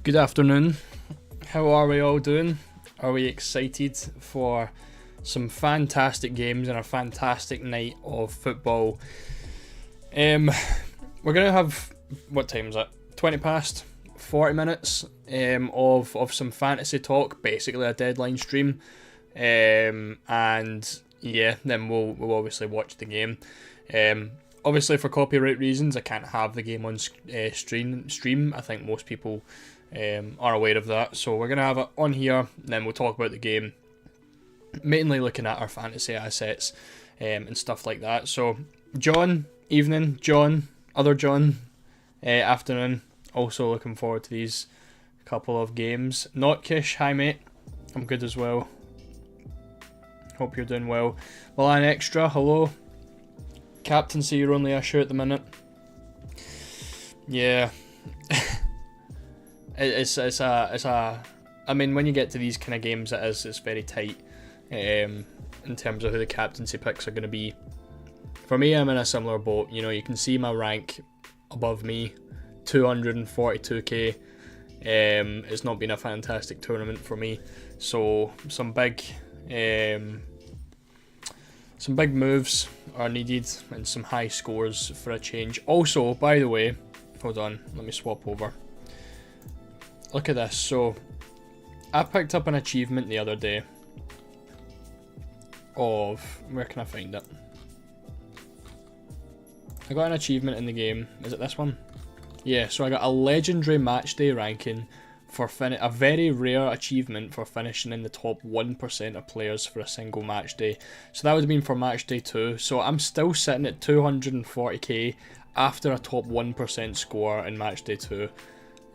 Good afternoon. How are we all doing? Are we excited for some fantastic games and a fantastic night of football? We're going to have, what time is it? 20 past, 40 minutes of some fantasy talk, basically a deadline stream. And yeah, then we'll obviously watch the game. Obviously for copyright reasons, I can't have the game on stream. I think most people are aware of that. So we're going to have it on here, then we'll talk about the game, mainly looking at our fantasy assets and stuff like that. So John, evening. John, other John, afternoon. Also looking forward to these couple of games. Notkish, hi mate. I'm good as well. Hope you're doing well. Milan Extra, hello. Captaincy, you're only a show at the minute. Yeah. It's a. I mean, when you get to these kind of games, it's very tight in terms of who the captaincy picks are going to be. For me, I'm in a similar boat. You know, you can see my rank above me, 242k. It's not been a fantastic tournament for me, so some big moves are needed and some high scores for a change. Also, by the way, hold on, let me swap over. Look at this. So I picked up an achievement the other day of, where can I find it? I got an achievement in the game. Is it this one? Yeah, so I got a legendary matchday ranking for a very rare achievement for finishing in the top 1% of players for a single match day. So that would have been for match day 2. So I'm still sitting at 240k after a top 1% score in match day 2.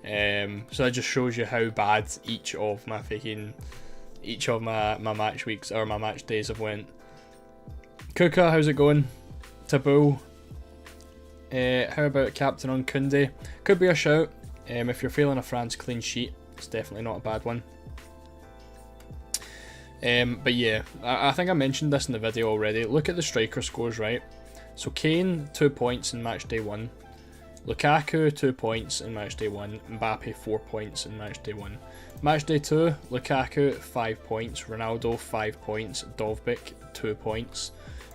So that just shows you how bad each of my match weeks or my match days have went. Kuka, how's it going? Taboo. How about Captain on Kunde? Could be a shout. If you're feeling a France clean sheet, it's definitely not a bad one. But yeah, I think I mentioned this in the video already. Look at the striker scores, right? So Kane, 2 points in match day 1. Lukaku, 2 points in match day 1. Mbappe, 4 points in match day 1. Match day 2, Lukaku, 5 points. Ronaldo, 5 points. Dovbyk, 2 points.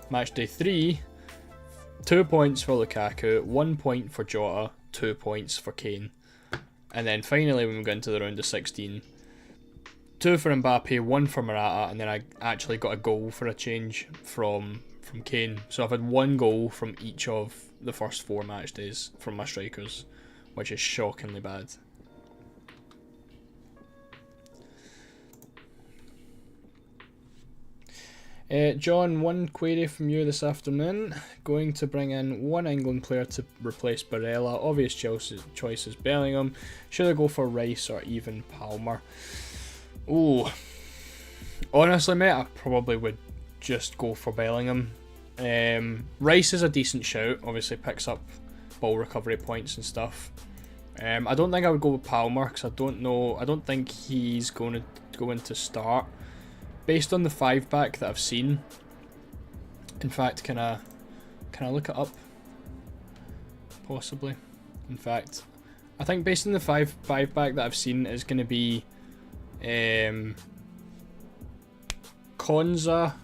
Match day 3, 2 points for Lukaku, 1 point for Jota, 2 points for Kane. And then finally, when we go into the round of 16, 2 for Mbappe, 1 for Morata, and then I actually got a goal for a change from Kane. So I've had 1 goal from each of the first 4 match days from my strikers, which is shockingly bad. John, one query from you this afternoon. Going to bring in one England player to replace Barella. Obvious choice is Bellingham. Should I go for Rice or even Palmer? Oh, honestly, mate, I probably would just go for Bellingham. Rice is a decent shout. Obviously, picks up ball recovery points and stuff. I don't think I would go with Palmer because I don't think he's going to go into start. Based on the 5-back that I've seen, in fact, can I look it up? Possibly. In fact, I think based on the 5-back that I've seen is going to be Konza,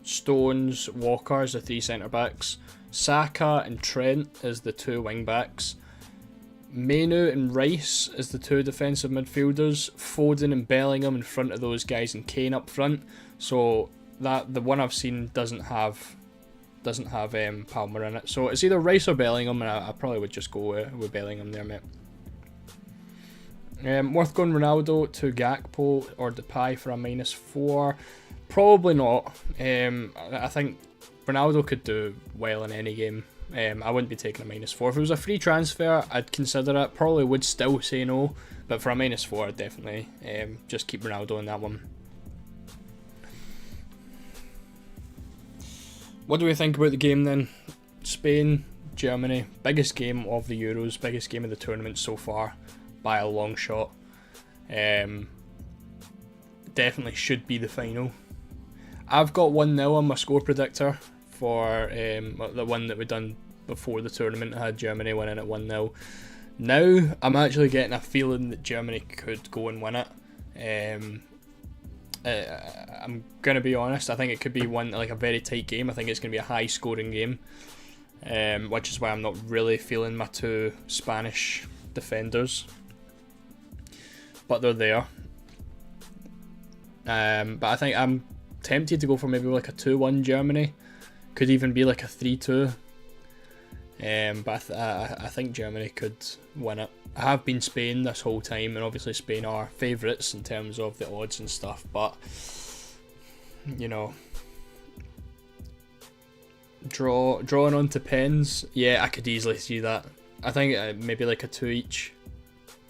Stones, Walker as the 3 centre backs, Saka and Trent as the 2 wing backs, Mainu and Rice as the 2 defensive midfielders, Foden and Bellingham in front of those guys, and Kane up front. So that the one I've seen doesn't have Palmer in it. So it's either Rice or Bellingham, and I probably would just go with Bellingham there, mate. Worth going Ronaldo to Gakpo or Depay for a -4? Probably not. I think Ronaldo could do well in any game. I wouldn't be taking a -4. If it was a free transfer, I'd consider it. Probably would still say no, but for a -4, I'd definitely just keep Ronaldo in that one. What do we think about the game then? Spain, Germany, biggest game of the Euros, biggest game of the tournament so far by a long shot. Definitely should be the final. I've got 1-0 on my score predictor for the one that we done before the tournament. I had Germany winning at 1-0. Now I'm actually getting a feeling that Germany could go and win it. I'm gonna be honest. I think it could be a very tight game. I think it's gonna be a high scoring game, which is why I'm not really feeling my two Spanish defenders, but they're there. But I think I'm tempted to go for maybe like a 2-1 Germany. Could even be like a 3-2. But I think Germany could win it. I have been Spain this whole time, and obviously Spain are favourites in terms of the odds and stuff, but you know, drawing on to pens, yeah, I could easily see that. I think maybe like a 2 each,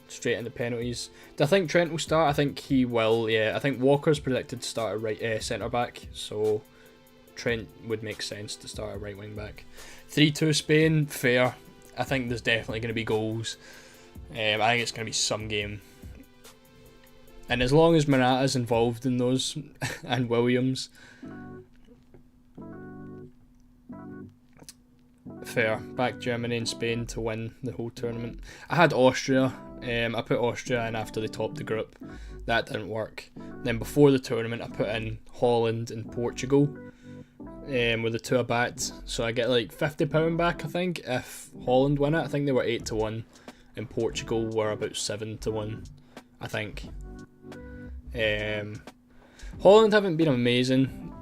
straight into penalties. Do I think Trent will start? I think he will, yeah. I think Walker's predicted to start at centre back, so Trent would make sense to start at right wing back. 3-2 Spain, fair. I think there's definitely going to be goals. I think it's going to be some game. And as long as Morata's involved in those, and Williams, fair. Back Germany and Spain to win the whole tournament. I had Austria. I put Austria in after they topped the group. That didn't work. Then before the tournament, I put in Holland and Portugal. With the two abats, so I get like £50 back, I think, if Holland win it. I think they were 8-1, and Portugal were about 7-1, I think. Holland haven't been amazing.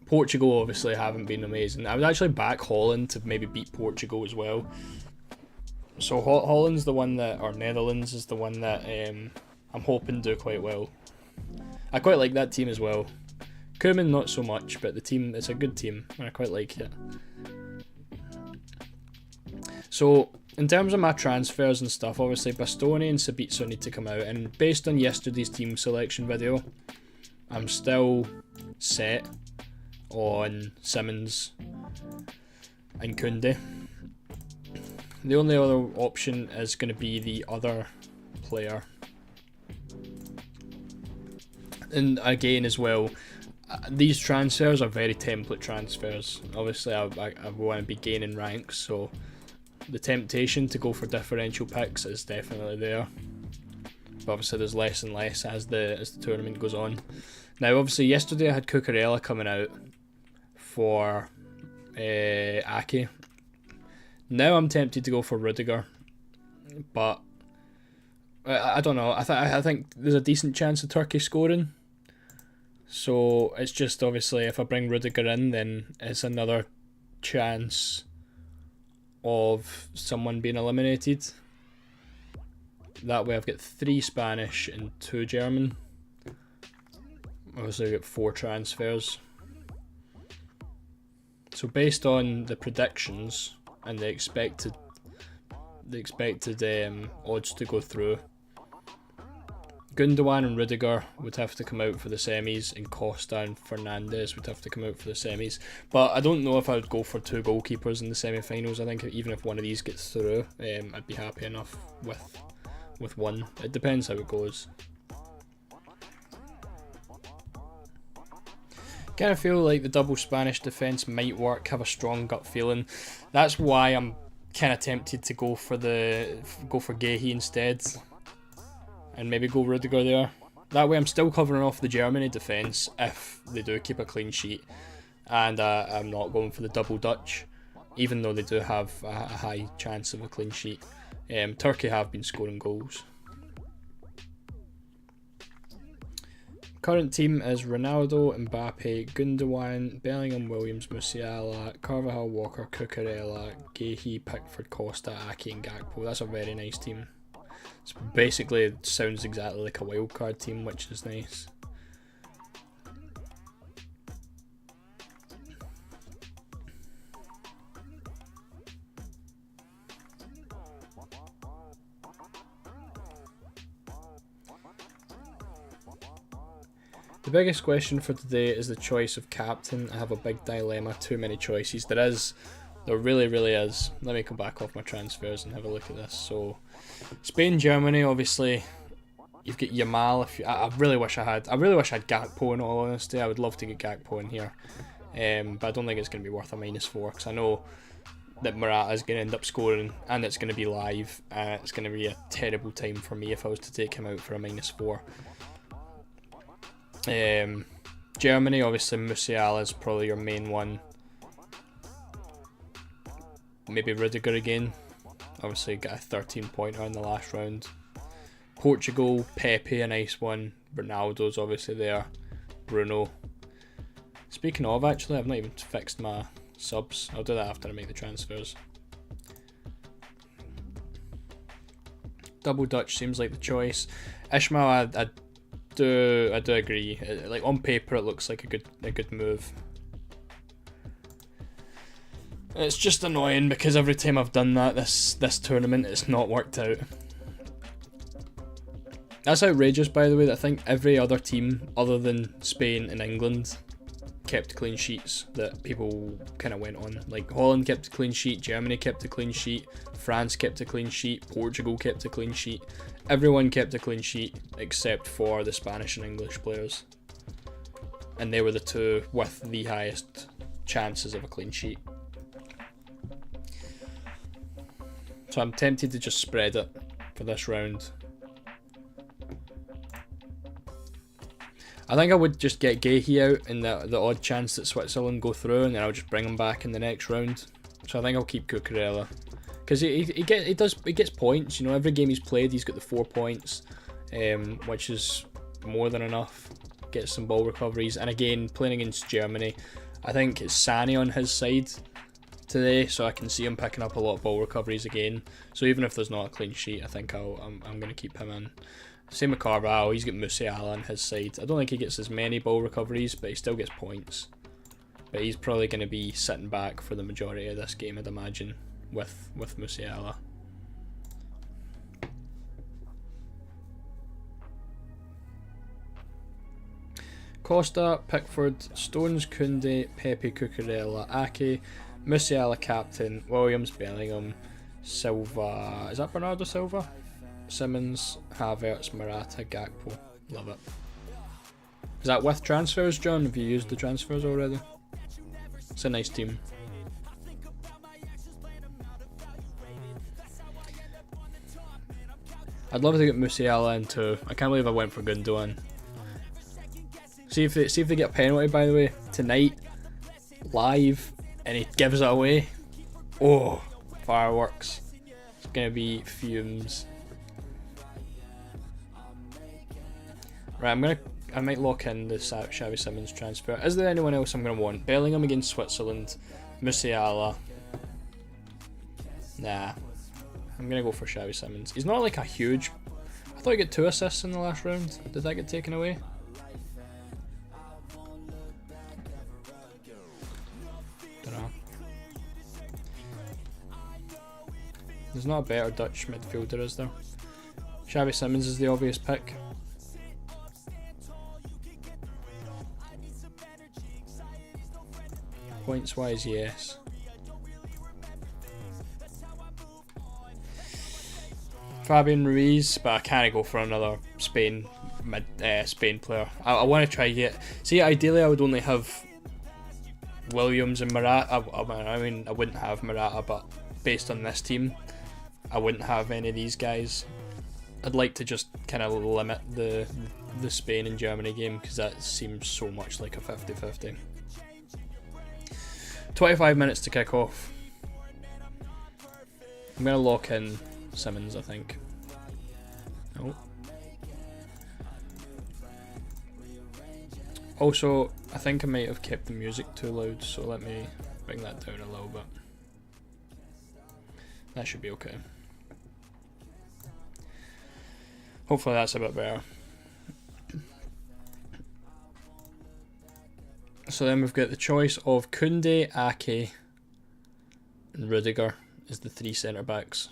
Portugal obviously haven't been amazing. I would actually back Holland to maybe beat Portugal as well. So Holland's the one that, or Netherlands is the one that I'm hoping do quite well. I quite like that team as well. Koeman not so much, but the team, it's a good team, and I quite like it. So, in terms of my transfers and stuff, obviously Bastoni and Sabitzer need to come out, and based on yesterday's team selection video, I'm still set on Simmons and Koundé. The only other option is going to be the other player. And again as well, these transfers are very template transfers. Obviously I want to be gaining ranks, so the temptation to go for differential picks is definitely there. But obviously there's less and less as the tournament goes on. Now obviously yesterday I had Cucurella coming out for Ake. Now I'm tempted to go for Rudiger, but I don't know. I think there's a decent chance of Turkey scoring. So it's just obviously if I bring Rudiger in, then it's another chance of someone being eliminated. That way I've got 3 Spanish and 2 German. Obviously I've got 4 transfers. So based on the predictions and the expected odds to go through, Gundogan and Rudiger would have to come out for the semis, and Costa and Fernandes would have to come out for the semis. But I don't know if I would go for 2 goalkeepers in the semi-finals. I think even if one of these gets through, I'd be happy enough with one. It depends how it goes. Kind of feel like the double Spanish defence might work, have a strong gut feeling. That's why I'm kind of tempted to go for Guehi instead, and maybe go Rudiger there. That way I'm still covering off the Germany defence if they do keep a clean sheet, and I'm not going for the double Dutch, even though they do have a high chance of a clean sheet. Turkey have been scoring goals. Current team is Ronaldo, Mbappe, Gundogan, Bellingham, Williams, Musiala, Carvajal, Walker, Cucurella, Guehi, Pickford, Costa, Ake and Gakpo. That's a very nice team. So basically it sounds exactly like a wildcard team, which is nice. The biggest question for today is the choice of captain. I have a big dilemma, too many choices. There really is. Let me come back off my transfers and have a look at this. So, Spain, Germany, obviously, you've got Yamal. I really wish I had Gakpo in all honesty. I would love to get Gakpo in here. But I don't think it's going to be worth a -4, because I know that Morata's going to end up scoring, and it's going to be live, and it's going to be a terrible time for me if I was to take him out for a -4. Germany, obviously Musiala is probably your main one. Maybe Rudiger again. Obviously got a 13-pointer in the last round. Portugal, Pepe, a nice one. Ronaldo's obviously there. Bruno. Speaking of, actually, I've not even fixed my subs. I'll do that after I make the transfers. Double Dutch seems like the choice. Ishmael, I do agree. Like on paper, it looks like a good move. It's just annoying because every time I've done that this tournament, it's not worked out. That's outrageous, by the way, that I think every other team other than Spain and England kept clean sheets that people kind of went on. Like Holland kept a clean sheet, Germany kept a clean sheet, France kept a clean sheet, Portugal kept a clean sheet. Everyone kept a clean sheet except for the Spanish and English players. And they were the two with the highest chances of a clean sheet. So I'm tempted to just spread it for this round. I think I would just get Gehi out in the odd chance that Switzerland go through, and then I'll just bring him back in the next round. So I think I'll keep Cucurella, because he gets points. You know, every game he's played, he's got the 4 points, which is more than enough. Gets some ball recoveries, and again playing against Germany, I think it's Sane on his side today, so I can see him picking up a lot of ball recoveries again. So even if there's not a clean sheet, I think I'm going to keep him in. Same with Carvalho, he's got Musiala on his side. I don't think he gets as many ball recoveries, but he still gets points. But he's probably going to be sitting back for the majority of this game, I'd imagine, with Musiala. Costa, Pickford, Stones, Koundé, Pepe, Cucurella, Ake, Musiala captain, Williams, Bellingham, Silva. Is that Bernardo Silva? Simmons, Havertz, Morata, Gakpo. Love it. Is that with transfers, John? Have you used the transfers already? It's a nice team. I'd love to get Musiala in too. I can't believe I went for Gundogan. See if they get a penalty, by the way, tonight, live, and he gives it away. Oh, fireworks. It's gonna be fumes. Right, I might lock in the Xavi Simons transfer. Is there anyone else I'm going to want? Bellingham against Switzerland. Musiala. Nah. I'm going to go for Xavi Simons. He's not like a huge... I thought he got 2 assists in the last round. Did that get taken away? Dunno. There's not a better Dutch midfielder, is there? Xavi Simons is the obvious pick. Points wise, yes. Fabian Ruiz, but I can't go for another Spain player. I want to try get. See, ideally I would only have Williams and Morata. I mean, I wouldn't have Morata, but based on this team, I wouldn't have any of these guys. I'd like to just kind of limit the Spain and Germany game, because that seems so much like a 50-50. 25 minutes to kick off. I'm going to lock in Simmons, I think. Oh. Also, I think I might have kept the music too loud, so let me bring that down a little bit. That should be okay. Hopefully that's a bit better. So then we've got the choice of Koundé, Ake, and Rudiger as the 3 centre backs.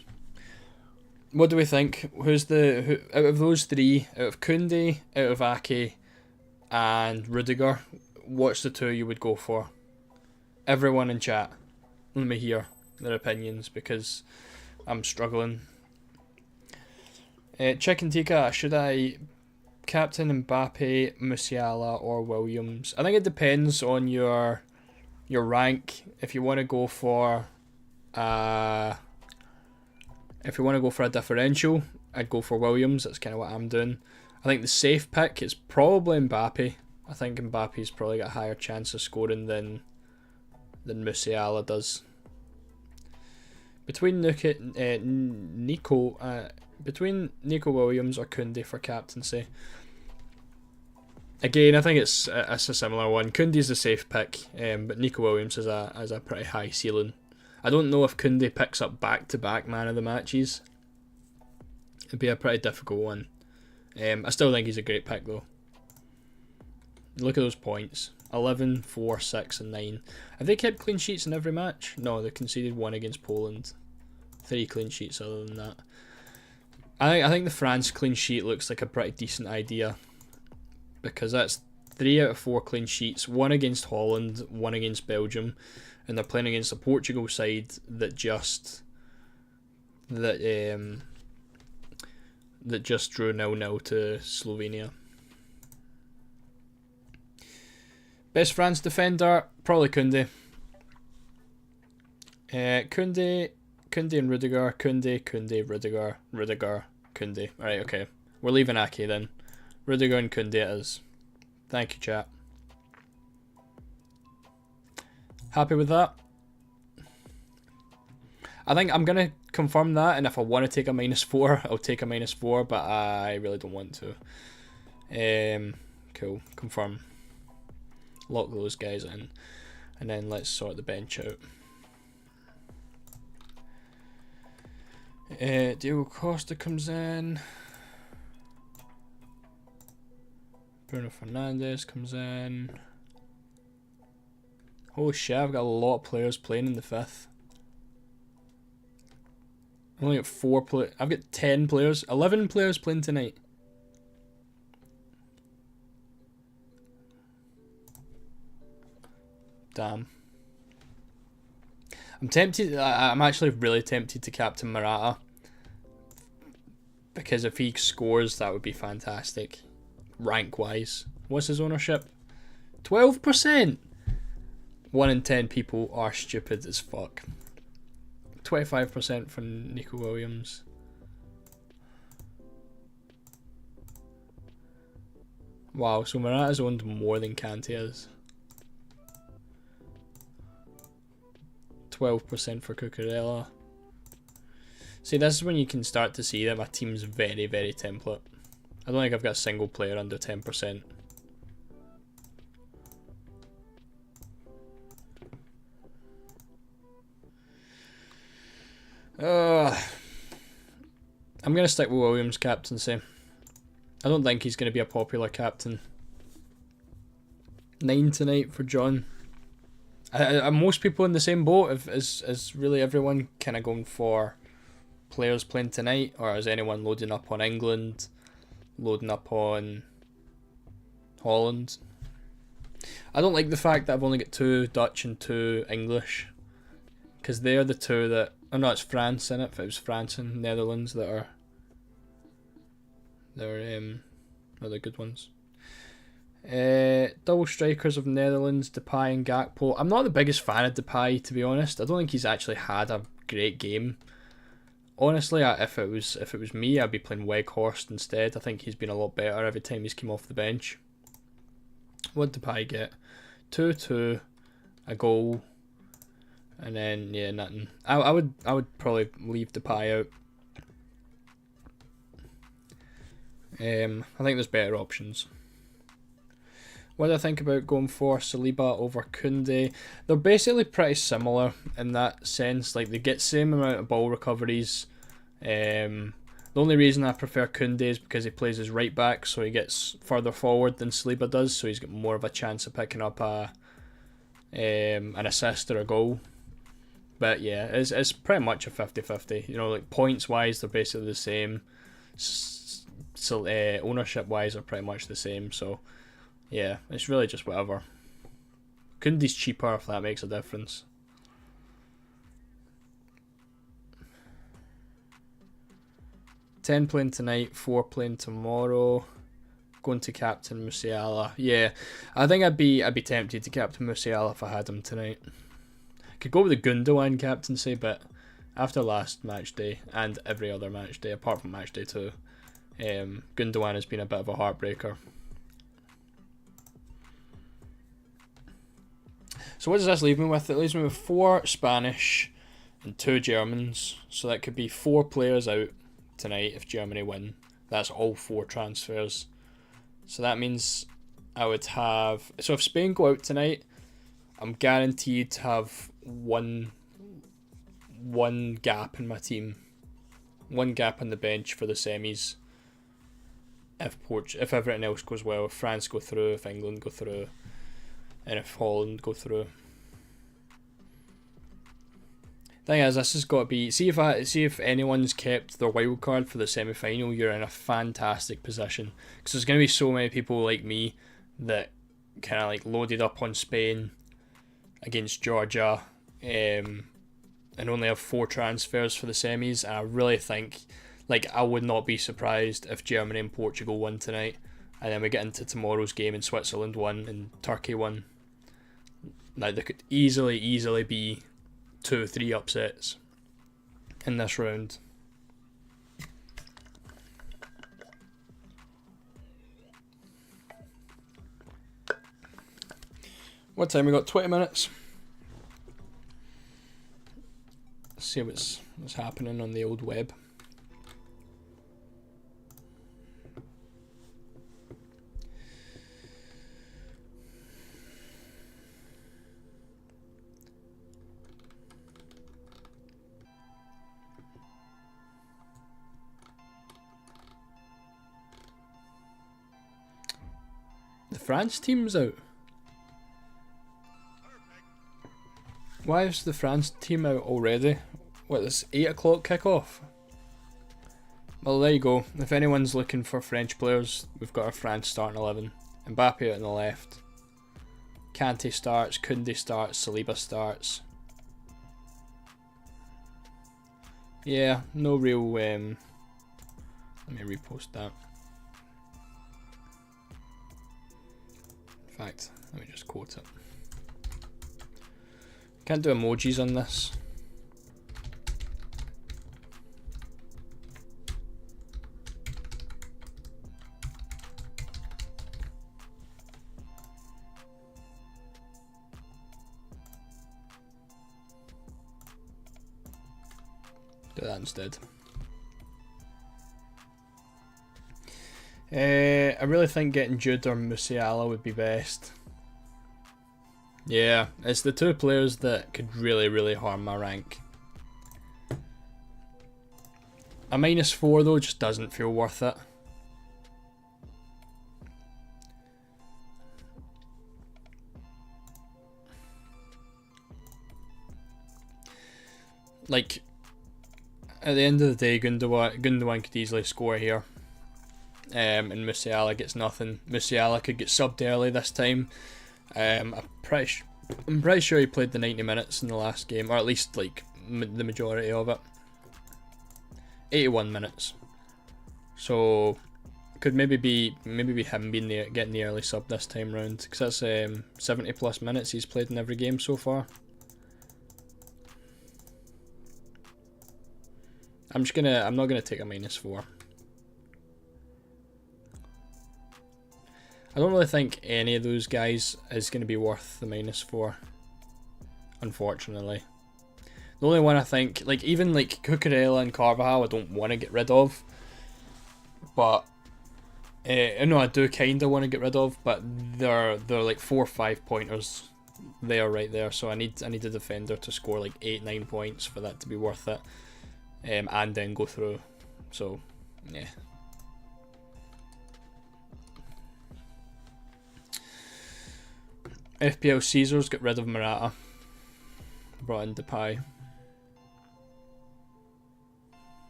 What do we think? Who out of those 3, out of Koundé, out of Ake, and Rudiger, what's the 2 you would go for? Everyone in chat, let me hear their opinions, because I'm struggling. Chicken Tikka, should I captain Mbappe, Musiala, or Williams? I think it depends on your rank. If you want to go for If we want to go for a differential, I'd go for Williams. That's kind of what I'm doing. I think the safe pick is probably Mbappe. I think Mbappe's probably got a higher chance of scoring than Musiala does. Between Nico Williams or Koundé for captaincy. Again, I think it's a similar one. Koundé's the safe pick, but Nico Williams has a pretty high ceiling. I don't know if Koundé picks up back-to-back man of the matches. It'd be a pretty difficult one. I still think he's a great pick though. Look at those points. 11, 4, 6 and 9. Have they kept clean sheets in every match? No, they conceded 1 against Poland. 3 clean sheets other than that. I think the France clean sheet looks like a pretty decent idea, because that's 3 out of 4 clean sheets, 1 against Holland, 1 against Belgium, and they're playing against a Portugal side that just drew 0-0 to Slovenia. Best France defender, probably Koundé. Koundé and Rudiger, Koundé, Rudiger, Koundé. Alright, okay. We're leaving Ake then. Rudiger and Koundé it is. Thank you, chat. Happy with that? I think I'm going to confirm that, and if I want to take a -4, I'll take a -4, but I really don't want to. Cool. Confirm. Lock those guys in, and then let's sort the bench out. Diego Costa comes in. Bruno Fernandes comes in. Holy shit, I've got a lot of players playing in the 5th. I've only got 4 players. I've got 10 players. 11 players playing tonight. Damn. I'm tempted. I'm actually really tempted to captain Morata, because if he scores, that would be fantastic. Rank wise, what's his ownership? 12%. 1 in 10 people are stupid as fuck. 25% for Nico Williams. Wow, so Morata's owned more than Kante is. 12% for Cucurella. See, this is when you can start to see that my team's very, very template. I don't think I've got a single player under 10%. I'm going to stick with Williams' captaincy. I don't think he's going to be a popular captain. 9 tonight for John. Are most people in the same boat? Is really everyone kind of going for players playing tonight, or is anyone loading up on England, loading up on Holland? I don't like the fact that I've only got 2 Dutch and 2 English, because they're the 2 that... Oh no, it's France in it. If it was France and Netherlands that are... They're the good ones. Double strikers of Netherlands, Depay and Gakpo. I'm not the biggest fan of Depay, to be honest. I don't think he's actually had a great game. Honestly, if it was me, I'd be playing Weghorst instead. I think he's been a lot better every time he's come off the bench. What did Depay get? 2-2, a goal, and then yeah, nothing. I would probably leave Depay out. I think there's better options. What do I think about going for Saliba over Koundé? They're basically pretty similar in that sense. Like, they get same amount of ball recoveries. The only reason I prefer Koundé is because he plays as right back, so he gets further forward than Saliba does, so he's got more of a chance of picking up an assist or a goal. But yeah, it's pretty much a 50-50. You know, like points wise, they're basically the same. So ownership wise, are pretty much the same. So yeah, it's really just whatever. Koundé's cheaper if that makes a difference. $10 playing tonight, 4 playing tomorrow. Going to captain Musiala. Yeah, I think I'd be tempted to captain Musiala if I had him tonight. Could go with the Gundogan captaincy, but after last match day and every other match day apart from match day 2, Gundogan has been a bit of a heartbreaker. So what does this leave me with? It leaves me with 4 Spanish and 2 Germans. So that could be 4 players out tonight if Germany win. That's all 4 transfers. So that means I would have... So if Spain go out tonight, I'm guaranteed to have one gap in my team. One gap on the bench for the semis. If everything else goes well. If France go through, if England go through, and if Holland go through. Thing is, this has got to be... See if anyone's kept their wild card for the semi-final, you're in a fantastic position. Because there's going to be so many people like me that kind of like loaded up on Spain against Georgia and only have 4 transfers for the semis. And I really think, like, I would not be surprised if Germany and Portugal won tonight. And then we get into tomorrow's game and Switzerland won and Turkey won. Like, there could easily be 2 or 3 upsets in this round. What time we got? 20 minutes. Let's see what's happening on the old web. The France team's out. Why is the France team out already? What, this 8 o'clock kickoff? Well, there you go. If anyone's looking for French players, we've got our France starting 11. Mbappe out on the left. Kante starts, Koundé starts, Saliba starts. Yeah, no real... let me repost that. In fact, let me just quote it. Can't do emojis on this. Do that instead. I really think getting Jude or Musiala would be best. Yeah, it's the 2 players that could really harm my rank. A -4 though just doesn't feel worth it. Like, at the end of the day, Gundogan could easily score here. And Musiala gets nothing. Musiala could get subbed early this time. I'm pretty sure he played the 90 minutes in the last game, or at least like the majority of it. 81 minutes. So could maybe be him being getting the early sub this time round, because that's 70 plus minutes he's played in every game so far. I'm not gonna take a -4. I don't really think any of those guys is going to be worth the -4, unfortunately. The only one I think, like even like Cucurella and Carvajal, I don't want to get rid of, but no, I do kind of want to get rid of, but they're like 4 or 5 pointers there right there, so I need a defender to score like 8-9 points for that to be worth it, and then go through. So yeah. FPL Caesars, get rid of Morata. Brought in Depay.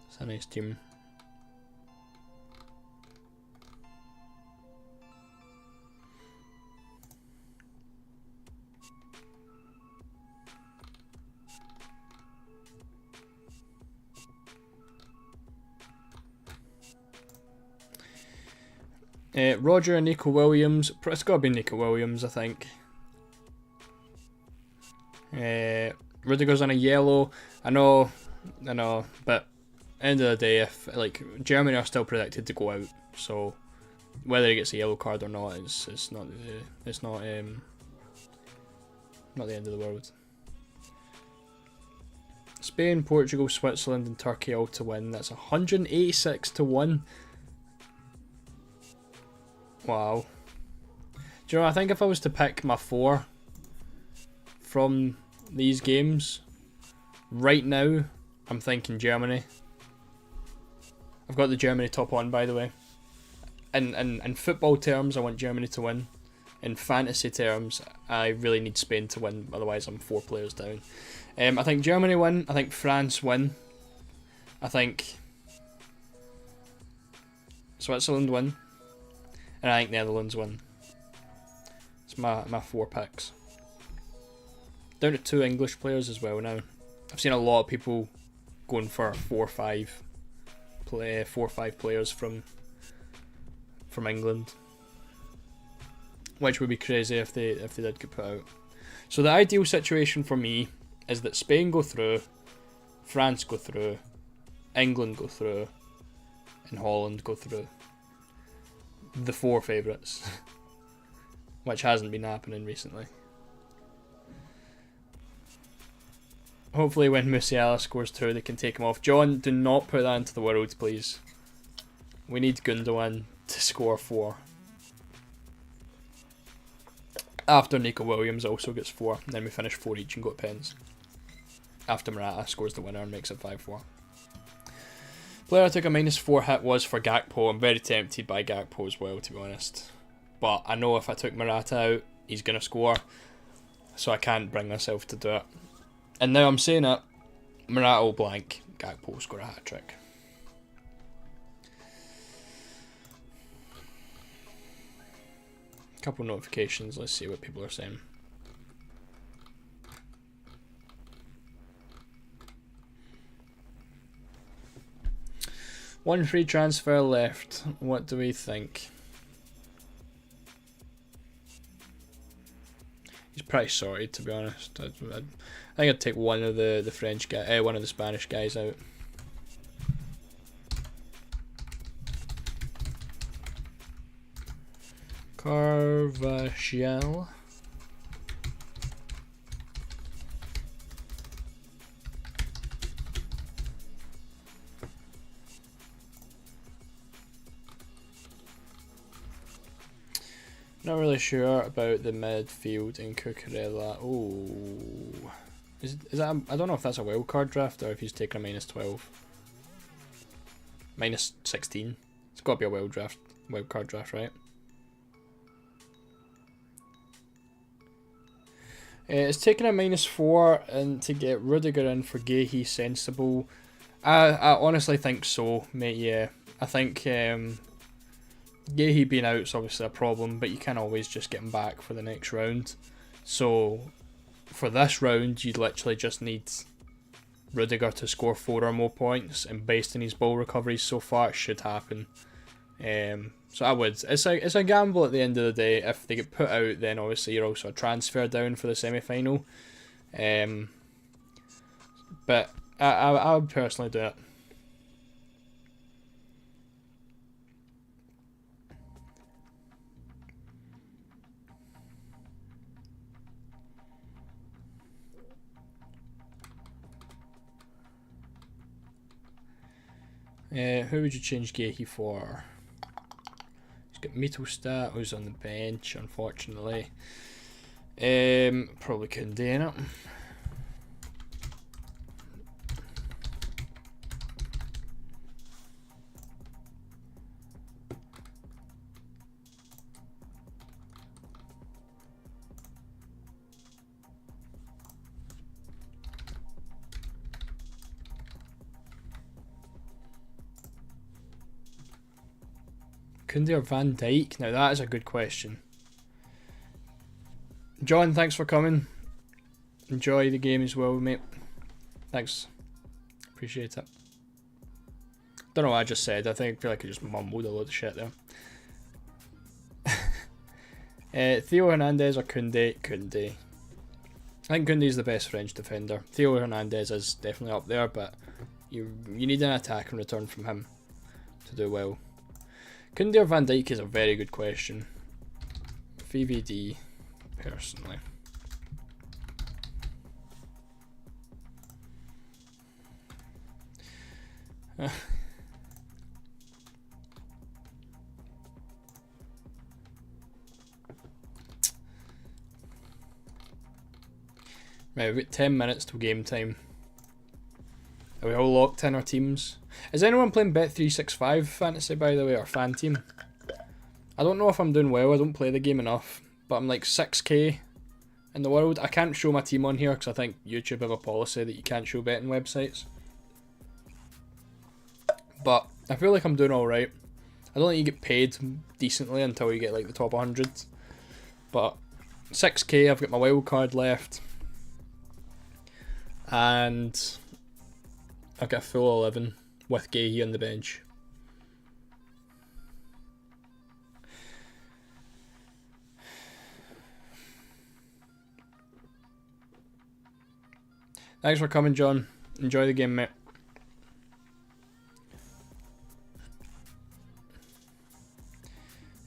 It's a nice team. Roger and Nico Williams. It's got to be Nico Williams, I think. Rudiger's on a yellow. I know, but end of the day, if like Germany are still predicted to go out, so whether he gets a yellow card or not, it's not the end of the world. Spain, Portugal, Switzerland, and Turkey all to win. That's 186 to 1. Wow. Do you know, I think if I was to pick my 4 from these games, right now, I'm thinking Germany. I've got the Germany top 1, by the way. In football terms, I want Germany to win. In fantasy terms, I really need Spain to win, otherwise I'm 4 players down. I think Germany win, I think France win, I think Switzerland win, and I think Netherlands win. It's my 4 picks. Down to 2 English players as well now. I've seen a lot of people going for 4 or 5 players from England, which would be crazy if they did get put out. So the ideal situation for me is that Spain go through, France go through, England go through, and Holland go through. The 4 favourites, which hasn't been happening recently. Hopefully when Musiala scores 2 they can take him off. John, do not put that into the world, please. We need Gundogan to score 4. After Nico Williams also gets 4, and then we finish 4 each and go to pens. After Morata scores the winner and makes it 5-4. Player I took a -4 hit was for Gakpo. I'm very tempted by Gakpo as well, to be honest. But I know if I took Morata out, he's going to score. So I can't bring myself to do it. And now I'm saying it, Morata will blank, Gakpo will score a hat-trick. Couple notifications, let's see what people are saying. One free transfer left. What do we think? He's pretty sorted, to be honest. I think I'd take one of the French guy, one of the Spanish guys out. Carvajal. Not really sure about the midfield in Cucurella. Oh, is that? I don't know if that's a wild card draft or if he's taking a -12, -16. It's got to be a wild card draft, right? It's taking a -4 and to get Rudiger in for Guéhi sensible. I honestly think so, mate. Yeah, I think. Guéhi being out is obviously a problem, but you can always just get him back for the next round. So for this round, you'd literally just need Rudiger to score 4 or more points, and based on his ball recoveries so far, it should happen. So I would. It's a gamble at the end of the day. If they get put out, then obviously you're also a transfer down for the semi-final. But I would personally do it. Who would you change Guéhi for? He's got Mittelstadt, who's on the bench, unfortunately. Probably couldn't do it. Koundé or Van Dijk? Now that is a good question. John, thanks for coming. Enjoy the game as well, mate. Thanks. Appreciate it. Don't know what I just said. I feel like I just mumbled a load of shit there. Theo Hernandez or Koundé? Koundé. I think Koundé's the best French defender. Theo Hernandez is definitely up there, but you need an attack in return from him to do well. Koundé or Van Dijk is a very good question. VVD, personally. Right, we've got 10 minutes till game time. Are we all locked in our teams? Is anyone playing Bet365 Fantasy, by the way, or Fan Team? I don't know if I'm doing well, I don't play the game enough, but I'm like 6k in the world. I can't show my team on here because I think YouTube have a policy that you can't show betting websites. But I feel like I'm doing alright. I don't think you get paid decently until you get like the top 100. But 6k, I've got my wild card left. And I've got a full 11 with Gahey on the bench. Thanks for coming, John. Enjoy the game, mate.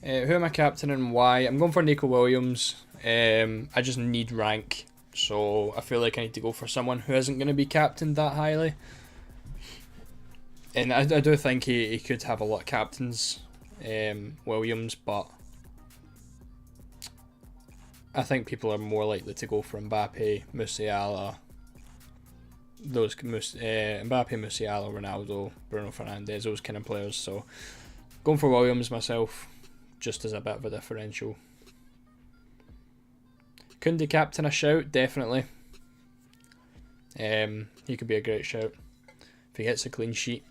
Who am I captaining and why? I'm going for Nico Williams. I just need rank. So I feel like I need to go for someone who isn't going to be captained that highly. And I do think he could have a lot of captains, Williams, but I think people are more likely to go for Mbappe, Musiala, Mbappe, Musiala, Ronaldo, Bruno Fernandes, those kind of players. So going for Williams myself, just as a bit of a differential. Koundé captain a shout, definitely. He could be a great shout if he gets a clean sheet.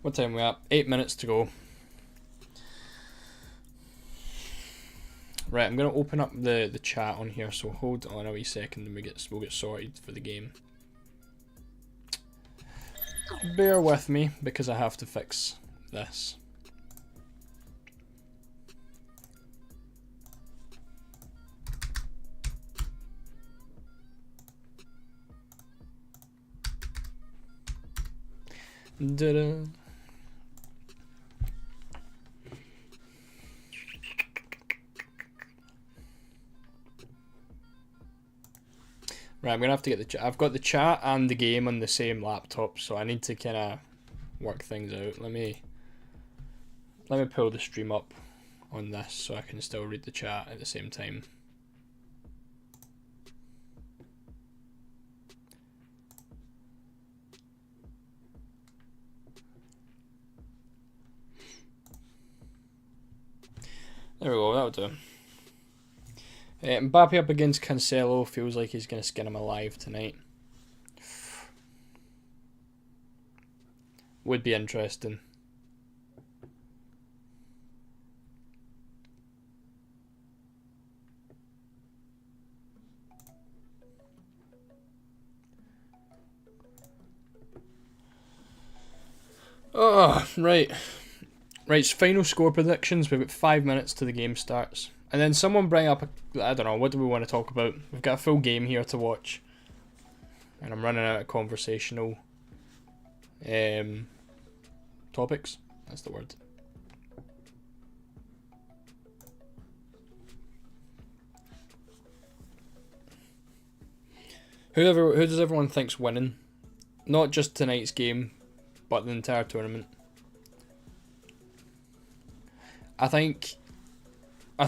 What time are we at? 8 minutes to go. Right, I'm going to open up the chat on here, so hold on a wee second and we'll get sorted for the game. Bear with me, because I have to fix this. Da-da. Right, I'm gonna have to get the chat. I've got the chat and the game on the same laptop, so I need to kind of work things out. Let me pull the stream up on this so I can still read the chat at the same time. There we go. That'll do. Mbappe up against Cancelo, feels like he's going to skin him alive tonight. Would be interesting. Oh, right. Right, so final score predictions. We've got 5 minutes till the game starts. And then someone bring up, I don't know, what do we want to talk about? We've got a full game here to watch. And I'm running out of conversational topics. That's the word. Who does everyone think's winning? Not just tonight's game, but the entire tournament. I think I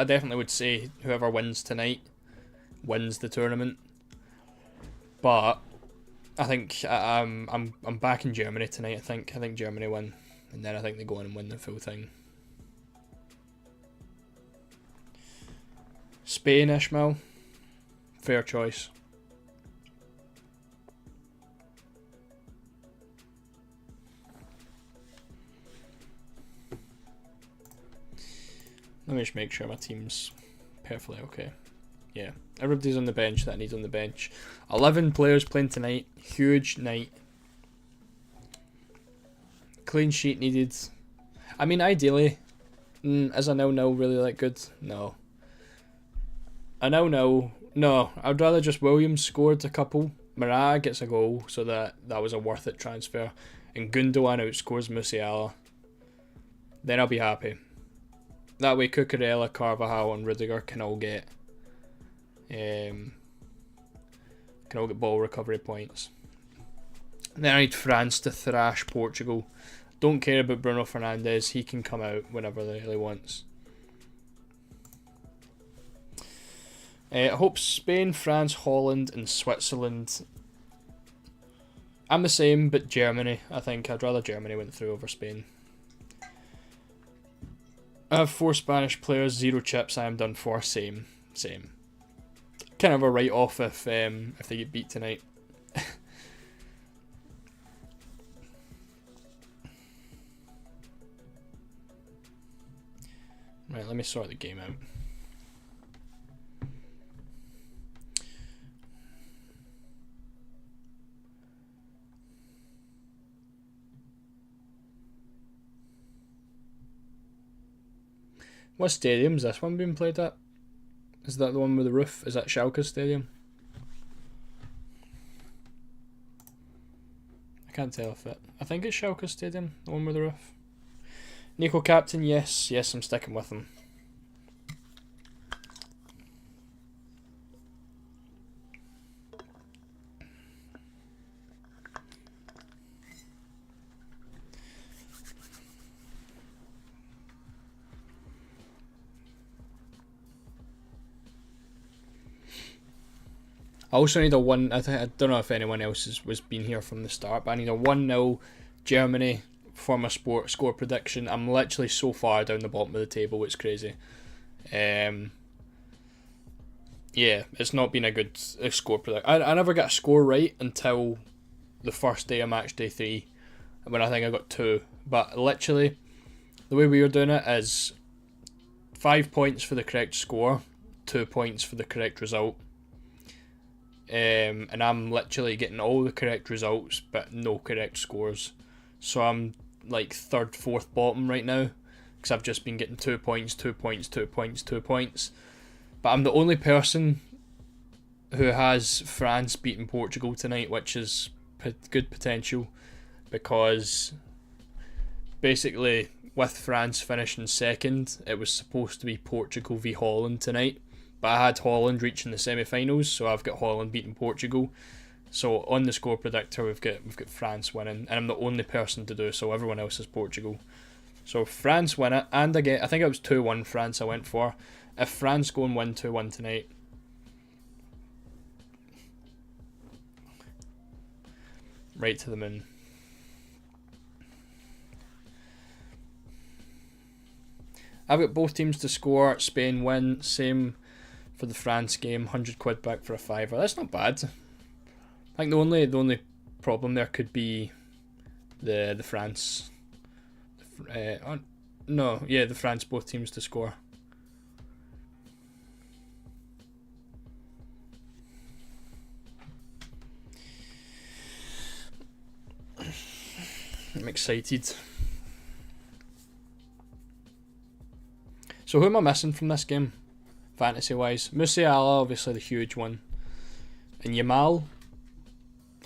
definitely would say whoever wins tonight wins the tournament. But I think I'm backing Germany tonight. I think Germany win, and then I think they go on and win the full thing. Spain, Ishmael, fair choice. Let me just make sure my team's perfectly okay. Yeah, everybody's on the bench that I need on the bench. 11 players playing tonight. Huge night. Clean sheet needed. I mean, ideally, is a 0-0 really that good? No. A 0-0. No, I'd rather just Williams scored a couple. Mara gets a goal, so that was a worth it transfer. And Gundogan outscores Musiala. Then I'll be happy. That way Cucurella, Carvajal and Rudiger can all get ball recovery points. Then I need France to thrash Portugal. Don't care about Bruno Fernandes. He can come out whenever the hell he wants. I hope Spain, France, Holland and Switzerland. I'm the same, but Germany. I think I'd rather Germany went through over Spain. I have 4 Spanish players, 0 chips. I am done for. Same. Kind of a write-off if they get beat tonight. Right, let me sort the game out. What stadium is this one being played at? Is that the one with the roof? Is that Schalke Stadium? I can't tell if it... I think it's Schalke Stadium, the one with the roof. Nico captain, yes, I'm sticking with him. I also need a 1... I don't know if anyone else was been here from the start, but I need a 1-0 Germany for my score prediction. I'm literally so far down the bottom of the table, it's crazy. Yeah, it's not been a good score prediction. I never get a score right until the first day of match day 3, when I think I got 2. But literally, the way we were doing it is 5 points for the correct score, 2 points for the correct result. And I'm literally getting all the correct results but no correct scores, so I'm like 3rd, 4th bottom right now because I've just been getting 2 points, 2 points, 2 points, 2 points. But I'm the only person who has France beating Portugal tonight, which is good potential, because basically with France finishing 2nd, it was supposed to be Portugal v Holland tonight. But I had Holland reaching the semi-finals, so I've got Holland beating Portugal. So on the score predictor, we've got France winning, and I'm the only person to do so. Everyone else is Portugal. So France win it, and again, I think it was 2-1 France I went for. If France go and win 2-1 tonight, right to the moon. I've got both teams to score. Spain win, same for the France game, 100 quid back for a fiver. That's not bad. I think the only problem there could be the France. The France, both teams to score. I'm excited. So who am I missing from this game? Fantasy wise, Musiala, obviously the huge one, and Yamal.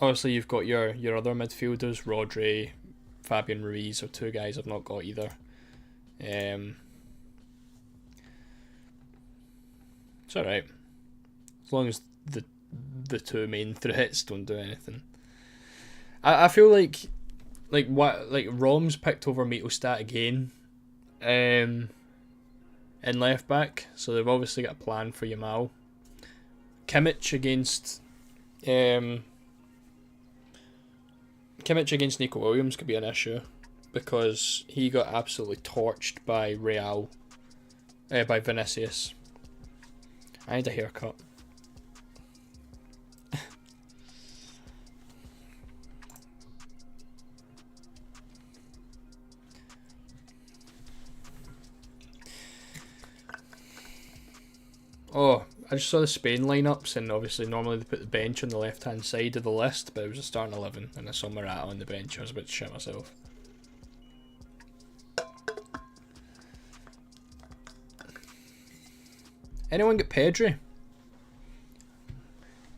Obviously, you've got your other midfielders, Rodri, Fabian Ruiz, are 2 guys I've not got either. It's alright, as long as the 2 main threats don't do anything. I feel like Rom's picked over Mittelstadt again. In left back, so they've obviously got a plan for Yamal. Kimmich against Nico Williams could be an issue, because he got absolutely torched by by Vinicius. I need a haircut. Oh, I just saw the Spain lineups, and obviously normally they put the bench on the left hand side of the list, but it was a starting 11, and I saw Morata on the bench. I was about to shit myself. Anyone get Pedri?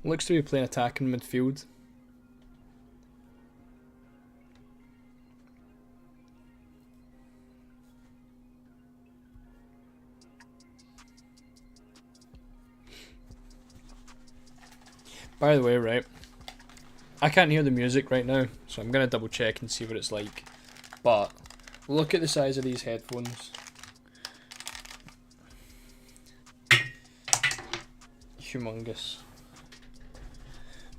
Looks to be playing attacking midfield. By the way, right, I can't hear the music right now, so I'm going to double check and see what it's like. But look at the size of these headphones. Humongous.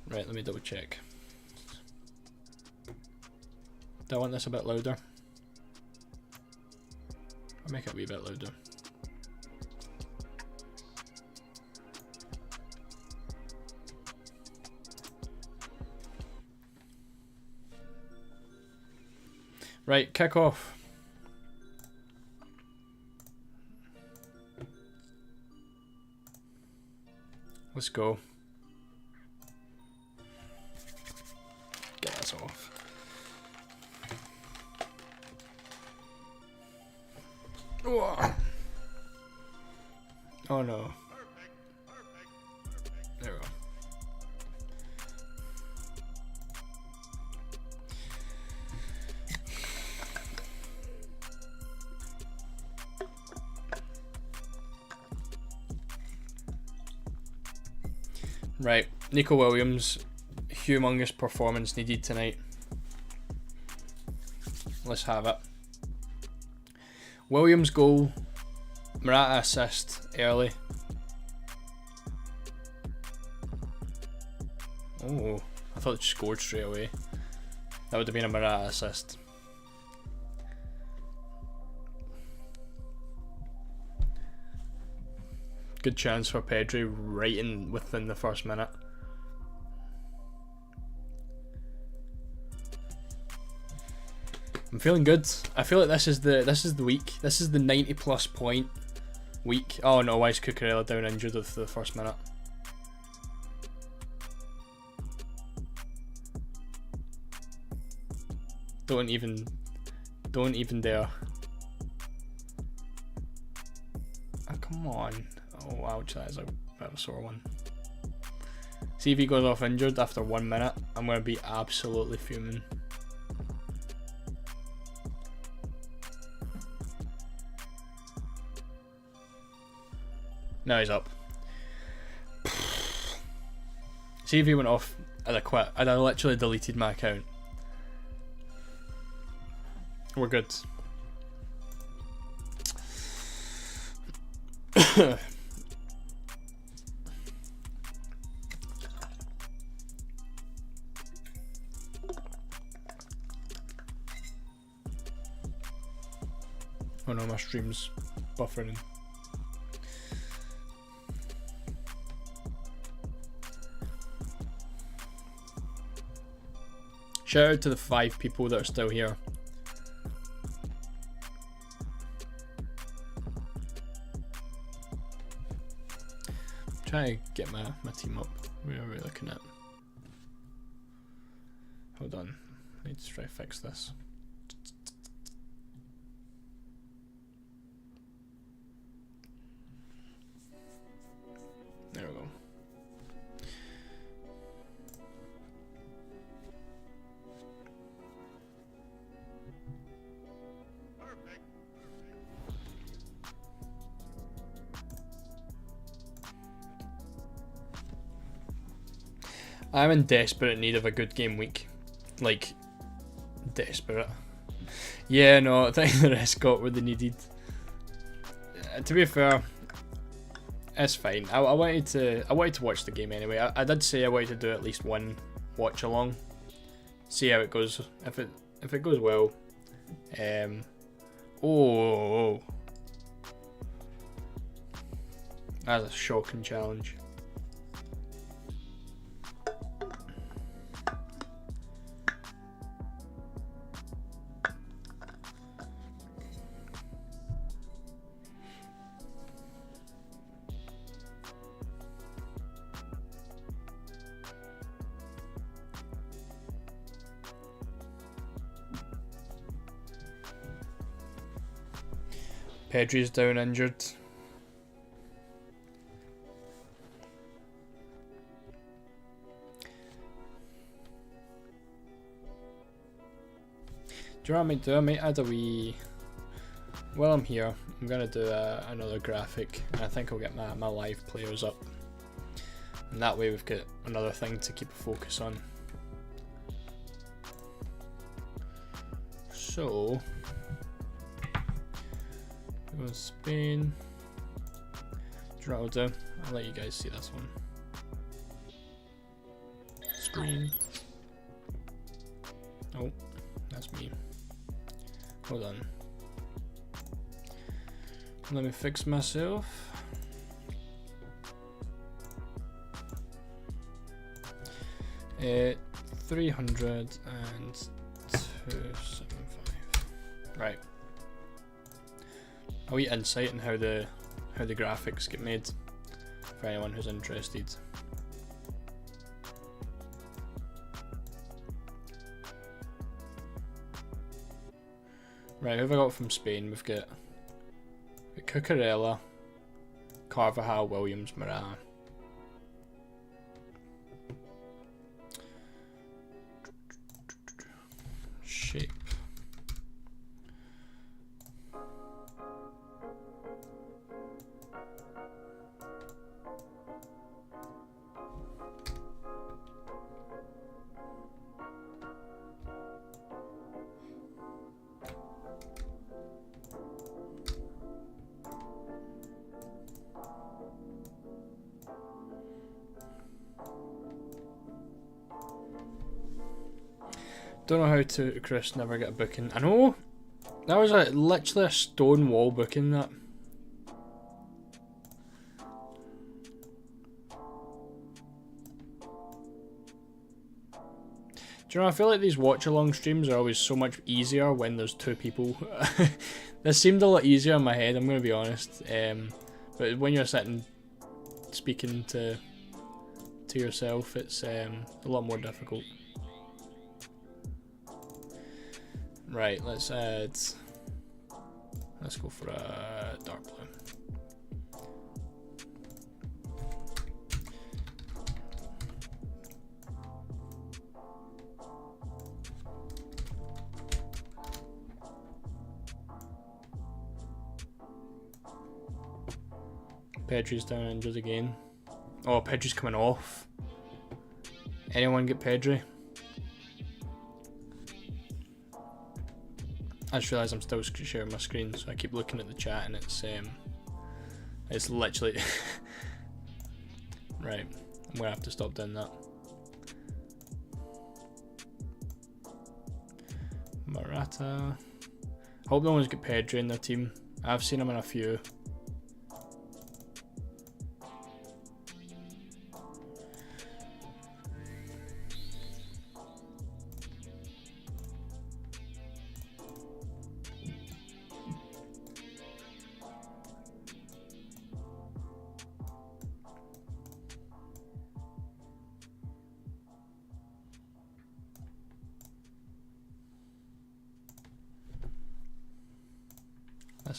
Right, let me double check. Do I want this a bit louder? I'll make it a wee bit louder. Right, kick off. Let's go. Get this off. Oh, oh no. There we go. Right, Nico Williams, humongous performance needed tonight. Let's have it. Williams goal, Morata assist early. Oh, I thought it scored straight away. That would have been a Morata assist. Good chance for Pedri right in within the first minute. I'm feeling good. I feel like this is the week. This is the 90+ point week. Oh no, why is Cucurella down injured for the first minute? Don't even dare. Oh, come on. Oh, ouch, that is a bit of a sore one. See if he goes off injured after 1 minute, I'm going to be absolutely fuming. Now he's up. See if he went off, I'd have quit. I'd have literally deleted my account. We're good. Oh no, my stream's buffering. Shout out to the 5 people that are still here. Try to get my team up. Where are we looking at? Hold on. I need to try to fix this. There we go. I'm in desperate need of a good game week. Like, desperate. Yeah, no, I think the rest got what they needed. To be fair, it's fine. I wanted to watch the game anyway. I did say I wanted to do at least one watch along. See how it goes. If it goes well. Oh. That's a shocking challenge. Pedri's down injured. Do you know what I might do? I might add a wee... While I'm here, I'm going to do another graphic. And I think I'll get my live players up. And that way we've got another thing to keep a focus on. So... Go to Spain. Do you know what I'll do? I'll let you guys see this one. Screen. Oh, that's me. Hold on. Let me fix myself. Uh, 302.75. Right. A wee insight on how the graphics get made for anyone who's interested. Right, who have I got from Spain? We've got Cucurella, Carvajal, Williams, Morata. Shape. Don't know how to Chris never get a booking. I know that was literally a stone wall booking that. Do you know, I feel like these watch-along streams are always so much easier when there's two people. This seemed a lot easier in my head, I'm going to be honest. But when you're sitting speaking to yourself, it's a lot more difficult. Right, let's go for a dark blue. Pedri's down injured again. Oh, Pedri's coming off. Anyone get Pedri? I just realised I'm still sharing my screen, so I keep looking at the chat and it's literally right. I'm gonna have to stop doing that. Morata. Hope no one's got Pedri in their team. I've seen him in a few.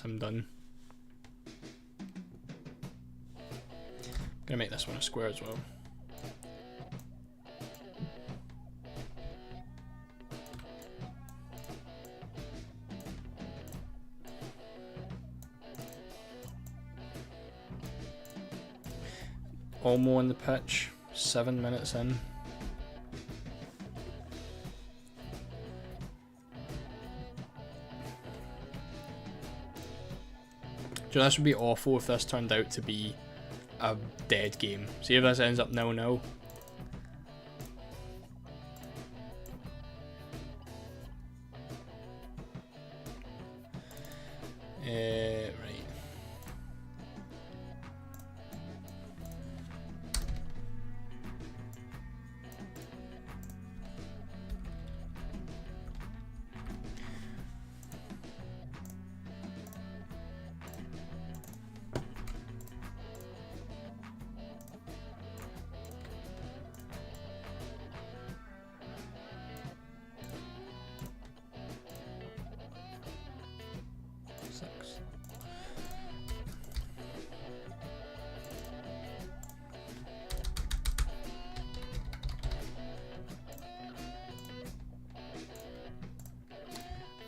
I'm done. Gonna make this one a square as well. Olmo on the pitch, 7 minutes in. So this would be awful if this turned out to be a dead game. See if this ends up 0-0. Right.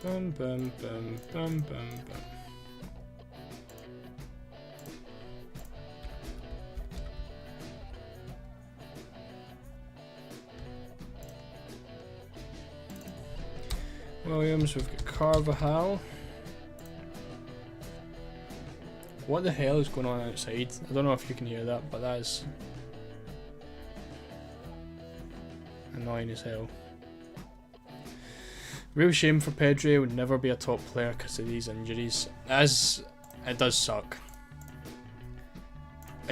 Boom, boom, boom, boom, boom, boom. Williams, we've got Carvajal. What the hell is going on outside? I don't know if you can hear that, but that is annoying as hell. Real shame for Pedri, would never be a top player because of these injuries. As it does suck.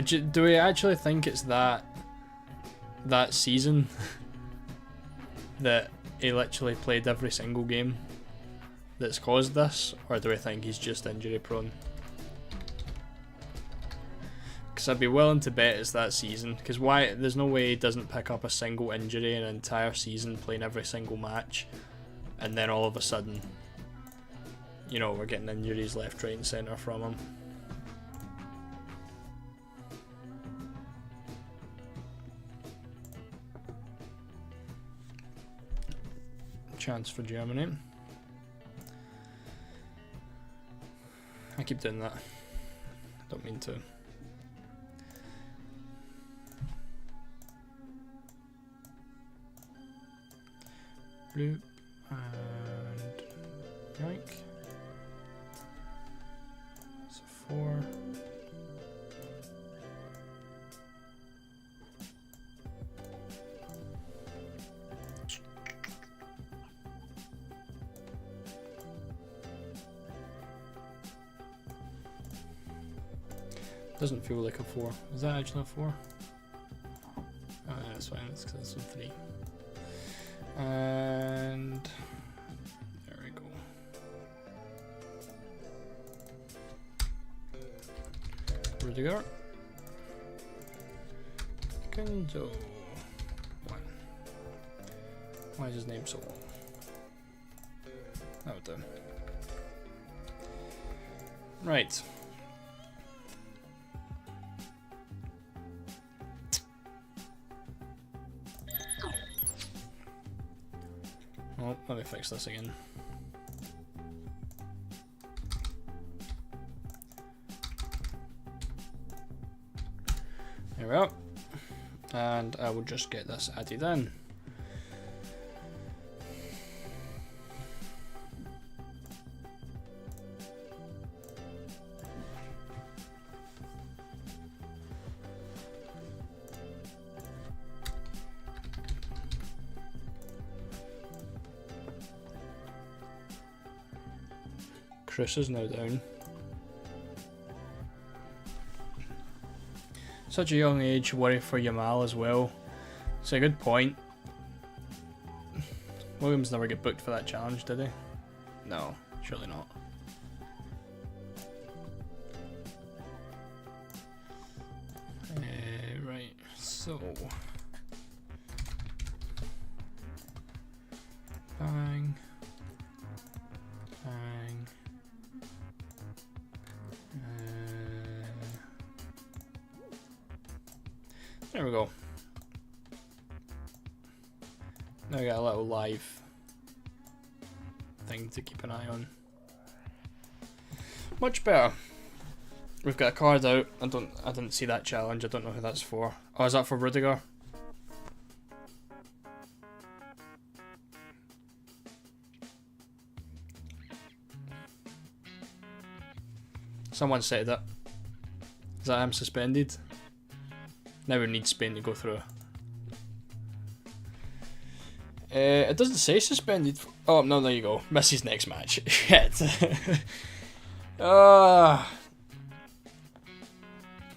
Do we actually think it's that season that he literally played every single game that's caused this, or do we think he's just injury prone? Because I'd be willing to bet it's that season. Because why? There's no way he doesn't pick up a single injury in an entire season playing every single match, and then all of a sudden, you know, we're getting injuries left, right, and centre from him. Chance for Germany. I keep doing that. Don't mean to. Bloop and yank. That's a 4. Doesn't feel like a 4. Is that actually a 4? Oh, yeah, that's fine. That's because it's a 3. And there we go. Rudiger. Kenzo. 1. Why is his name so long? That would do. Right. Oh, let me fix this again. There we are. And I will just get this added in. Chris is now down. Such a young age, worry for Yamal as well. It's a good point. Williams never get booked for that challenge, did he? No, surely not. Right, so bang, bang. There we go. Now we got a little live thing to keep an eye on. Much better. We've got a card out. I didn't see that challenge. I don't know who that's for. Oh, is that for Rudiger? Someone said it. Is that him suspended? Now we need Spain to go through. It doesn't say suspended. Oh, no, there you go. Misses next match. Shit.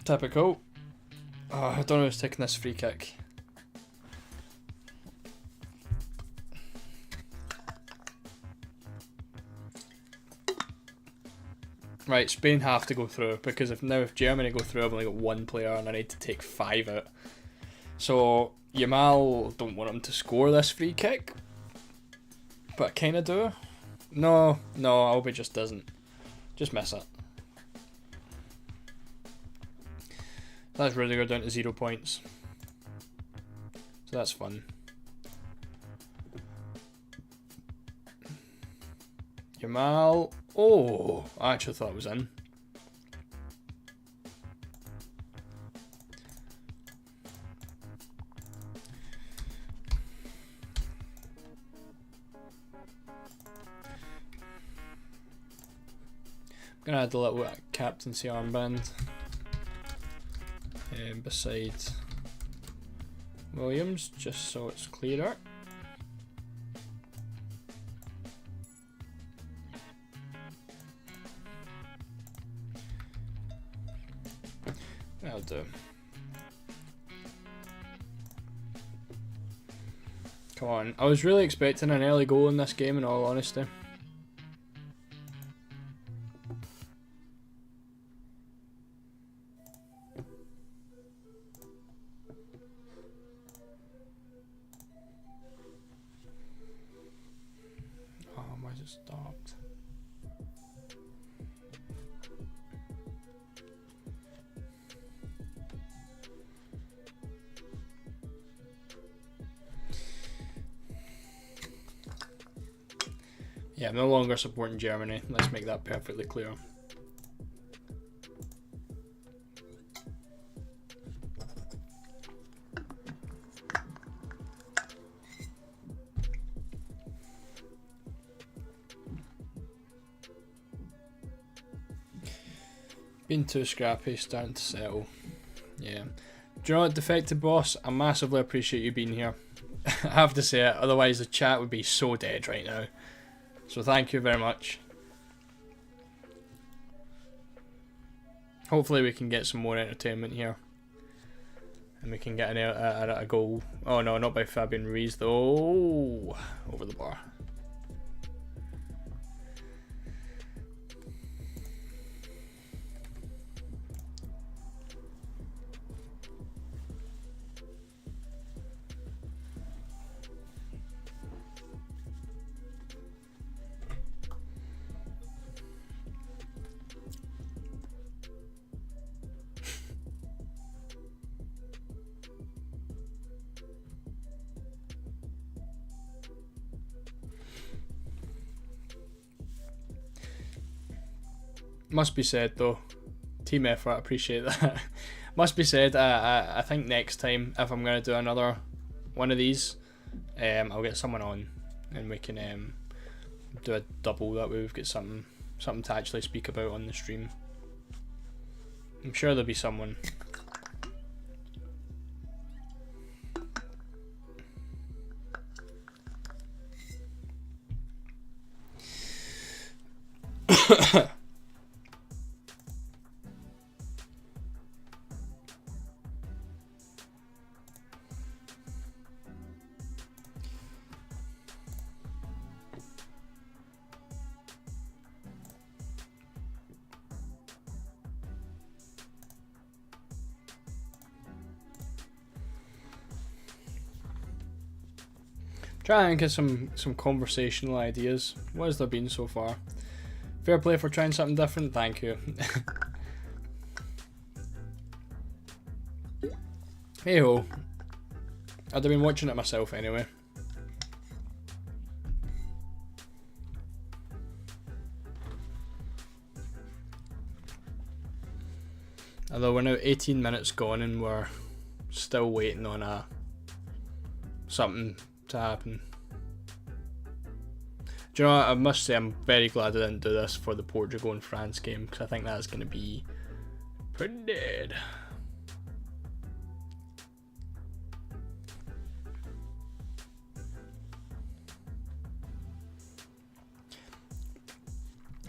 Typical. Oh, I don't know who's taking this free kick. Right, Spain have to go through, because if Germany go through, I've only got 1 player and I need to take 5 out. So Yamal, don't want him to score this free kick, but I kind of do. No, I hope he just doesn't. Just miss it. That's Rudiger down to 0 points. So that's fun. Yamal. Oh, I actually thought it was in. I'm gonna add a little captaincy armband beside Williams, just so it's clearer. That'll do. Come on, I was really expecting an early goal in this game, in all honesty. Oh, why is it stopped? Yeah, I'm no longer supporting Germany. Let's make that perfectly clear. Been too scrappy, starting to settle. Yeah. Do you know what, Defected Boss? I massively appreciate you being here. I have to say it, otherwise the chat would be so dead right now. So thank you very much. Hopefully we can get some more entertainment here. And we can get a goal. Oh no, not by Fabian Ruiz though. Over the bar. Must be said though, team effort, appreciate that. Must be said, I think next time if I'm going to do another one of these, I'll get someone on and we can do a double, that way we've got something to actually speak about on the stream. I'm sure there'll be someone. Try and get some conversational ideas. What has there been so far? Fair play for trying something different, thank you. Hey ho. I'd have been watching it myself anyway. Although we're now 18 minutes gone and we're still waiting on something to happen. Do you know what? I must say I'm very glad I didn't do this for the Portugal and France game, because I think that's going to be pretty dead.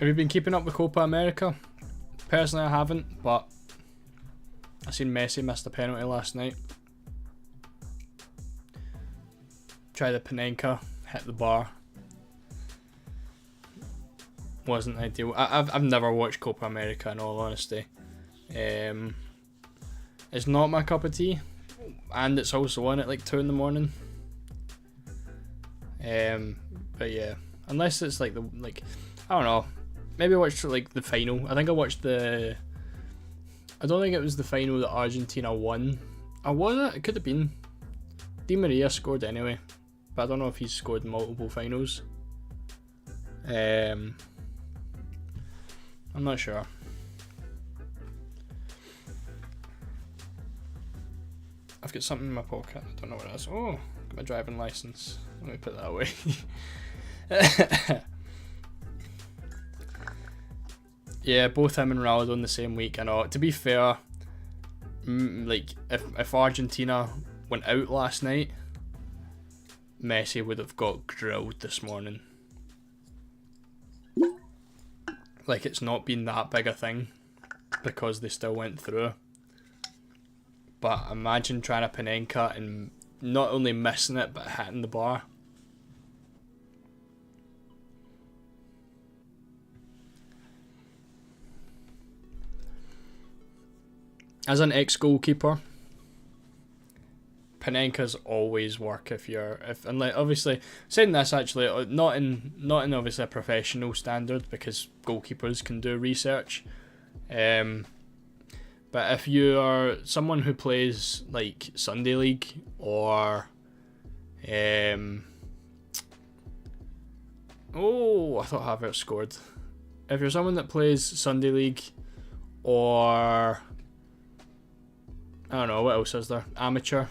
Have you been keeping up with Copa America? Personally I haven't, but I seen Messi missed a penalty last night. Try the Panenka, hit the bar. Wasn't ideal. I've never watched Copa America in all honesty. It's not my cup of tea, and it's also on at like 2 in the morning. But yeah, unless it's like I don't know. Maybe I watched like the final. I think I watched I don't think it was the final that Argentina won. Or was it? It could have been. Di Maria scored anyway. But I don't know if he's scored multiple finals. I'm not sure. I've got something in my pocket. I don't know what it is. Oh, got my driving license. Let me put that away. Yeah, both him and Ronaldo in the same week. I know. To be fair, like if Argentina went out last night, Messi would have got grilled this morning. Like, it's not been that big a thing because they still went through. But imagine trying to Panenka and not only missing it but hitting the bar. As an ex-goalkeeper, Panenkas always work and like obviously saying this actually not in obviously a professional standard because goalkeepers can do research, but if you are someone who plays like Sunday League or I thought Havertz scored. If you're someone that plays Sunday League or I don't know what else is there, amateur,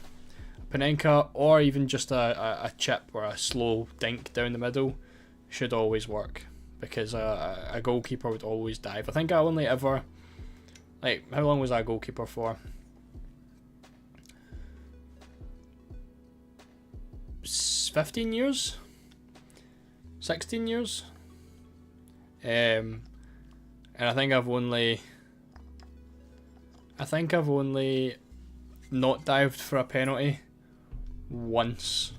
Panenka, or even just a chip or a slow dink down the middle should always work because a goalkeeper would always dive. I think I only ever, like, how long was I a goalkeeper for? 15 years? 16 years? And I think I've only not dived for a penalty once,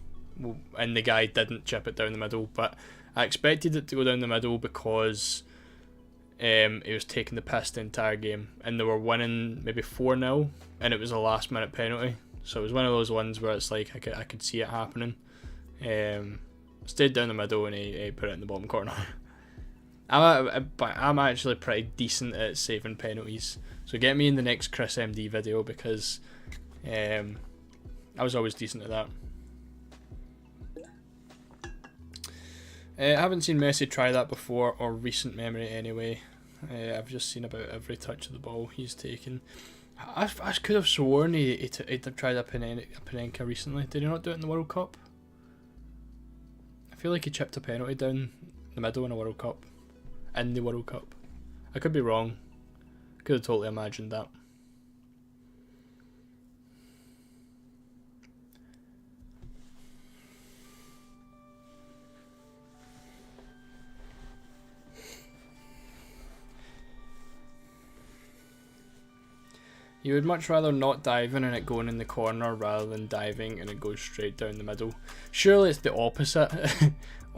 and the guy didn't chip it down the middle, but I expected it to go down the middle because he was taking the piss the entire game and they were winning maybe 4-0 and it was a last minute penalty, so it was one of those ones where it's like I could see it happening. Stayed down the middle and he put it in the bottom corner. I'm actually pretty decent at saving penalties, so get me in the next Chris MD video because I was always decent at that. I haven't seen Messi try that before, or recent memory anyway. I've just seen about every touch of the ball he's taken. I could have sworn he'd tried a Panenka recently. Did he not do it in the World Cup? I feel like he chipped a penalty down the middle in a World Cup. In the World Cup. I could be wrong. Could have totally imagined that. You would much rather not diving and it going in the corner rather than diving and it goes straight down the middle. Surely it's the opposite.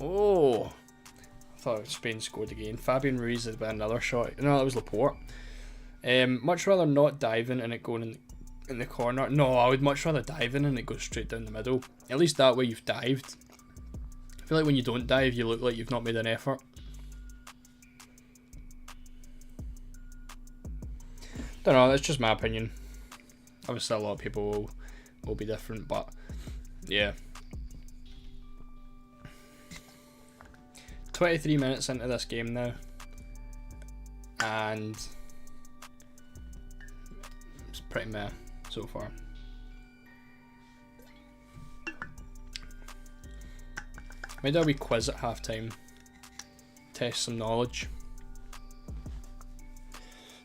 Oh, I thought Spain scored again. Fabian Ruiz had another shot. No, that was Laporte. Much rather not diving and it going in the corner. No, I would much rather diving and it goes straight down the middle. At least that way you've dived. I feel like when you don't dive, you look like you've not made an effort. Don't know, that's just my opinion. Obviously a lot of people will be different, but yeah. 23 minutes into this game now, and it's pretty meh so far. Maybe a wee quiz at half time. Test some knowledge.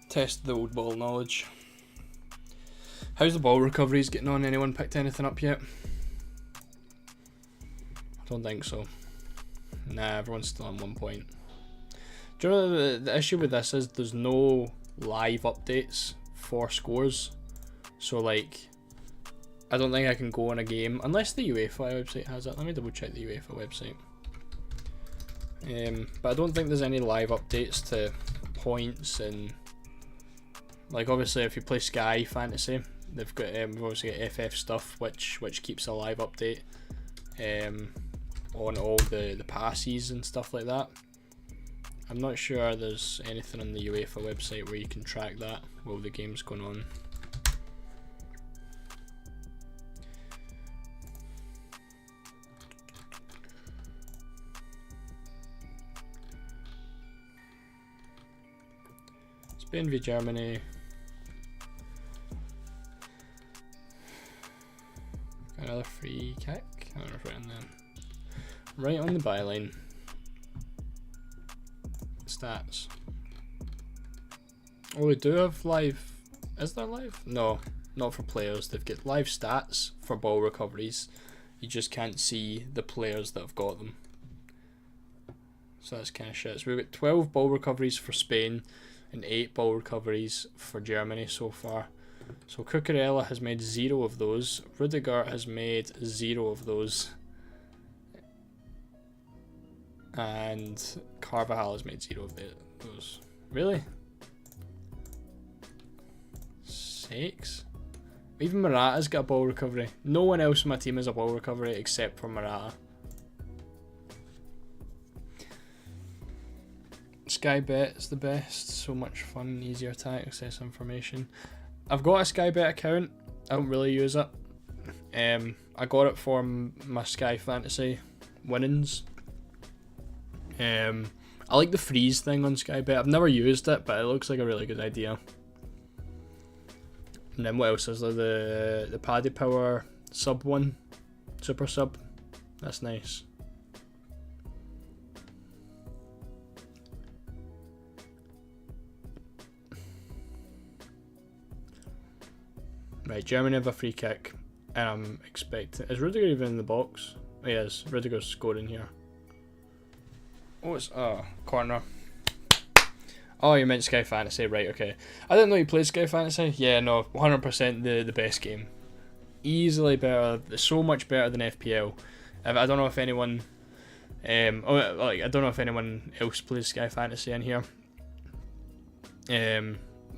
Test the old ball knowledge. How's the ball recoveries getting on? Anyone picked anything up yet? I don't think so. Nah, everyone's still on 1 point. Do you know the issue with this is there's no live updates for scores. So like, I don't think I can go on a game unless the UEFA website has it. Let me double check the UEFA website. But I don't think there's any live updates to points and, like, obviously if you play Sky Fantasy, they've got we've obviously got FF stuff which keeps a live update on all the passes and stuff like that. I'm not sure there's anything on the UEFA website where you can track that while the game's going on. Spain v Germany. Another free kick. I don't know if it's written then. Right on the byline. Stats. Oh, we do have live. Is there live? No, not for players. They've got live stats for ball recoveries. You just can't see the players that have got them. So that's kind of shit. So we've got 12 ball recoveries for Spain and 8 ball recoveries for Germany so far. So Cucurella has made 0 of those. Rudiger has made 0 of those. And Carvajal has made 0 of those. Really? 6? Even Morata's got a ball recovery. No one else in my team has a ball recovery except for Morata. Sky Bet is the best. So much fun, easier to access information. I've got a Sky Bet account. I don't really use it. I got it for my Sky Fantasy winnings. I like the freeze thing on Sky Bet. I've never used it, but it looks like a really good idea. And then what else is there? The Paddy Power sub one, super sub. That's nice. Right, Germany have a free kick, and I'm expecting. Is Rudiger even in the box? Oh, he is. Rudiger's scoring here. Oh, it's corner. Oh, you meant Sky Fantasy, right? Okay. I didn't know you played Sky Fantasy. Yeah, no, 100% the best game. Easily better. So much better than FPL. I don't know if anyone. I don't know if anyone else plays Sky Fantasy in here.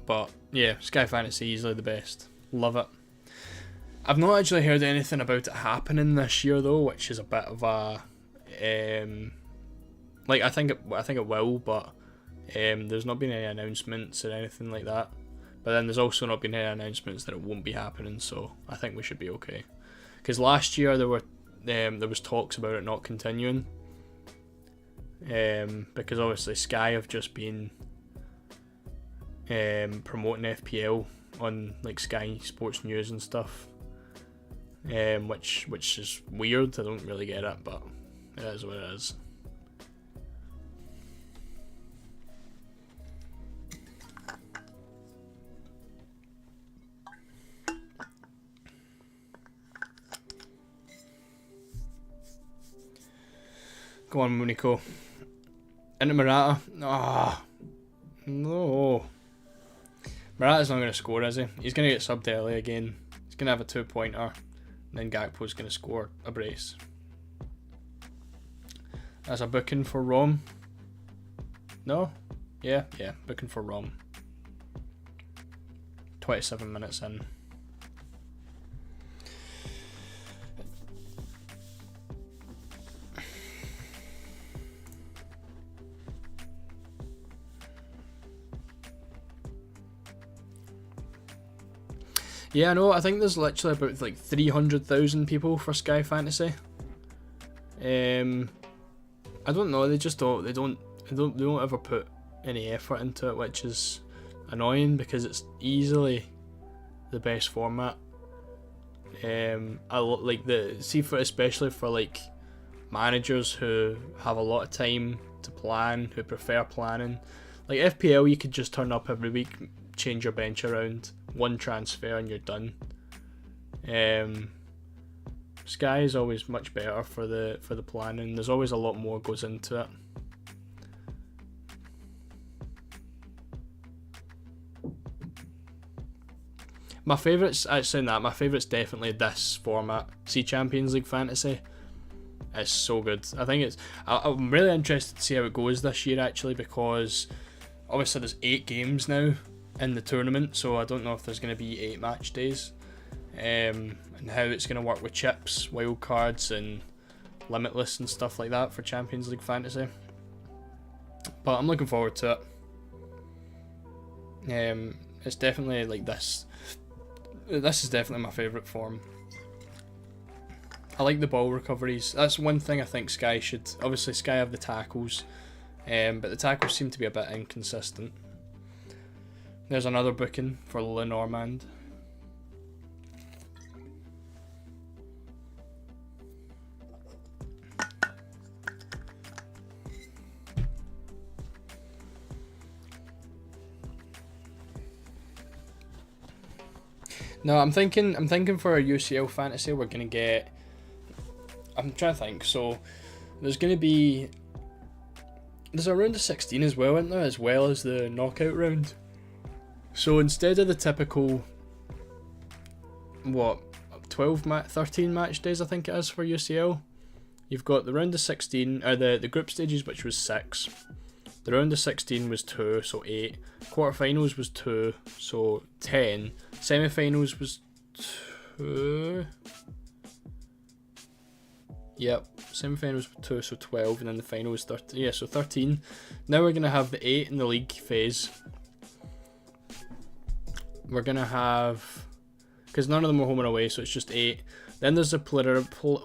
But yeah, Sky Fantasy easily the best. Love it. I've not actually heard anything about it happening this year though, which is a bit of a I think it will, but there's not been any announcements or anything like that. But then there's also not been any announcements that it won't be happening, so I think we should be okay. Because last year there was talks about it not continuing, because obviously Sky have just been promoting FPL on like Sky Sports News and stuff, which is weird. I don't really get it, but it is what it is. Go on, Munico. Into Morata. Ah, no. Morata's not going to score, is he? He's going to get subbed early again. He's going to have a 2-pointer. And then Gakpo's going to score a brace. That's a booking for Rom. No? Yeah, booking for Rom. 27 minutes in. Yeah, no, I think there's literally about like 300,000 people for Sky Fantasy. I don't know. They just don't. They don't ever put any effort into it, which is annoying because it's easily the best format. I like especially for like managers who have a lot of time to plan, who prefer planning. Like FPL, you could just turn up every week, change your bench around, one transfer and you're done. Sky is always much better for the planning. There's always a lot more goes into it. My favourite's definitely this format. See Champions League Fantasy. It's so good. I think I'm really interested to see how it goes this year actually, because obviously there's 8 games now in the tournament, so I don't know if there's going to be 8 match days, and how it's going to work with chips, wild cards and limitless and stuff like that for Champions League Fantasy. But I'm looking forward to it. It's definitely like this is definitely my favourite form. I like the ball recoveries. That's one thing I think Sky should. Obviously Sky have the tackles, but the tackles seem to be a bit inconsistent. There's another booking for Lenormand. No, I'm thinking for a UCL fantasy we're gonna get. I'm trying to think. So there's a round of 16 as well, isn't there? As well as the knockout round. So instead of the typical 13 match days I think it is for UCL, you've got the round of 16, or the group stages, which was 6. The round of 16 was 2, so 8. Quarterfinals was 2, so 10. Semi-finals was 2. Yep, semi-finals were 2, so 12, and then the final was 13. Yeah, so 13. Now we're going to have the 8 in the league phase. We're going to have, because none of them are home and away, so it's just 8. Then there's a preliminary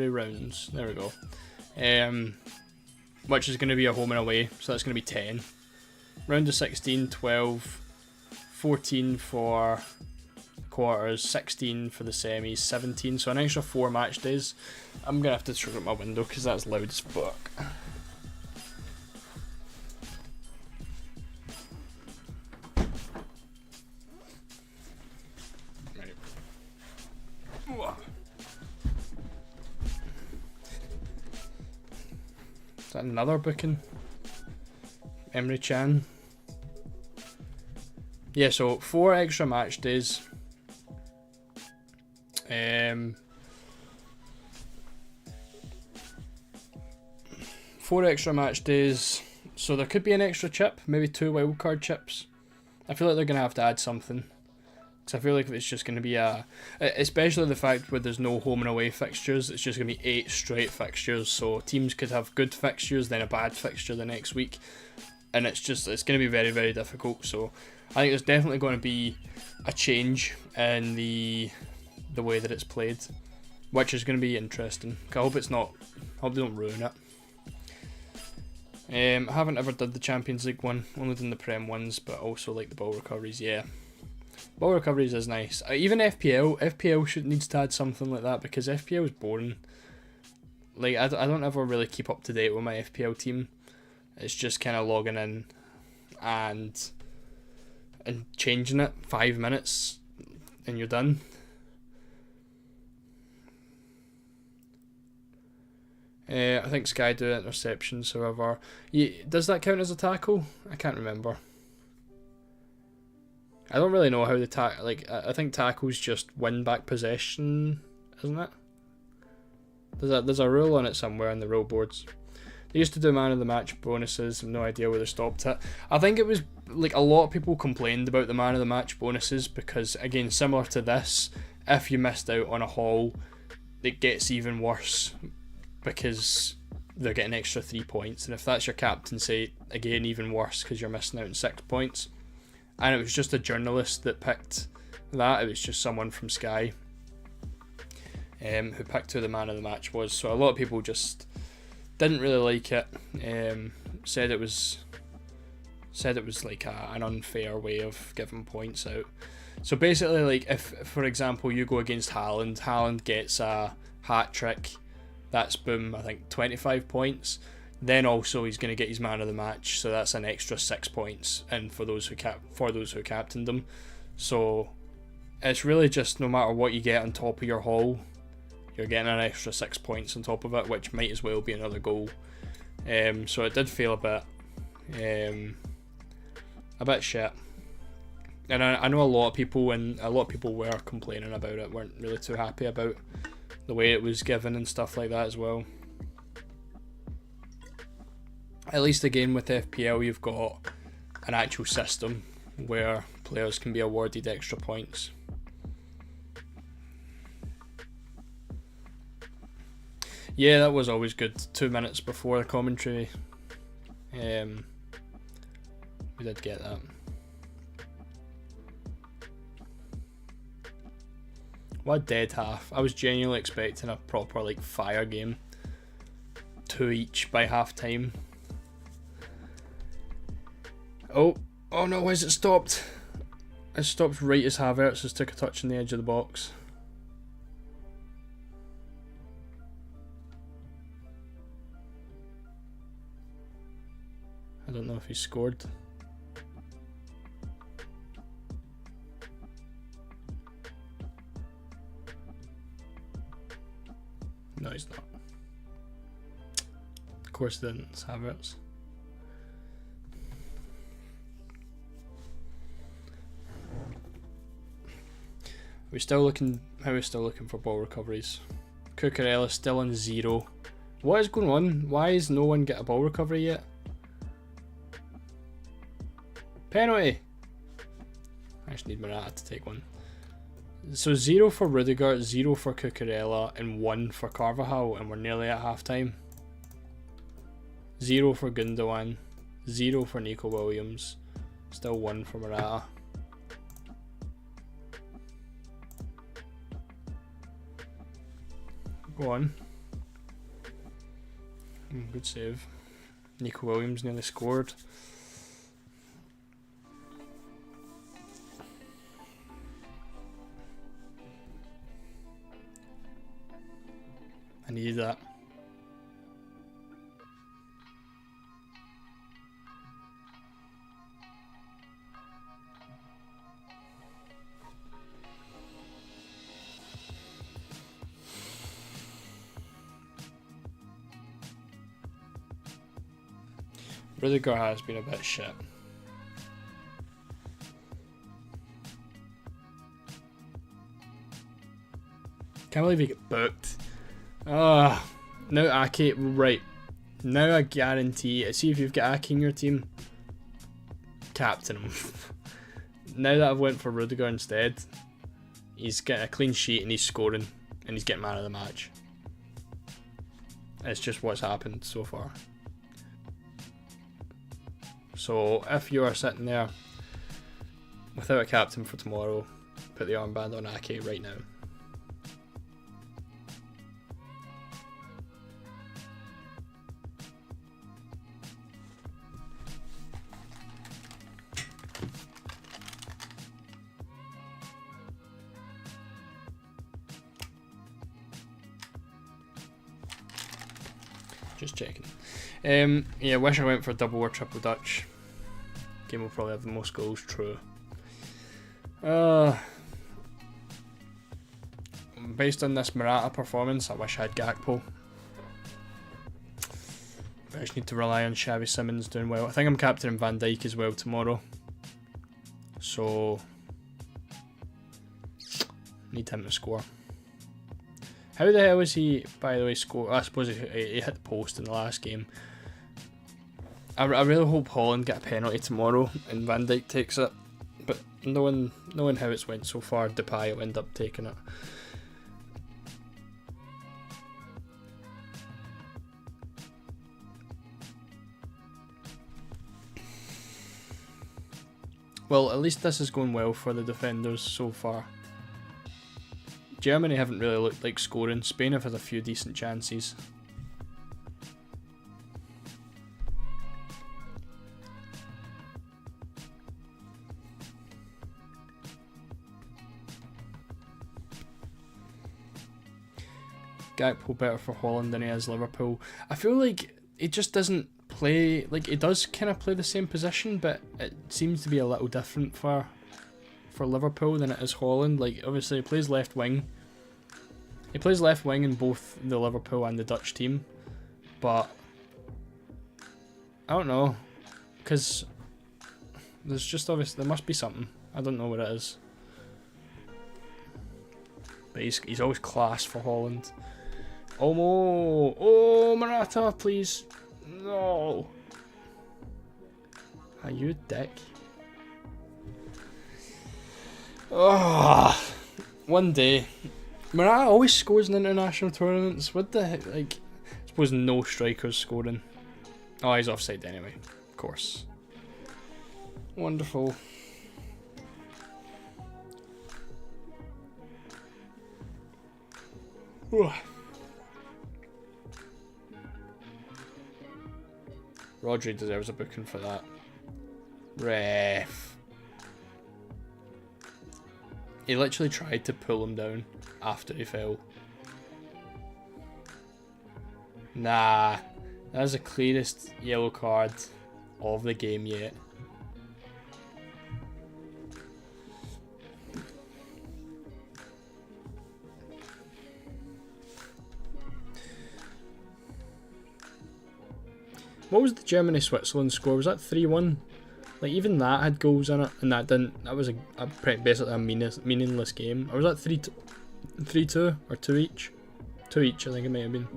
rounds. There we go. Which is going to be a home and away, so that's going to be 10. Round of 16, 12, 14 for quarters, 16 for the semis, 17, so an extra 4 match days. I'm going to have to shut up my window because that's loud as fuck. Is that another booking? Emre Can. Yeah, so 4 extra match days. 4 extra match days. So there could be an extra chip, maybe 2 wildcard chips. I feel like they're going to have to add something. Because I feel like if it's just going to be especially the fact where there's no home and away fixtures, it's just going to be 8 straight fixtures. So teams could have good fixtures, then a bad fixture the next week. And it's going to be very, very difficult. So I think there's definitely going to be a change in the way that it's played, which is going to be interesting. I hope they don't ruin it. I haven't ever done the Champions League one, only done the Prem ones, but also like the ball recoveries, yeah. Ball recoveries is nice. Even FPL needs to add something like that, because FPL is boring. Like, I don't ever really keep up to date with my FPL team. It's just kind of logging in and changing it 5 minutes and you're done. I think Sky do interceptions, however. Does that count as a tackle? I can't remember. I don't really know how the I think tackles just win back possession, isn't it? There's a rule on it somewhere in the rule boards. They used to do man of the match bonuses. I've no idea where they stopped it. I think it was like a lot of people complained about the man of the match bonuses because, again, similar to this, if you missed out on a haul, it gets even worse because they're getting extra 3 points, and if that's your captaincy, again, even worse because you're missing out on 6 points. And it was just a journalist that picked that. It was just someone from Sky who picked who the man of the match was. So a lot of people just didn't really like it. Said it was like an unfair way of giving points out. So basically, like, if for example you go against Haaland gets a hat trick, that's boom, I think 25 points. Then also he's going to get his man of the match, so that's an extra 6 points. And for those who captained him, so it's really just no matter what you get on top of your haul, you're getting an extra 6 points on top of it, which might as well be another goal. So it did feel a bit shit. And I know a lot of people were complaining about it, weren't really too happy about the way it was given and stuff like that as well. At least again with FPL you've got an actual system where players can be awarded extra points. Yeah, that was always good. 2 minutes before the commentary. We did get that. What a dead half. I was genuinely expecting a proper like fire game. 2 each by half time. Oh no, why has it stopped? It stopped right as Havertz has took a touch on the edge of the box. I don't know if he scored. No, he's not. Of course he didn't, it's Havertz. We're still looking. How are we still looking for ball recoveries? Cucurella still on 0. What is going on? Why is no one get a ball recovery yet? Penalty! I just need Morata to take one. So 0 for Rudiger, 0 for Cucurella, and 1 for Carvajal, and we're nearly at half time. 0 for Gundogan, 0 for Nico Williams, still 1 for Morata. Go on. Good save. Nico Williams nearly scored. I needed that. Rudiger has been a bit shit. Can't believe he got booked. Now Ake, right. Now I guarantee, see if you've got Ake in your team, captain him. Now that I've went for Rudiger instead, he's getting a clean sheet and he's scoring and he's getting man of the match. It's just what's happened so far. So if you are sitting there without a captain for tomorrow, put the armband on Ake right now. Just checking. Yeah, wish I went for double or triple Dutch. Game will probably have the most goals, true. Based on this Morata performance, I wish I had Gakpo. I just need to rely on Xavi Simons doing well. I think I'm captaining Van Dijk as well tomorrow. So, need him to score. How the hell is he, by the way, score? I suppose he hit the post in the last game. I really hope Holland get a penalty tomorrow and Van Dijk takes it. But knowing how it's went so far, Depay will end up taking it. Well, at least this is going well for the defenders so far. Germany haven't really looked like scoring. Spain have had a few decent chances. Gakpo better for Holland than he is Liverpool. I feel like he just doesn't play, like he does kind of play the same position, but it seems to be a little different for Liverpool than it is Holland. Like obviously he plays left wing. He plays left wing in both the Liverpool and the Dutch team, but I don't know, because there's just obviously there must be something. I don't know what it is, but he's always class for Holland. Oh, Morata, please. No. Are you a dick? Oh, one day. Morata always scores in international tournaments. What the heck? Like, I suppose no strikers scoring. Oh, he's offside anyway. Of course. Wonderful. Rodri deserves a booking for that. Ref. He literally tried to pull him down after he fell. Nah, that is the clearest yellow card of the game yet. What was the Germany-Switzerland score? Was that 3-1? Like, even that had goals in it, and that didn't. That was basically a meaningless game. Or was that 3-2 or 2 each? 2 each, I think it might have been.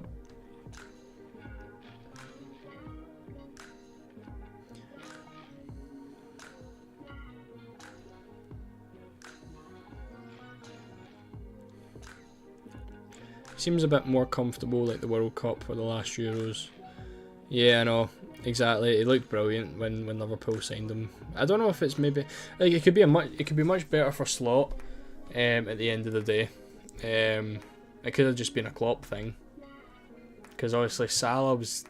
Seems a bit more comfortable, like the World Cup or the last Euros. Yeah, I know. Exactly. He looked brilliant when Liverpool signed him. I don't know if it's maybe like it could be much better for Slot at the end of the day. It could have just been a Klopp thing. Because obviously Salah was,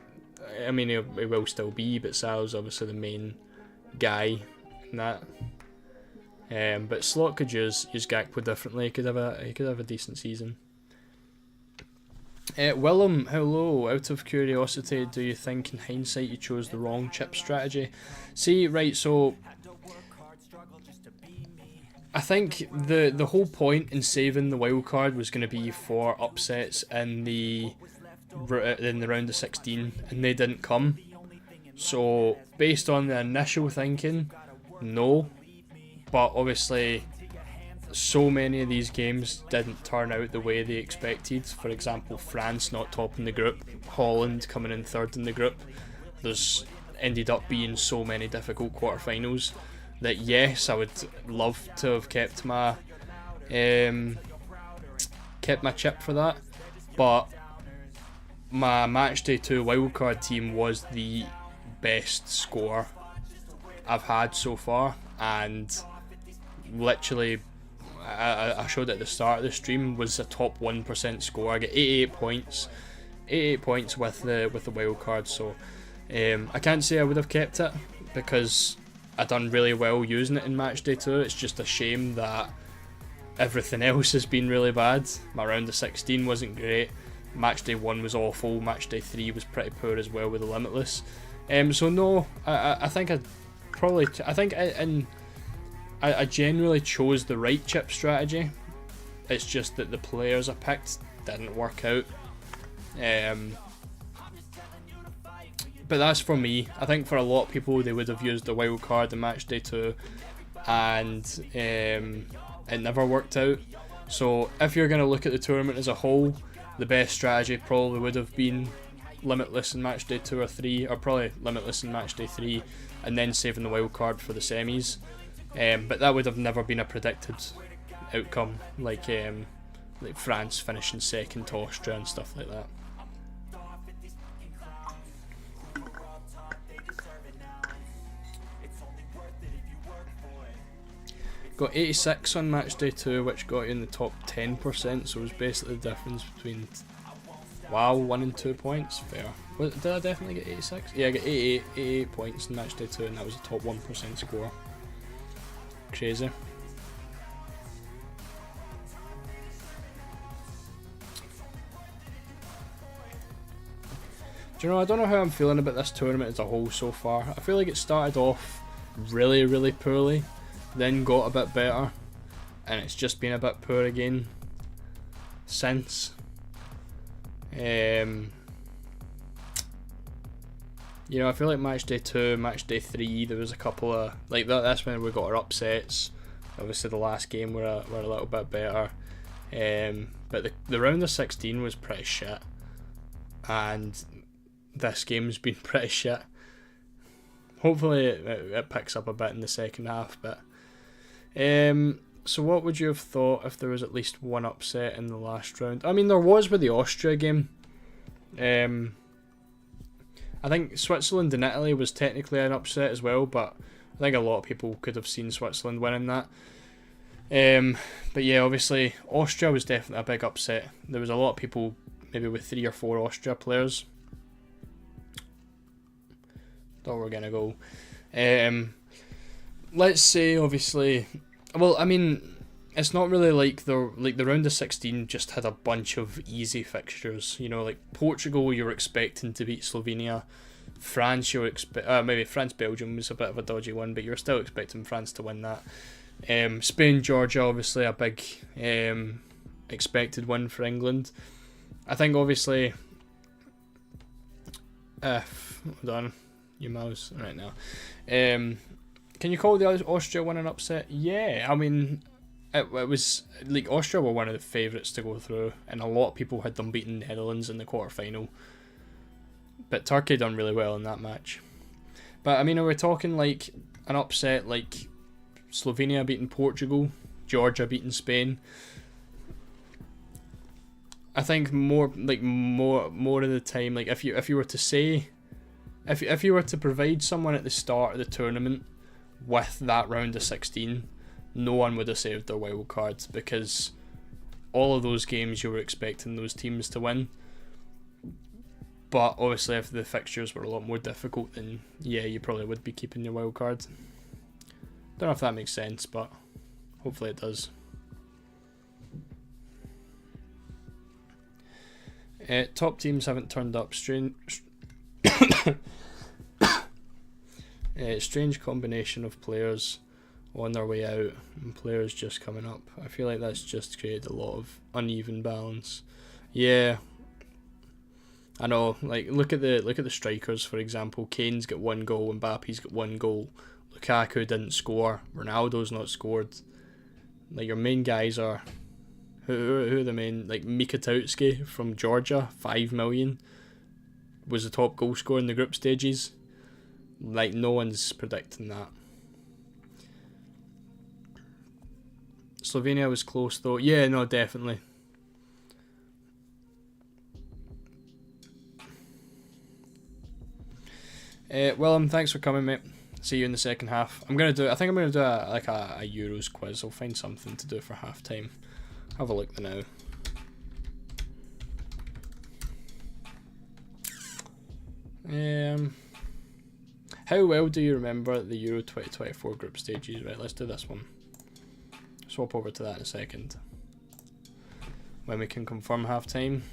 I mean, he will still be, but Salah's obviously the main guy in that. But Slot could use Gakpo differently. He could have a decent season. Willem, hello. Out of curiosity, do you think in hindsight you chose the wrong chip strategy? See, right, so I think the whole point in saving the wild card was going to be for upsets in the round of 16, and they didn't come. So based on the initial thinking, no, but obviously so many of these games didn't turn out the way they expected. For example, France not topping the group, Holland coming in third in the group. There's ended up being so many difficult quarterfinals that yes, I would love to have kept my chip for that, but my matchday 2 wildcard team was the best score I've had so far, and literally I showed at the start of the stream was a top 1% score. I get 88 points with the wild card. So I can't say I would have kept it because I done really well using it in match day 2. It's just a shame that everything else has been really bad. My round of 16 wasn't great. Match day 1 was awful. Match day 3 was pretty poor as well with the limitless. So no, I think I generally chose the right chip strategy. It's just that the players I picked didn't work out. But that's for me. I think for a lot of people they would have used the wild card in match day 2 and it never worked out. So if you're going to look at the tournament as a whole, the best strategy probably would have been limitless in match day 2 or 3, or probably limitless in match day 3 and then saving the wild card for the semis. But that would have never been a predicted outcome, like France finishing second to Austria and stuff like that. Got 86 on match day 2, which got you in the top 10%, so it was basically the difference between 1 and 2 points. Fair. Did I definitely get 86? Yeah, I got 88 points in match day 2, and that was a top 1% score. Crazy. Do you know, I don't know how I'm feeling about this tournament as a whole so far. I feel like it started off really, really poorly, then got a bit better, and it's just been a bit poor again since. You know, I feel like match day 2, match day 3, there was a couple of like that's when we got our upsets. Obviously the last game were a little bit better, but the round of 16 was pretty shit, and this game's been pretty shit. Hopefully it picks up a bit in the second half, but so what would you have thought if there was at least one upset in the last round? I mean, there was with the Austria game. I think Switzerland and Italy was technically an upset as well, but I think a lot of people could have seen Switzerland winning that. But yeah, obviously Austria was definitely a big upset. There was a lot of people maybe with 3 or 4 Austria players. Thought we were gonna go. Let's say obviously, well, I mean, it's not really like the round of 16 just had a bunch of easy fixtures. You know, like Portugal, you were expecting to beat Slovenia. France, you were maybe France-Belgium was a bit of a dodgy one, but you were still expecting France to win that. Spain, Georgia, obviously a big expected win for England. I think obviously, hold on, your mouse right now. Can you call the Austria win an upset? Yeah, I mean, it was like Austria were one of the favourites to go through, and a lot of people had them beating Netherlands in the quarterfinal. But Turkey done really well in that match. But I mean, are we talking like an upset like Slovenia beating Portugal, Georgia beating Spain? I think more of the time, like if you were to say, if you were to provide someone at the start of the tournament with that round of 16, no one would have saved their wild cards, because all of those games you were expecting those teams to win. But obviously, if the fixtures were a lot more difficult, then yeah, you probably would be keeping your wild card. Don't know if that makes sense, but hopefully it does. Top teams haven't turned up. Strange combination of players on their way out and players just coming up. I feel like that's just created a lot of uneven balance. Yeah, I know. Like look at the strikers, for example. Kane's got 1 goal, Mbappe's got 1 goal. Lukaku didn't score. Ronaldo's not scored. Like your main guys are. Who are the main? Like Mikatowski from Georgia, 5 million, was the top goal scorer in the group stages. Like no one's predicting that. Slovenia was close though. Yeah, no, definitely. Willem, thanks for coming, mate. See you in the second half. I think I'm gonna do a Euros quiz. I'll find something to do for half time. Have a look now. How well do you remember the Euro 2024 group stages? Right, let's do this one. Swap over to that in a second, when we can confirm half time.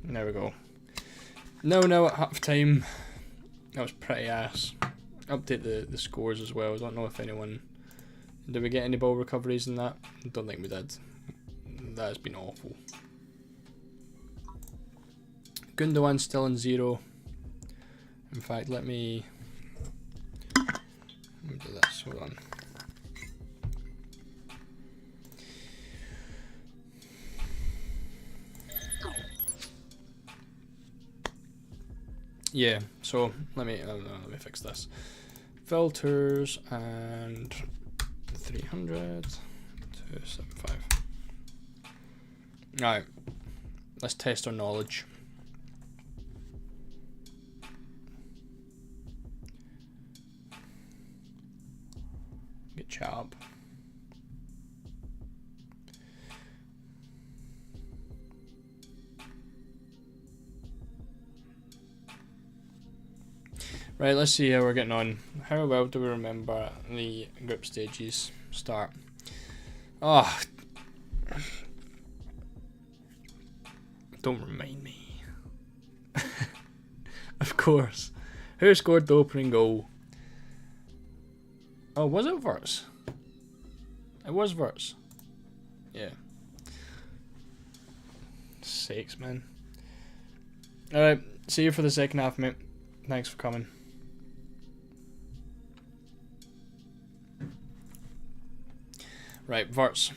There we go. No, at half time. That was pretty ass. Update the scores as well. I don't know if anyone... Did we get any ball recoveries in that? I don't think we did. That has been awful. Gundogan's still in 0. In fact, let me do this. Hold on. Yeah, so let me fix this. Filters and 300 275. Alright, let's test our knowledge. Good job. Right, let's see how we're getting on. How well do we remember the group stages start? Oh, don't remind me. Of course. Who scored the opening goal? Oh, was it Verts? It was Verts. Yeah. Sakes, man. Alright, see you for the second half, mate. Thanks for coming. Right, Verts.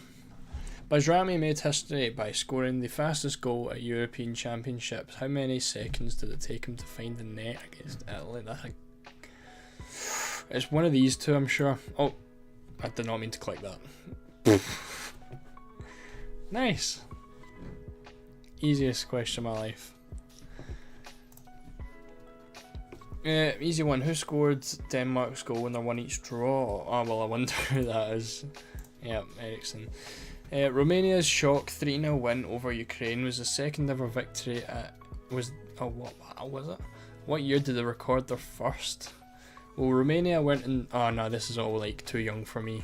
Bajrami made history by scoring the fastest goal at European Championships. How many seconds did it take him to find the net against Italy? It's one of these two, I'm sure. Oh, I did not mean to click that. Nice. Easiest question of my life. Easy one. Who scored Denmark's goal when they're one each draw? Oh, well, I wonder who that is. Yep, Ericsson. Romania's shock 3-0 win over Ukraine was the second ever victory at... what was it? What year did they record their first? Well, Romania went in... Oh no, this is all like too young for me.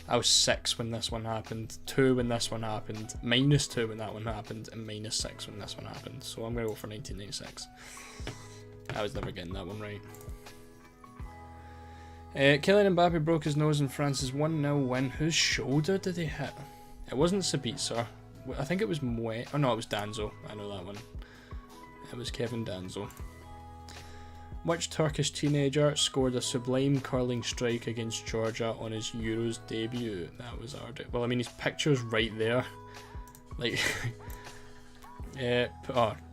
I was 6 when this one happened, 2 when this one happened, -2 when that one happened, and -6 when this one happened. So I'm going to go for 1996. I was never getting that one right. Kylian Mbappe broke his nose in France's 1-0 win. Whose shoulder did he hit? It wasn't Sabitzer. I think it was Moe. Oh no, it was Danzo. I know that one. It was Kevin Danzo. Which Turkish teenager scored a sublime curling strike against Georgia on his Euros debut? That was our... Well, I mean, his picture's right there. Like...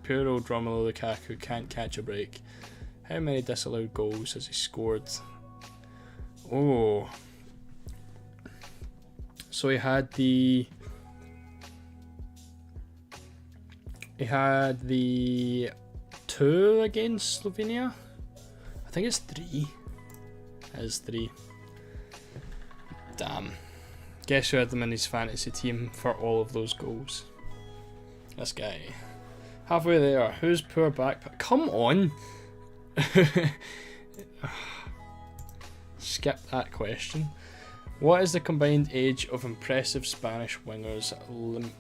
poor old Romelu Lukaku can't catch a break. How many disallowed goals has he scored? Oh. So he had the 2 against Slovenia. I think it's 3. It is 3. Damn. Guess who had them in his fantasy team for all of those goals? This guy. Halfway there. Who's poor back? Come on! Skip that question. What is the combined age of impressive Spanish wingers?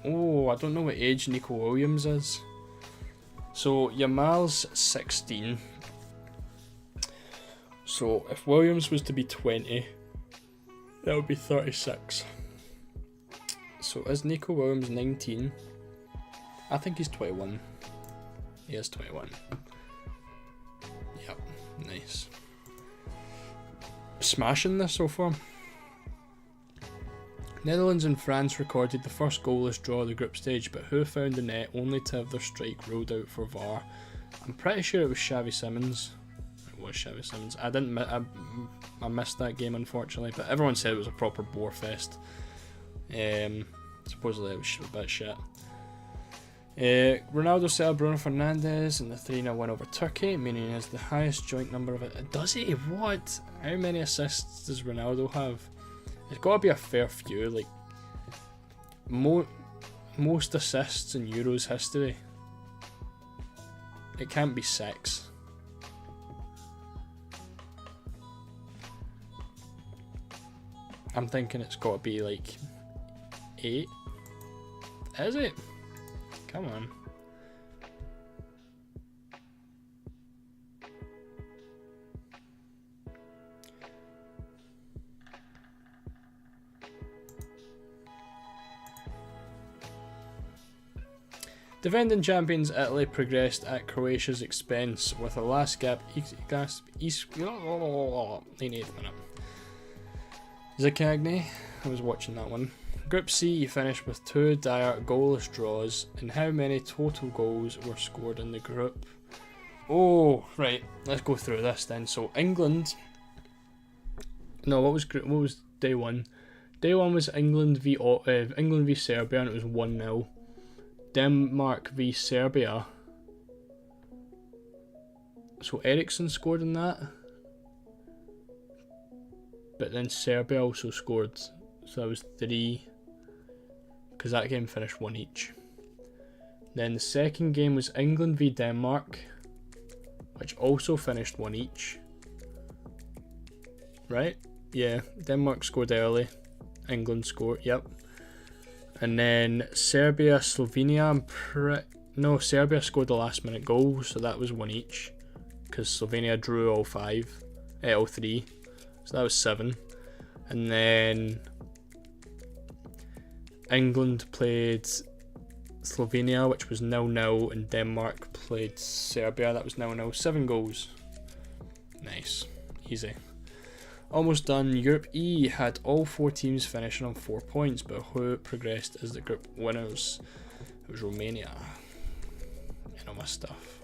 Oh, I don't know what age Nico Williams is. So, Yamal's 16. So, if Williams was to be 20, that would be 36. So, is Nico Williams 19? I think he's 21. He is 21. Yep, nice. Smashing this so far. Netherlands and France recorded the first goalless draw of the group stage, but who found the net only to have their strike ruled out for VAR? I'm pretty sure it was Xavi Simons. It was Xavi Simons. I missed that game unfortunately, but everyone said it was a proper bore fest. Supposedly it was a bit shit. Ronaldo celebrated Bruno Fernandes in the 3-0 win over Turkey, meaning he has the highest joint number of it. Does he? What? How many assists does Ronaldo have? It's got to be a fair few. Like most assists in Euros history. It can't be 6. I'm thinking it's got to be like 8. Is it? Come on. Defending champions Italy progressed at Croatia's expense with a last gap 88th minute. Zaccagni, I was watching that one. Group C finished with 2 dire goalless draws, and how many total goals were scored in the group? Oh, right, let's go through this then. So England, no, what was day 1? Day 1 was England v Serbia, and it was 1-0. Denmark v Serbia. So Ericsson scored in that, but then Serbia also scored, so that was 3. Because that game finished 1 each. Then the second game was England v Denmark, which also finished 1 each. Right? Yeah, Denmark scored early. England scored, yep. And then Serbia, Slovenia, Serbia scored the last minute goal, so that was 1 each. Because Slovenia drew all 3. So that was 7. And then England played Slovenia, which was 0-0, and Denmark played Serbia, that was 0-0. 7 goals. Nice. Easy. Almost done. Europe E had all 4 teams finishing on 4 points, but who progressed as the group winners? It was Romania. And all my stuff.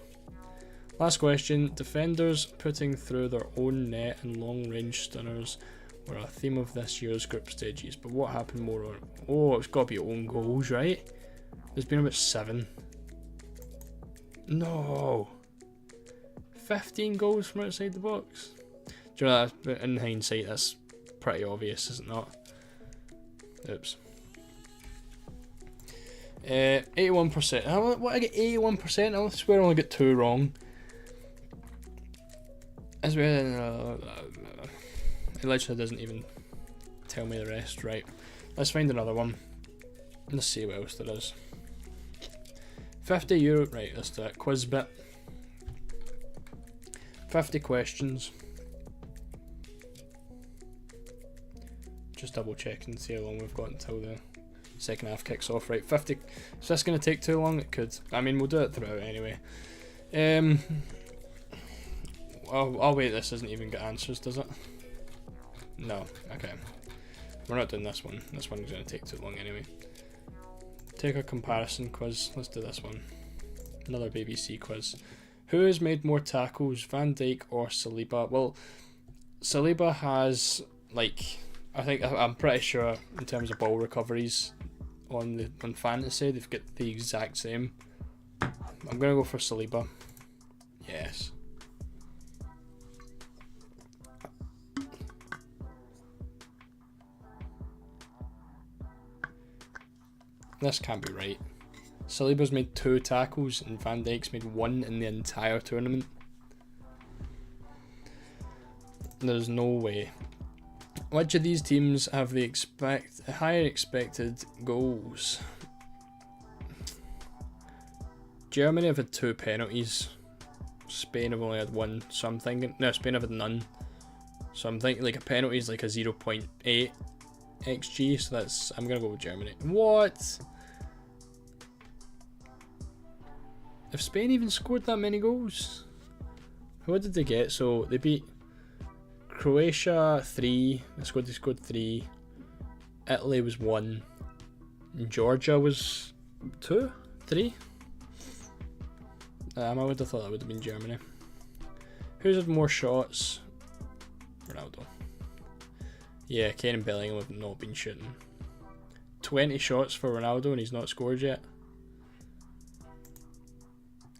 Last question. Defenders putting through their own net and long range stunners were a theme of this year's group stages, but what happened more on... Oh, it's got to be own goals, right? There's been about 7. No. 15 goals from outside the box. Do you know that? In hindsight, that's pretty obvious, is it not? Oops. 81%. What, I get 81%? I swear I only got 2 wrong. As well, it literally doesn't even tell me the rest. Right, let's find another one. Let's see what else there is. €50. Right, let's do it. Quiz bit. 50 questions. Just double checking, see how long we've got until the second half kicks off. Right, 50. Is this going to take too long? It could. I mean, we'll do it throughout anyway. I'll wait. This doesn't even get answers, does it? No. Okay. We're not doing this one. This one's going to take too long anyway. Take a comparison quiz. Let's do this one. Another BBC quiz. Who has made more tackles, Van Dijk or Saliba? Well, Saliba has, like, I'm pretty sure in terms of ball recoveries on fantasy, they've got the exact same. I'm gonna go for Saliba. Yes. This can't be right. Saliba's made 2 tackles and Van Dijk's made 1 in the entire tournament. There's no way. Which of these teams have the higher expected goals? Germany have had 2 penalties. Spain have only had 1, so I'm thinking... No, Spain have had none. So I'm thinking like a penalty is like a 0.8 XG, so that's... I'm going to go with Germany. What? Have Spain even scored that many goals? What did they get? So they beat Croatia 3. They scored 3. Italy was 1. And Georgia was 2? 3? I would have thought that would have been Germany. Who's had more shots? Ronaldo. Yeah, Kane and Bellingham have not been shooting. 20 shots for Ronaldo and he's not scored yet.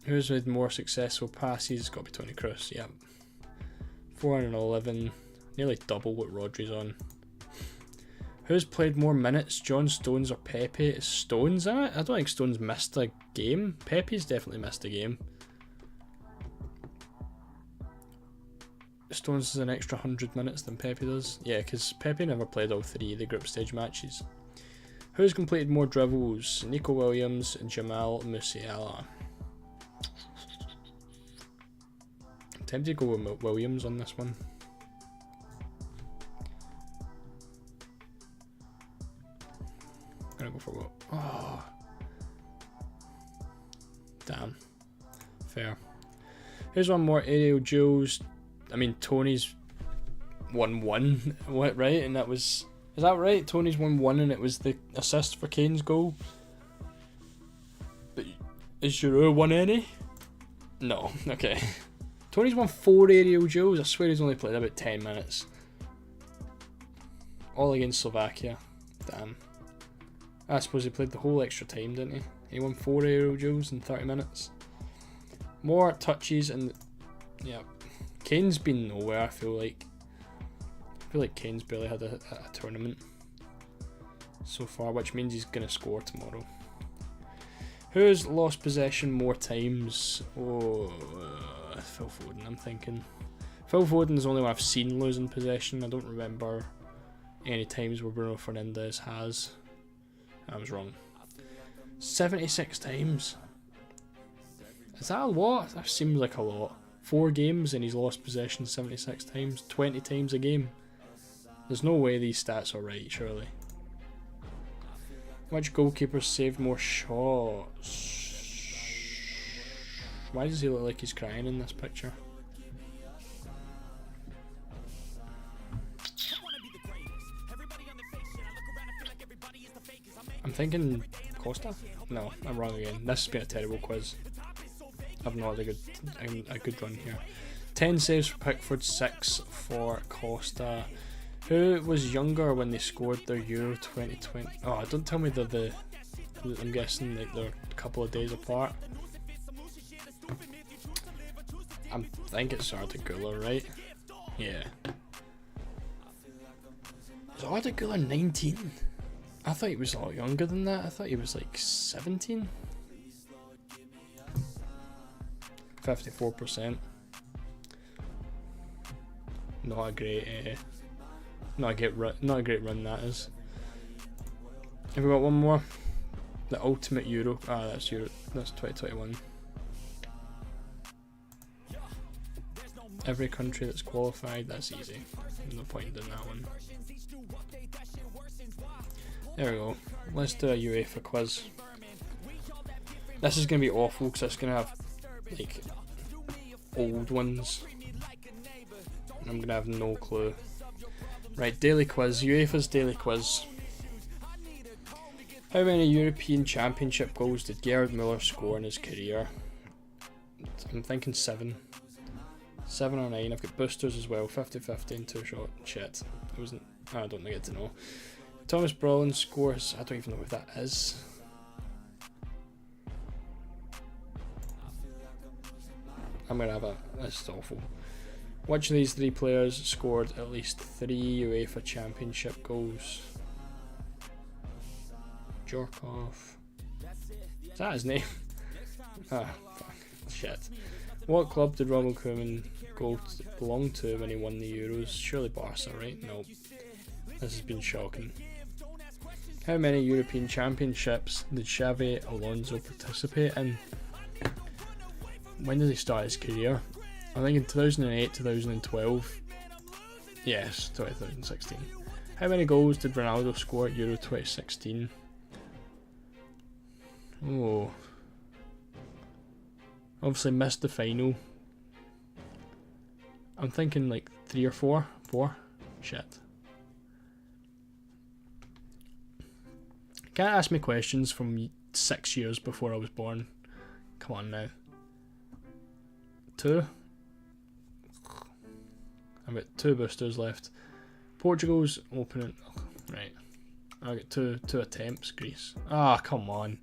Who's with more successful passes? It's got to be Toni Kroos, yeah. 411, nearly double what Rodri's on. Who's played more minutes, John Stones or Pepe? Is Stones in it? I don't think Stones missed a game. Pepe's definitely missed a game. Stones has an extra 100 minutes than Pepe does. Yeah, because Pepe never played all 3 of the group stage matches. Who's completed more dribbles? Nico Williams and Jamal Musiala. I'm tempted to go with Williams on this one. I'm gonna go for what? Oh, damn. Fair. Here's one more aerial duels. I mean, Tony's won 1, what, right? And that was... Is that right? Tony's won 1 and it was the assist for Kane's goal. But is Giroud won any? No. Okay. Tony's won 4 aerial duels. I swear he's only played about 10 minutes. All against Slovakia. Damn. I suppose he played the whole extra time, didn't he? He won 4 aerial duels in 30 minutes. More touches and... Yeah. Kane's been nowhere, I feel like. I feel like Kane's barely had a tournament so far, which means he's going to score tomorrow. Who's lost possession more times? Oh, Phil Foden, I'm thinking. Phil Foden's the only one I've seen losing possession. I don't remember any times where Bruno Fernandes has. I was wrong. 76 times. Is that a lot? That seems like a lot. 4 games and he's lost possession 76 times. 20 times a game. There's no way these stats are right, surely. Which goalkeeper saved more shots? Why does he look like he's crying in this picture? I'm thinking Costa? No, I'm wrong again. This has been a terrible quiz. I've not had a good run here. 10 saves for Pickford, 6 for Costa. Who was younger when they scored their Euro 2020? Oh, don't tell me they're I'm guessing like they're a couple of days apart. I think it's Ardagula, right? Yeah. Is Ardagula 19? I thought he was a lot younger than that. I thought he was like 17. 54%. Not a great, not a great run that is. Have we got one more? The Ultimate Euro. Ah, that's Euro. That's 2021. Every country that's qualified. That's easy. No point in doing that one. There we go. Let's do a UEFA quiz. This is gonna be awful because it's gonna have like old ones. And I'm gonna have no clue. Right, daily quiz. UEFA's daily quiz. How many European Championship goals did Gerd Müller score in his career? I'm thinking 7. 7 or 9. I've got boosters as well. 50-50 and 2 shot. Shit. I don't get to know. Thomas Brolin scores. I don't even know who that is. I'm gonna have a. This is awful. Which of these 3 players scored at least 3 UEFA Championship goals? Jorkov. Is that his name? Ah, fuck. Shit. What club did Ronald Koeman belong to when he won the Euros? Surely Barca, right? Nope. This has been shocking. How many European Championships did Xavi Alonso participate in? When did he start his career? I think in 2008, 2012. Yes, 2016. How many goals did Ronaldo score at Euro 2016? Oh. Obviously missed the final. I'm thinking like 3 or 4. 4? Shit. Can't ask me questions from 6 years before I was born. Come on now. 2? I've got 2 boosters left. Portugal's opening. Oh, right. I got two attempts. Greece. Ah, come on.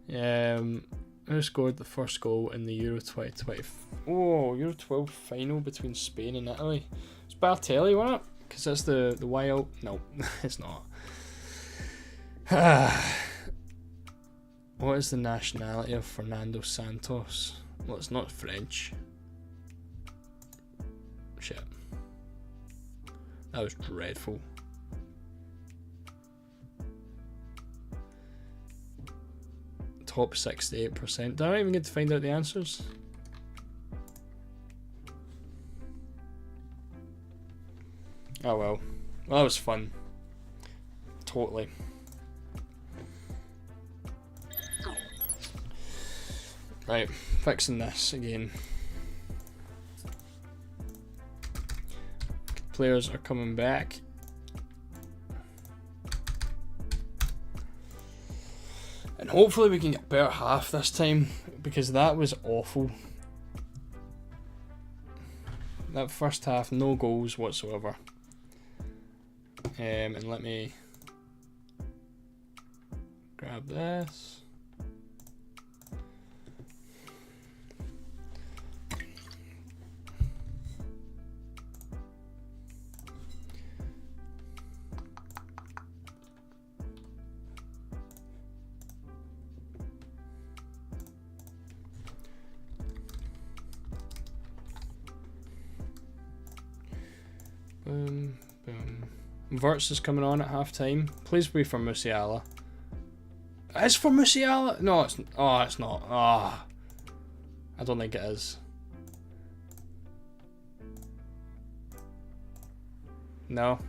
Who scored the first goal in the Euro 2020? Oh, Euro 12 final between Spain and Italy. It's Balotelli, wasn't it? Because that's the wild. No, it's not. What is the nationality of Fernando Santos? Well, it's not French. Shit. That was dreadful. Top 68%. Did I not even get to find out the answers? Oh well. Well, that was fun. Totally. Right, fixing this again. Players are coming back. And hopefully we can get a better half this time, because that was awful. That first half, no goals whatsoever. And let me grab this. Boom, boom. Verts is coming on at half time. Please be for Musiala. It's for Musiala? No, it's. Oh, it's not. Ah, oh, I don't think it is. No.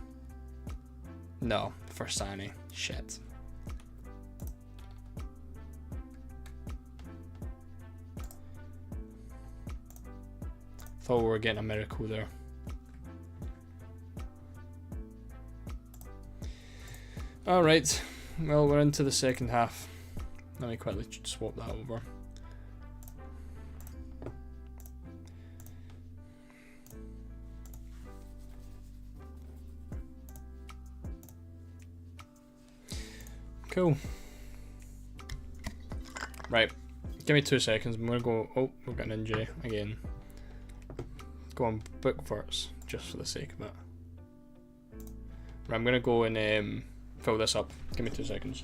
No, for Sani. Shit. Thought we were getting a miracle there. Alright, well, we're into the second half. Let me quickly swap that over. Cool. Right, give me 2 seconds. I'm gonna go. Oh, we've got an injury again. Go on, book verts, just for the sake of it. Right, I'm gonna go and fill this up. Give me 2 seconds.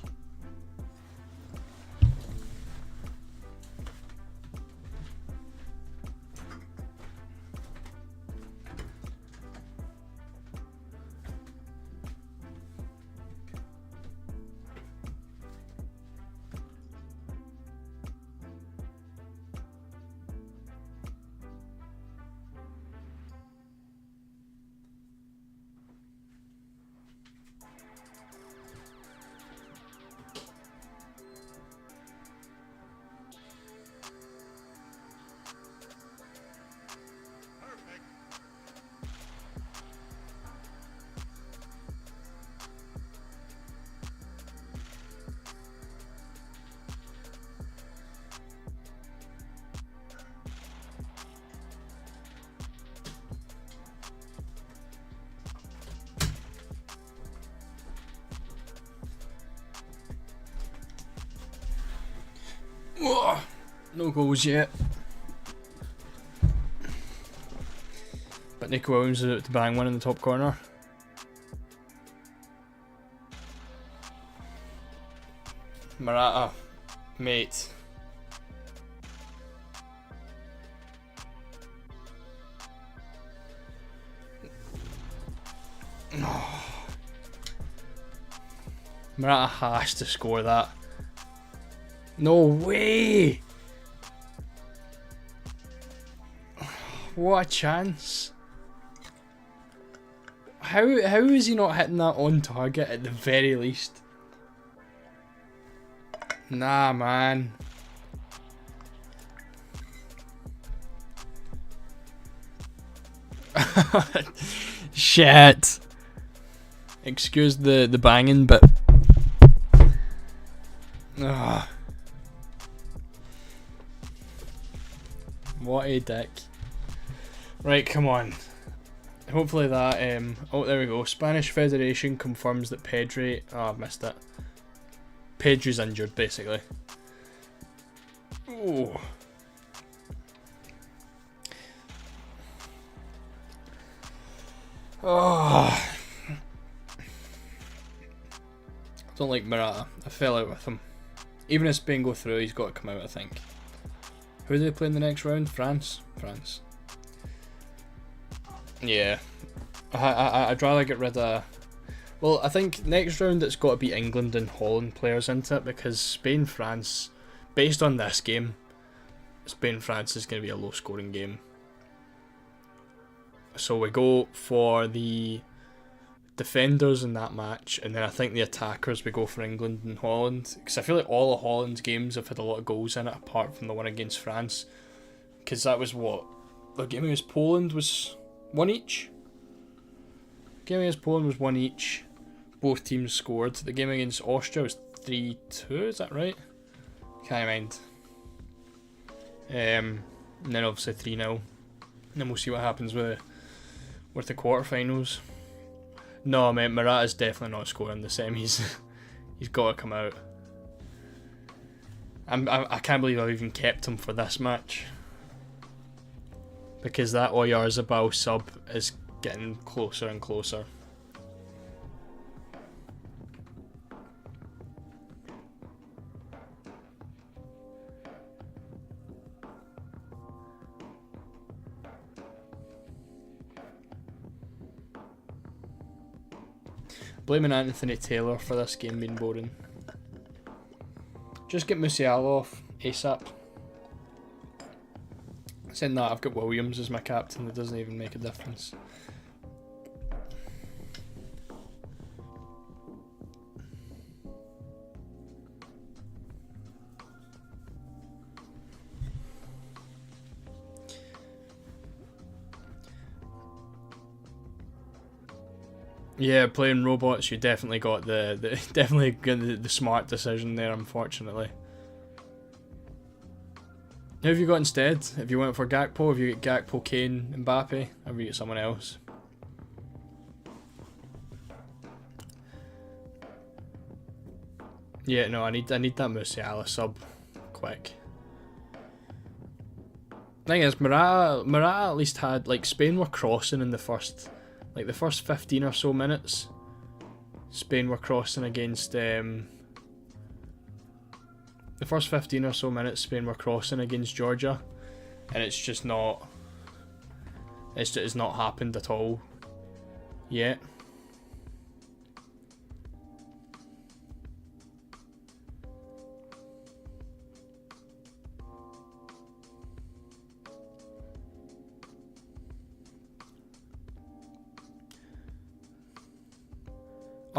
Whoa, no goals yet. But Nico Williams is out to bang one in the top corner. Murata, mate. Oh. Murata has to score that. No way! What a chance. How is he not hitting that on target at the very least? Nah, man. Shit. Excuse the banging, but what a dick. Right, come on. Hopefully that, oh, there we go. Spanish Federation confirms that Pedri, oh, I've missed it. Pedri's injured, basically. Oh. Oh. I don't like Murata. I fell out with him. Even if Spain go through, he's got to come out, I think. Who do they play in the next round? France? France. Yeah. I'd rather get rid of... Well, I think next round it's got to be England and Holland players into it, because Spain-France, based on this game, Spain-France is going to be a low-scoring game. So we go for the defenders in that match, and then I think the attackers we go for England and Holland, because I feel like all of Holland's games have had a lot of goals in it, apart from the one against France, because that was what? The game against Poland was 1 each? The game against Poland was 1 each. Both teams scored. The game against Austria was 3-2, is that right? Can't mind. And then obviously 3-0. And then we'll see what happens with the quarterfinals. No, mate, Murata's definitely not scoring the semis. He's got to come out. I can't believe I've even kept him for this match, because that Oyarzabal sub is getting closer and closer. Blaming Anthony Taylor for this game being boring. Just get Musiala off ASAP. Saying that, I've got Williams as my captain. That doesn't even make a difference. Yeah, playing robots, you definitely got the smart decision there, unfortunately. Who have you got instead? Have you went for Gakpo? Have you got Gakpo, Kane, Mbappe? Or have you got someone else? Yeah, no, I need that Musiala sub quick. Thing is, Morata at least had, like, Spain were crossing in the first 15 or so minutes. Spain were crossing against, the first 15 or so minutes Spain were crossing against Georgia, and it's just not, it's not happened at all yet.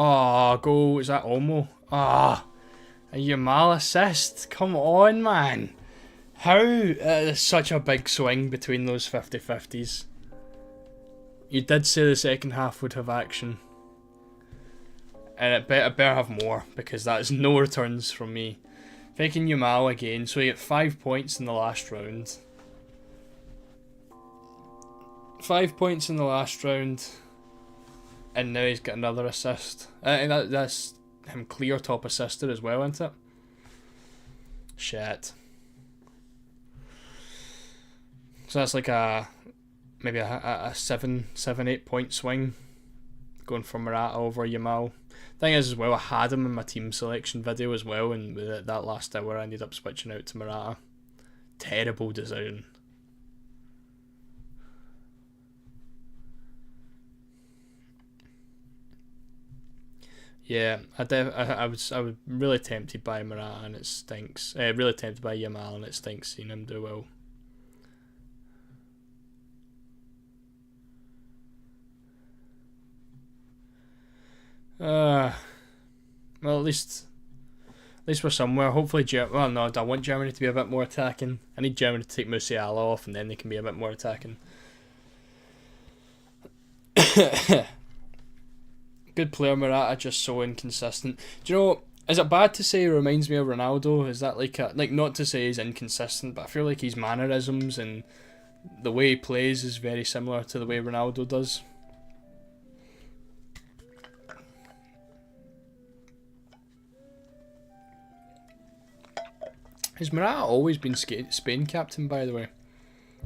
Oh, goal. Is that Olmo? Ah, a Yamal assist. Come on, man. How? There's such a big swing between those 50-50s. You did say the second half would have action. And it better have more, because that is no returns from me. Taking Yamal again, so you get 5 points in the last round. 5 points in the last round. And now he's got another assist. And that's him clear top assister as well, isn't it? Shit. So that's like maybe a 7-8 point swing going from Morata over Yamal. Thing is as well, I had him in my team selection video as well, and with that last hour I ended up switching out to Morata. Terrible decision. Yeah, I was really tempted by Morata and it stinks. Really tempted by Yamal and it stinks seeing him do well. Well, at least we're somewhere. Hopefully, well, no, I want Germany to be a bit more attacking. I need Germany to take Musiala off, and then they can be a bit more attacking. Good player, Morata, just so inconsistent. Do you know? Is it bad to say he reminds me of Ronaldo? Is that like not to say he's inconsistent, but I feel like his mannerisms and the way he plays is very similar to the way Ronaldo does. Has Morata always been Spain captain, by the way?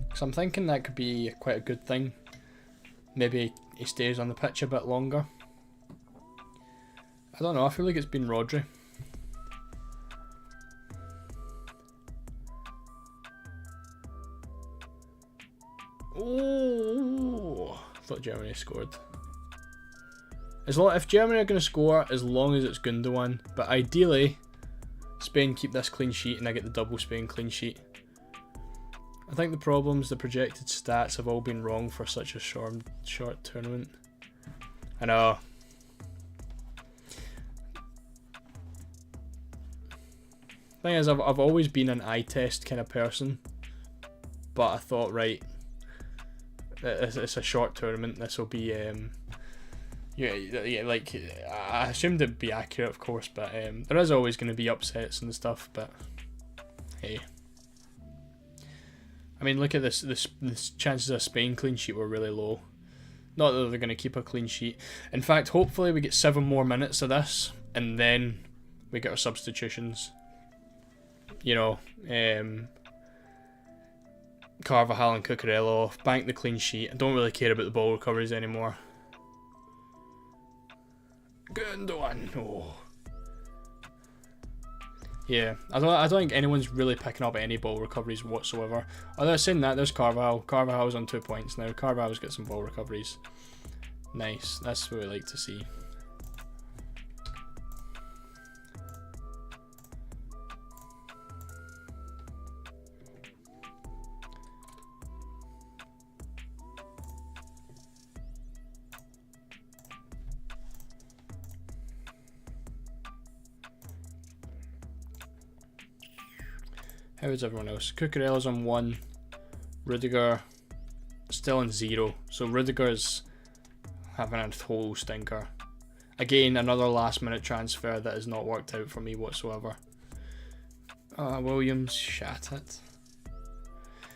Because I'm thinking that could be quite a good thing. Maybe he stays on the pitch a bit longer. I don't know, I feel like it's been Rodri. Oh, I thought Germany scored. If Germany are going to score, as long as it's Gundogan, but ideally Spain keep this clean sheet and I get the double Spain clean sheet. I think the problems, the projected stats have all been wrong for such a short tournament. I know. Thing is, I've always been an eye test kind of person, but I thought, right, it's a short tournament. This will be yeah, like I assumed it'd be accurate, of course, but there is always going to be upsets and stuff. But hey, I mean, look at this. This chances of a Spain clean sheet were really low. Not that they're going to keep a clean sheet. In fact, hopefully we get 7 more minutes of this, and then we get our substitutions. You know, Carvajal and Cucurella off, bank the clean sheet. I don't really care about the ball recoveries anymore. Gundogan, oh. Yeah, I don't think anyone's really picking up any ball recoveries whatsoever. Although saying that, there's Carvajal. Carvajal's on 2 points now. Carvajal's got some ball recoveries. Nice, that's what we like to see. How is everyone else? Cucurella's on 1. Rudiger still on 0. So Rudiger's having a total stinker. Again, another last minute transfer that has not worked out for me whatsoever. Williams, shat it.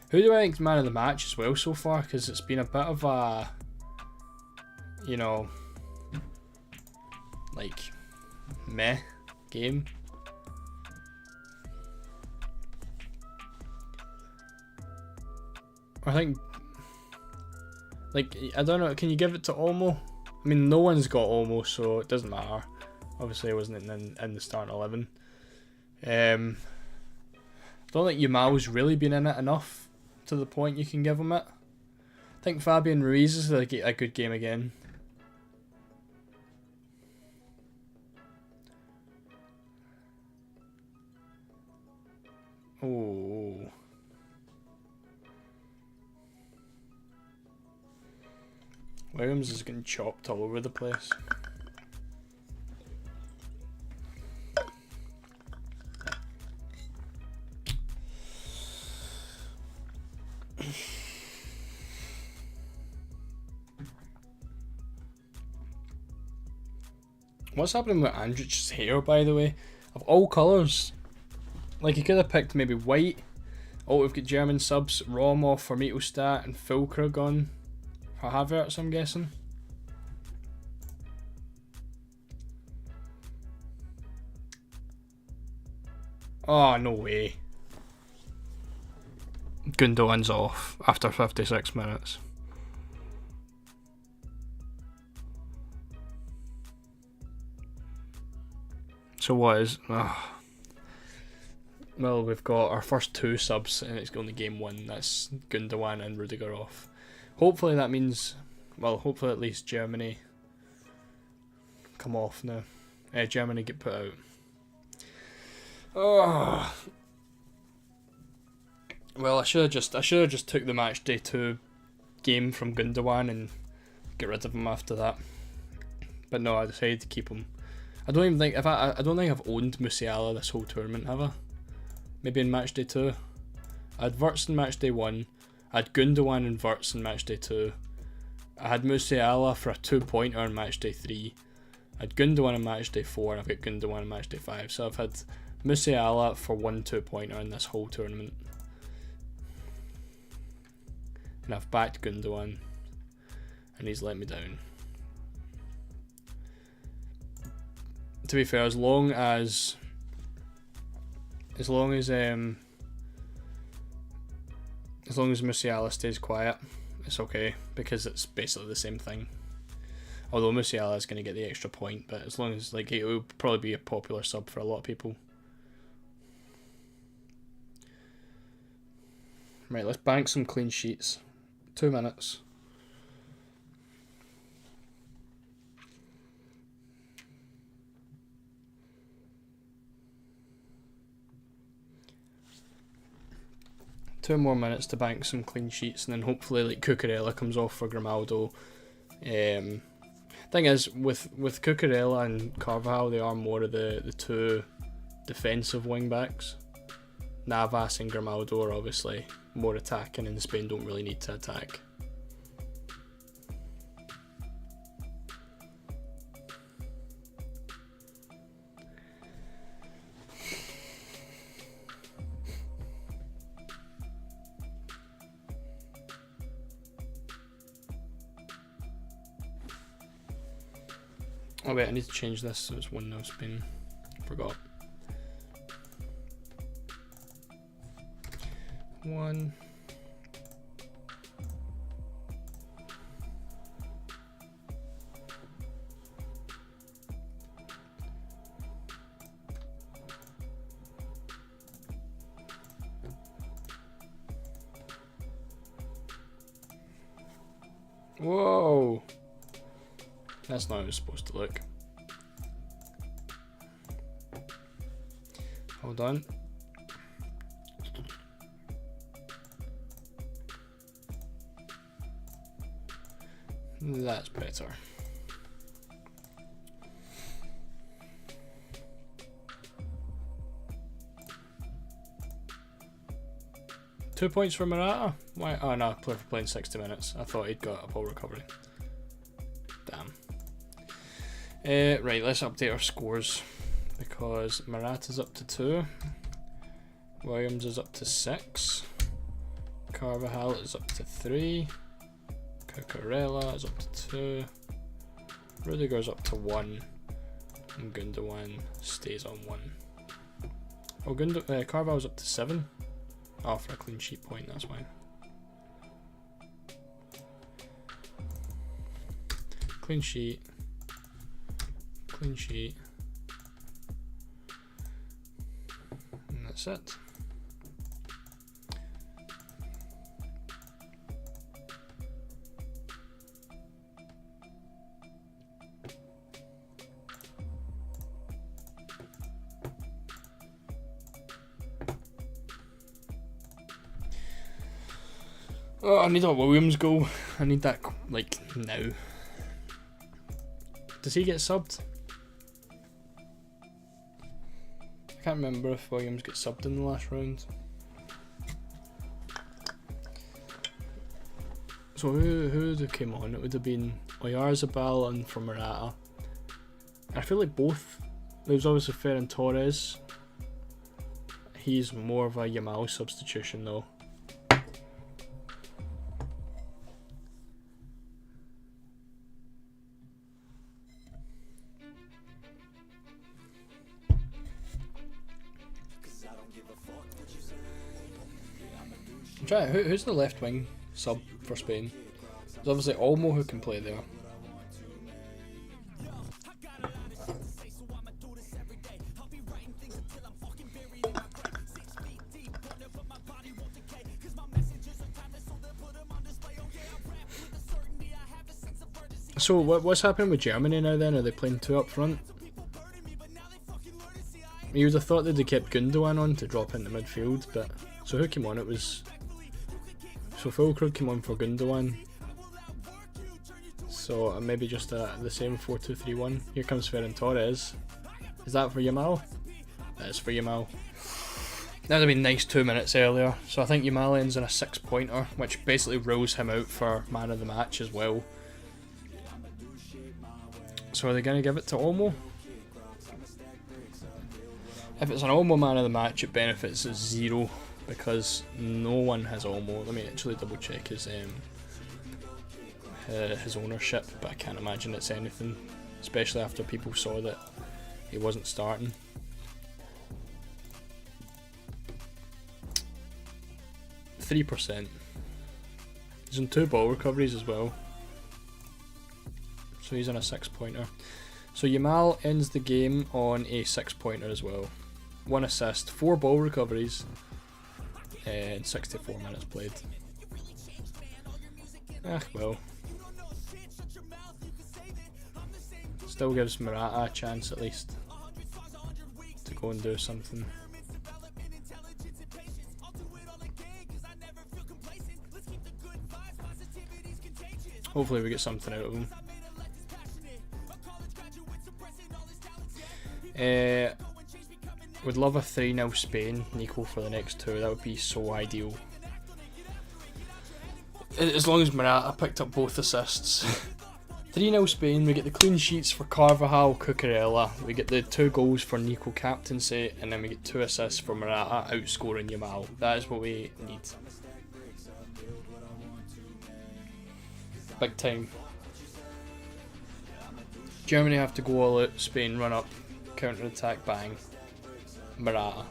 Who do I think's man of the match as well so far? Because it's been a bit of a, you know, like, meh game. I think, like, I don't know, can you give it to Olmo? I mean, no one's got Olmo, so it doesn't matter. Obviously, I wasn't in the starting 11. I don't think Yamal's really been in it enough to the point you can give him it. I think Fabian Ruiz is a good game again. Oh. Williams is getting chopped all over the place. What's happening with Andrich's hair, by the way? Of all colours. Like, he could have picked maybe white. Oh, we've got German subs. Romov for Mittelstadt and Fulkrug on for Havertz, I'm guessing. Oh, no way. Gundogan's off after 56 minutes. So what is... Well, we've got our first 2 subs and it's only game 1. That's Gundogan and Rudiger off. Hopefully that means... Well, hopefully at least Germany come off now. Germany get put out. Oh. Well, I should have just took the match day 2 game from Gundogan and get rid of him after that. But no, I decided to keep him. I don't think I've owned Musiala this whole tournament, have I? Maybe in match day 2. I had Wirtz in match day 1. I had Gundogan and Wirtz in match day 2. I had Musiala for a 2-pointer in match day 3. I had Gundogan in match day 4 and I've got Gundogan in match day 5. So I've had Musiala for 1 2-pointer in this whole tournament. And I've backed Gundogan and he's let me down. To be fair, as long as Musiala stays quiet, it's okay, because it's basically the same thing. Although Musiala is going to get the extra point, but as long as, like, it will probably be a popular sub for a lot of people. Right, let's bank some clean sheets. 2 minutes. Two more minutes to bank some clean sheets, and then hopefully like Cucurella comes off for Grimaldo. Thing is, with Cucurella and Carvajal, they are more of the 2 defensive wing backs. Navas and Grimaldo are obviously more attacking, and Spain don't really need to attack. Oh wait, I need to change this so it's 1-0 Spain. Forgot. 1. Whoa! That's not how it's supposed to look. Hold on. That's better. Two points for Morata? Why? Oh no, player for playing 60 minutes. I thought he'd got a ball recovery. Damn. Right, let's update our scores, because Morata's up to 2, Williams is up to 6, Carvajal is up to 3, Cucurella is up to 2, Rudiger's up to 1, and Gundogan stays on 1. Oh, Carvajal's up to 7. Oh, for a clean sheet point, that's fine. clean sheet, clean sheet, and that's it. Oh, I need a Williams goal. I need that, like, now. Does he get subbed? I can't remember if Williams gets subbed in the last round. So who came on? It would have been Oyarzabal and from Morata. I feel like both. There was obviously Ferran Torres. He's more of a Yamal substitution though. Who's the left wing sub for Spain? There's obviously Olmo who can play there. So what's happening with Germany now then? Are they playing two up front? You would have thought they'd have kept Gundogan on to drop into midfield, but so who came on? It was so Fulkrug came on for Gundogan. So maybe just the same 4-2-3-1. Here comes Ferran Torres. Is that for Yamal? That is for Yamal. That would have been nice 2 minutes earlier. So I think Yamal ends in a 6-pointer, which basically rules him out for man of the match as well. So are they going to give it to Olmo? If it's an Olmo man of the match, it benefits us 0 because no one has Olmo. Let me actually double check his ownership, but I can't imagine it's anything, especially after people saw that he wasn't starting. %. He's on 2 ball recoveries as well. So he's on a 6-pointer. So Yamal ends the game on a 6-pointer as well. 1 assist, 4 ball recoveries, and 64 minutes played. Well. Still gives Morata a chance at least to go and do something. Hopefully we get something out of him. Would love a 3-0 Spain, Nico, for the next 2. That would be so ideal. As long as Morata picked up both assists. 3-0 Spain, we get the clean sheets for Carvajal, Cucurella, we get the 2 goals for Nico captaincy, and then we get 2 assists for Morata outscoring Yamal. That is what we need. Big time. Germany have to go all out, Spain run up, counter attack, bang. Morata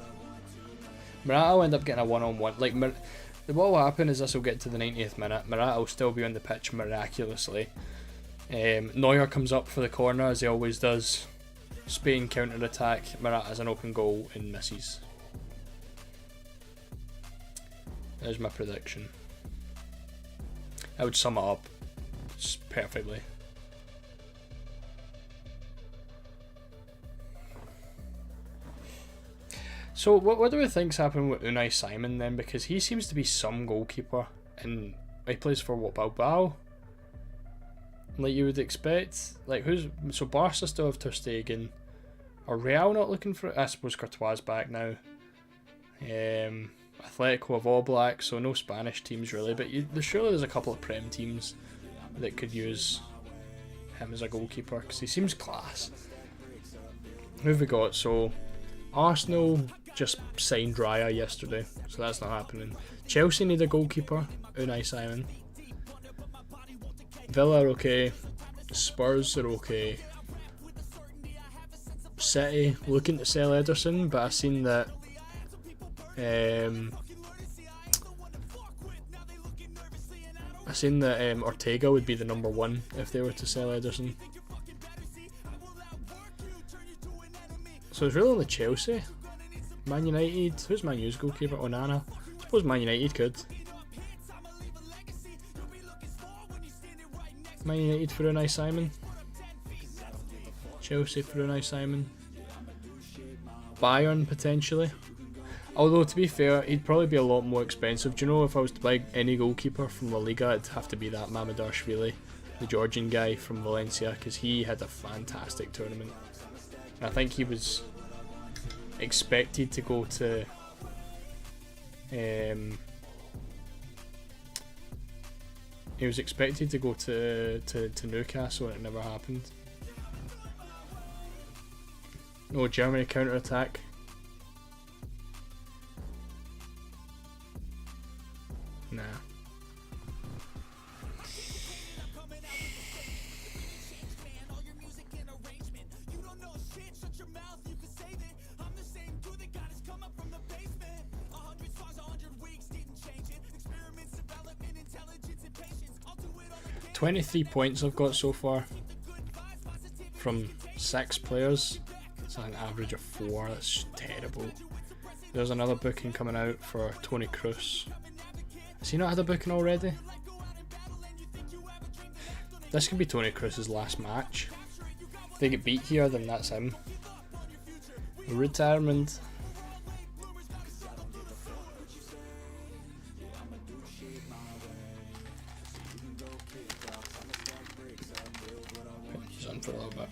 will end up getting a 1-on-1. Like, what will happen is this will get to the 90th minute. Morata will still be on the pitch miraculously. Neuer comes up for the corner as he always does. Spain counter attack. Morata has an open goal and misses. There's my prediction. I would sum it up just perfectly. So what do we think's happening with Unai Simon then? Because he seems to be some goalkeeper, and he plays for what, Bilbao? Like you would expect. Like so Barca still have Ter Stegen. Are Real not looking for it? I suppose Courtois back now. Atletico have All Black, so no Spanish teams really. But surely there's a couple of Prem teams that could use him as a goalkeeper because he seems class. Who have we got? So Arsenal just signed Raya yesterday, so that's not happening. Chelsea need a goalkeeper, Unai Simon. Villa are okay. Spurs are okay. City looking to sell Ederson, but I've seen that I seen that Ortega would be the number 1 if they were to sell Ederson. So it's really only Chelsea. Man United. Who's Man U's goalkeeper? Onana. I suppose Man United could. Man United for Unai Simon. Chelsea for Unai Simon. Bayern potentially. Although to be fair, he'd probably be a lot more expensive. Do you know, if I was to buy any goalkeeper from La Liga, it'd have to be that Mamadashvili, the Georgian guy from Valencia, because he had a fantastic tournament. And I think he was expected to go to Newcastle, and it never happened. No, Germany counter-attack. Nah. "23 points I've got so far from 6 players. It's an average of 4. That's terrible. There's another booking coming out for Toni Kroos. Has he not had a booking already? This could be Toni Kroos' last match. If they get beat here, then that's him. Retirement. He's on for a little bit.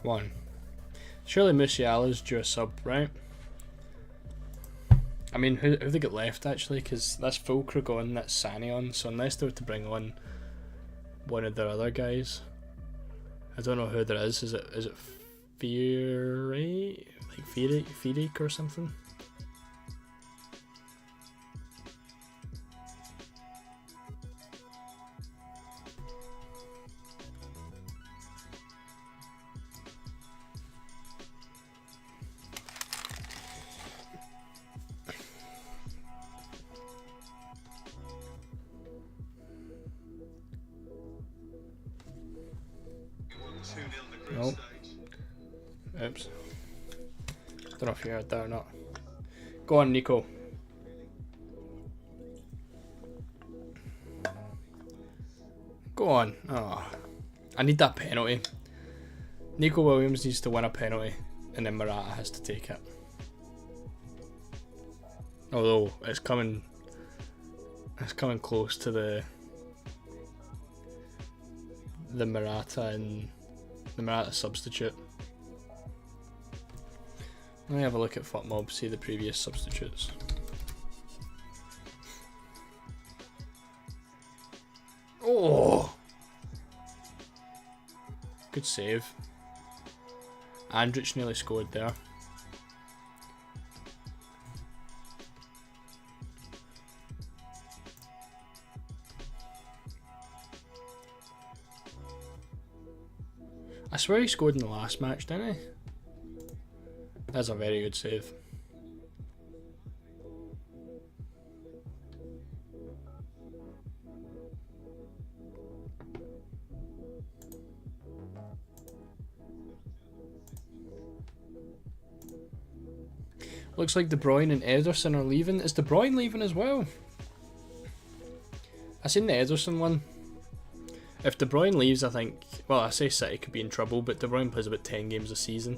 Come on. Surely Musiala's due a sub, right? I mean, who have they got left actually? Because that's Fulkrug on, that's Sani on. So unless they were to bring on one of their other guys, I don't know who there is. Is it Fury? Like Firik or something? Nope. Oops. Don't know if you heard that or not. Go on, Nico. Go on. Oh, I need that penalty. Nico Williams needs to win a penalty, and then Morata has to take it. Although it's coming close to the Morata and the Morata substitute. Let me have a look at FUTMob, see the previous substitutes. Oh! Good save. Andrich nearly scored there. I swear he scored in the last match, didn't he? That's a very good save. Looks like De Bruyne and Ederson are leaving. Is De Bruyne leaving as well? I seen the Ederson one. If De Bruyne leaves, I think, well, I say City could be in trouble, but De Bruyne plays about 10 games a season.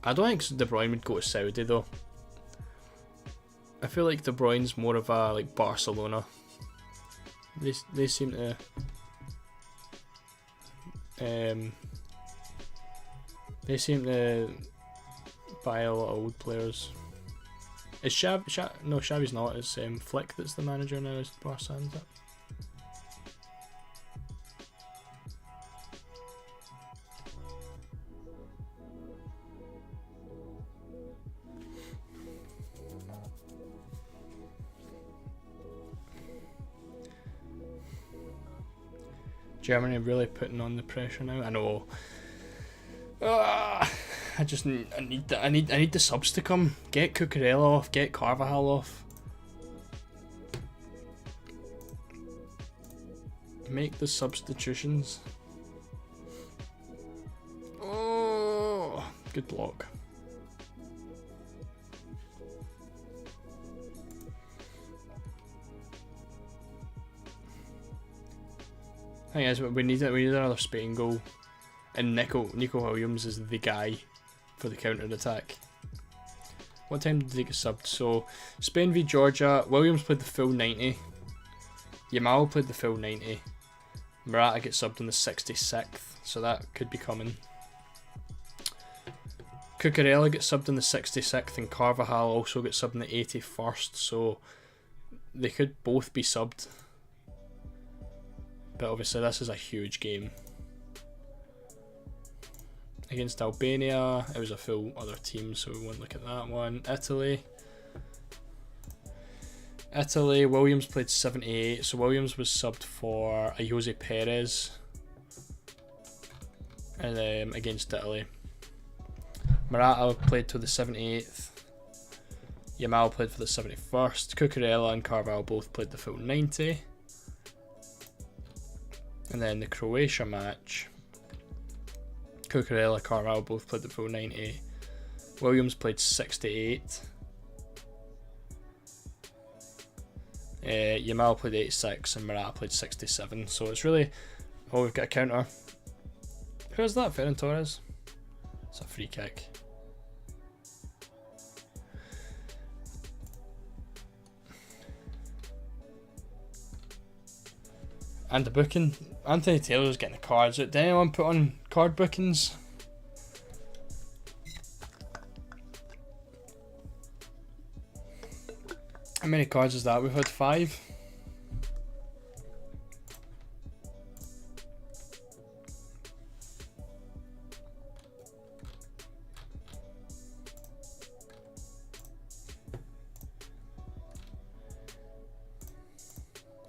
I don't think De Bruyne would go to Saudi though. I feel like De Bruyne's more of a like Barcelona. They seem to Buy a lot of old players. Is no, Xavi's not. It's Flick that's the manager now. Is Barca, isn't it? Germany really putting on the pressure now. I know. I need the subs to come. Get Cucurella off. Get Carvajal off. Make the substitutions. Oh, good block. Thing is, we need another Spain goal, and Nico Williams is the guy for the counter attack. What time did they get subbed? So Spain v Georgia, Williams played the full 90. Yamal played the full 90. Morata gets subbed in the 66th, so that could be coming. Cucurella gets subbed in the 66th, and Carvajal also gets subbed in the 81st, so they could both be subbed. But obviously this is a huge game. Against Albania, it was a full other team, so we won't look at that one. Italy, Williams played 78, so Williams was subbed for a Jose Perez and against Italy. Morata played to the 78th. Yamal played for the 71st. Cucurella and Carvalho both played the full 90. And then the Croatia match, Cucurella, Carvalho both played the full 90. Williams played 68. Yamal played 86 and Morata played 67. So it's really... Oh, we've got a counter. Who's that? Ferran Torres? It's a free kick. And the booking. Anthony Taylor's getting the cards. Did anyone put on card bookings? How many cards is that? We've had 5.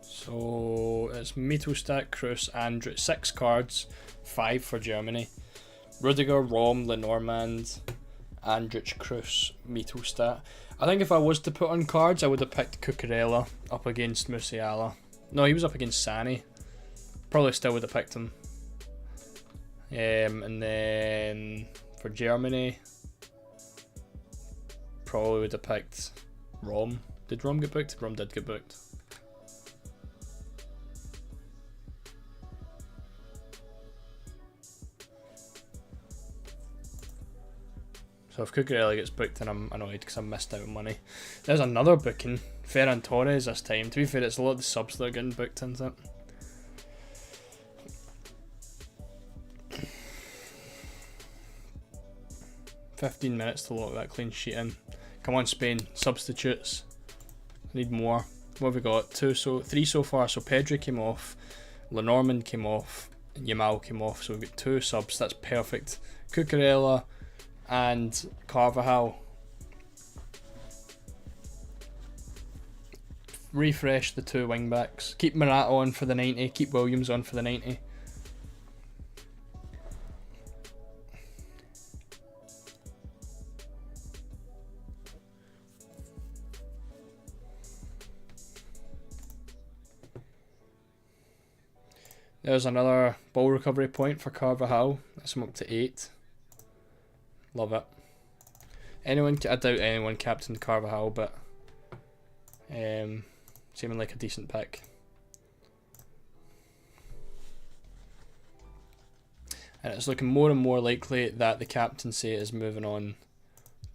So it's Mittelstadt, Kroos, Andrich, 6 cards, 5 for Germany. Rudiger, Rom, Lenormand, Andrich, Kroos, Mittelstadt. I think if I was to put on cards, I would have picked Cucurella up against Musiala. No, he was up against Sani. Probably still would have picked him. And then for Germany, probably would have picked Rom. Did Rom get booked? Rom did get booked. So if Cucurella gets booked, then I'm annoyed because I missed out on money. There's another booking. Ferran Torres this time. To be fair, it's a lot of the subs that are getting booked, isn't it? 15 minutes to lock that clean sheet in. Come on, Spain. Substitutes. Need more. What have we got? 3 so far. So Pedri came off. Lenormand came off. Yamal came off. So we've got 2 subs. That's perfect. Cucurella and Carvajal. Refresh the 2 wing backs. Keep Morata on for the 90. Keep Williams on for the 90. There's another ball recovery point for Carvajal. That's him up to 8. Love it. I doubt anyone captained Carvajal, but seeming like a decent pick. And it's looking more and more likely that the captaincy is moving on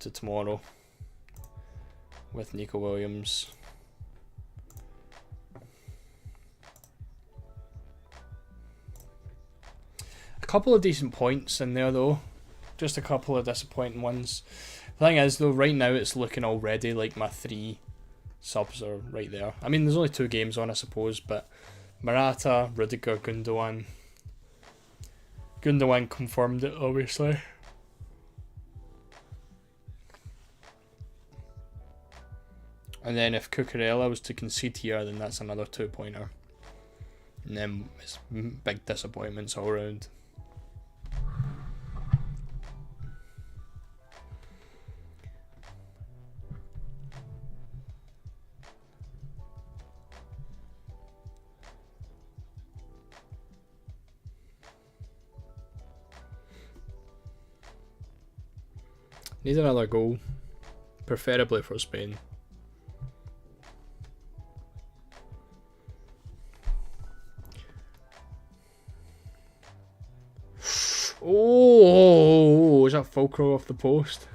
to tomorrow with Nico Williams. A couple of decent points in there though. Just a couple of disappointing ones. The thing is, though, right now it's looking already like my 3 subs are right there. I mean, there's only 2 games on, I suppose, but Morata, Rudiger, Gundogan. Gundogan confirmed it, obviously. And then if Cucurella was to concede here, then that's another 2-pointer. And then it's big disappointments all around. Need another goal, preferably for Spain. Oh, is that fulcrum off the post?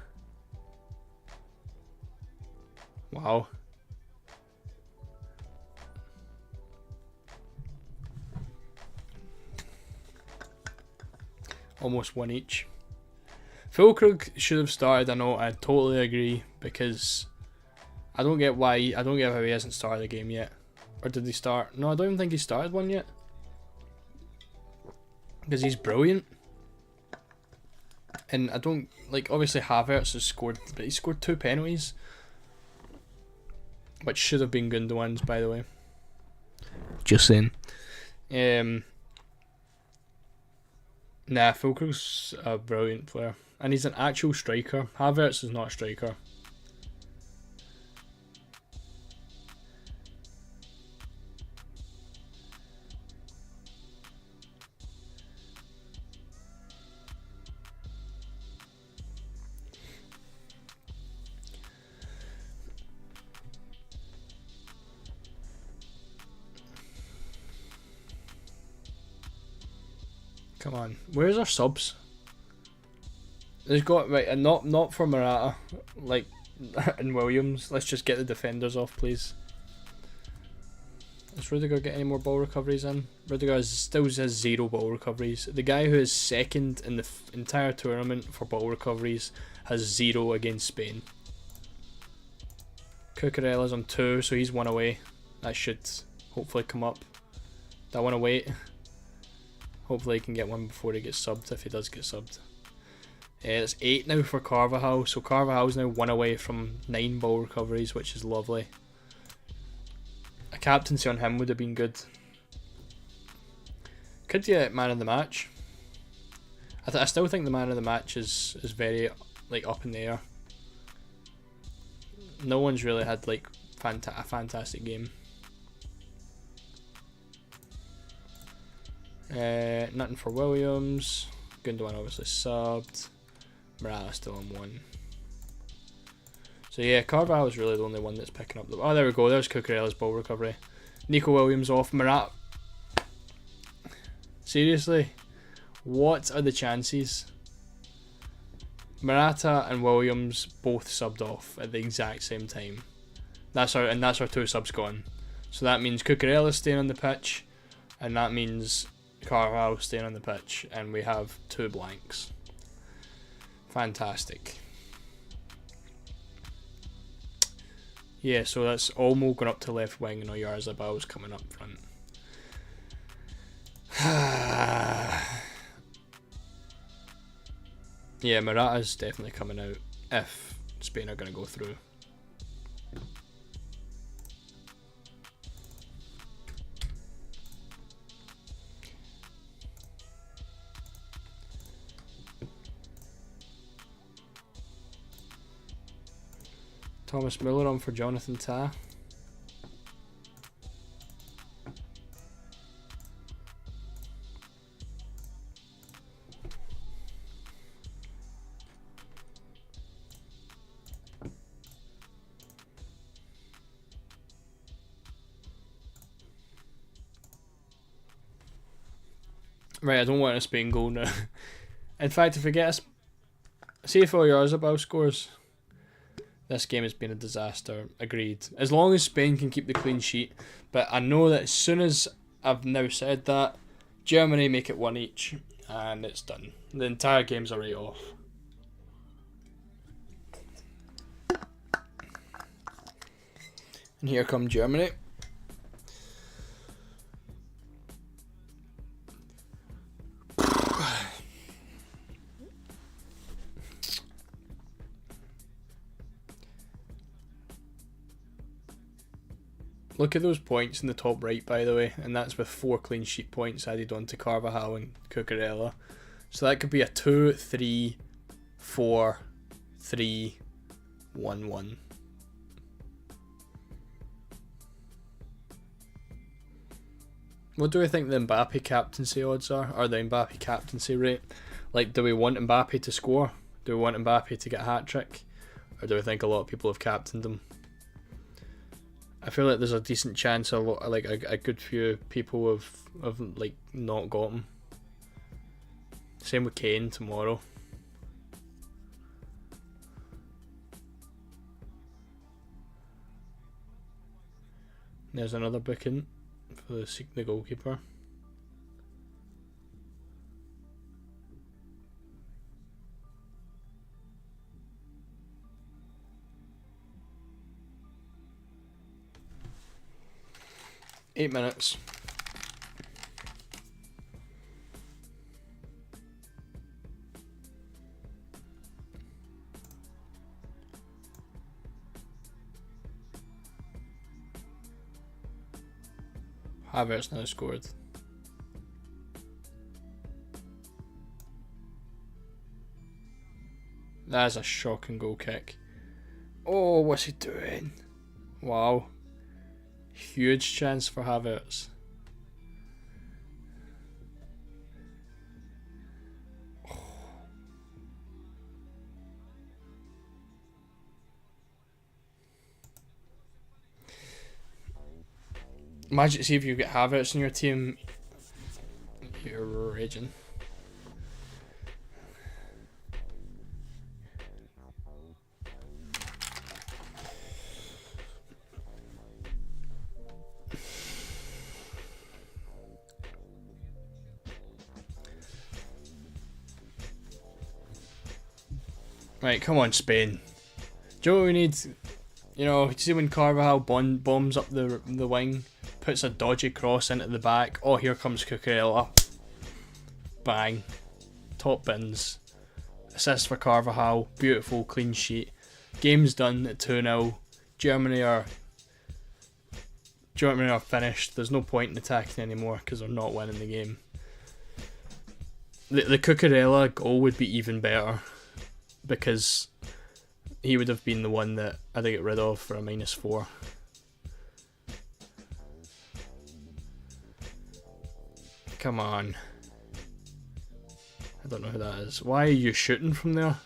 Wow. Almost one each. Fulkrug should have started, I know, I totally agree, because I don't get how he hasn't started the game yet. Or did he start? No, I don't even think he started one yet. Because he's brilliant. And I don't, like, obviously Havertz has scored, but he scored 2 penalties. Which should have been Gundogan's, by the way. Just saying. Nah, Fulkrug's a brilliant player. And he's an actual striker. Havertz is not a striker. Come on, where's our subs? There's got, right, and not for Morata, like, and Williams. Let's just get the defenders off, please. Does Rudiger get any more ball recoveries in? Rudiger still has 0 ball recoveries. The guy who is second in the entire tournament for ball recoveries has 0 against Spain. Cucurella's on 2, so he's 1 away. That should hopefully come up. That 1 away. Hopefully he can get one before he gets subbed, if he does get subbed. It's 8 now for Carvajal, so Carvajal's now 1 away from 9 ball recoveries, which is lovely. A captaincy on him would have been good. Could get man of the match. I still think the man of the match is very, like, up in the air. No one's really had, like, a fantastic game. Nothing for Williams. Gundogan obviously subbed. Morata still on 1. So yeah, Carvajal is really the only one that's picking up the... Oh, there we go. There's Cucurella's ball recovery. Nico Williams off. Morata. Seriously? What are the chances? Morata and Williams both subbed off at the exact same time. That's our 2 subs gone. So that means Cucurella's staying on the pitch, and that means Carvajal staying on the pitch, and we have 2 blanks. Fantastic. Yeah, so that's Olmo going up to left wing and Oyarzabal's coming up front. Yeah, Morata's definitely coming out if Spain are going to go through. Thomas Muller on for Jonathan Tah. Right, I don't want a Spain goal now. In fact, if we get a... See if Oyarzabal scores. This game has been a disaster, agreed. As long as Spain can keep the clean sheet. But I know that as soon as I've now said that, Germany make it 1 each, and it's done. The entire game's a write-off. And here come Germany. Look at those points in the top right, by the way, and that's with 4 clean sheet points added on to Carvajal and Cucurella. So that could be a 2, 3, 4, 3, 1, 1. What do we think the Mbappe captaincy odds are? Or the Mbappe captaincy rate? Like, do we want Mbappe to score? Do we want Mbappe to get a hat-trick? Or do we think a lot of people have captained him? I feel like there's a decent chance a good few people have like not got him. Same with Kane tomorrow. There's another booking for the goalkeeper. Eight minutes. Havertz now scored. That is a shocking goal kick. Oh, what's he doing? Wow. Huge chance for Havertz. Imagine, see if you get Havertz in your team, you're raging. Right, come on, Spain. Do you know what we need? You know, see when Carvajal bombs up the wing, puts a dodgy cross into the back. Oh, here comes Cucurella. Bang. Top bins. Assist for Carvajal. Beautiful, clean sheet. Game's done at 2-0. Germany are finished. There's no point in attacking anymore because they're not winning the game. The Cucurella goal would be even better, because he would have been the one that I had to get rid of for a -4. Come on. I don't know who that is. Why are you shooting from there?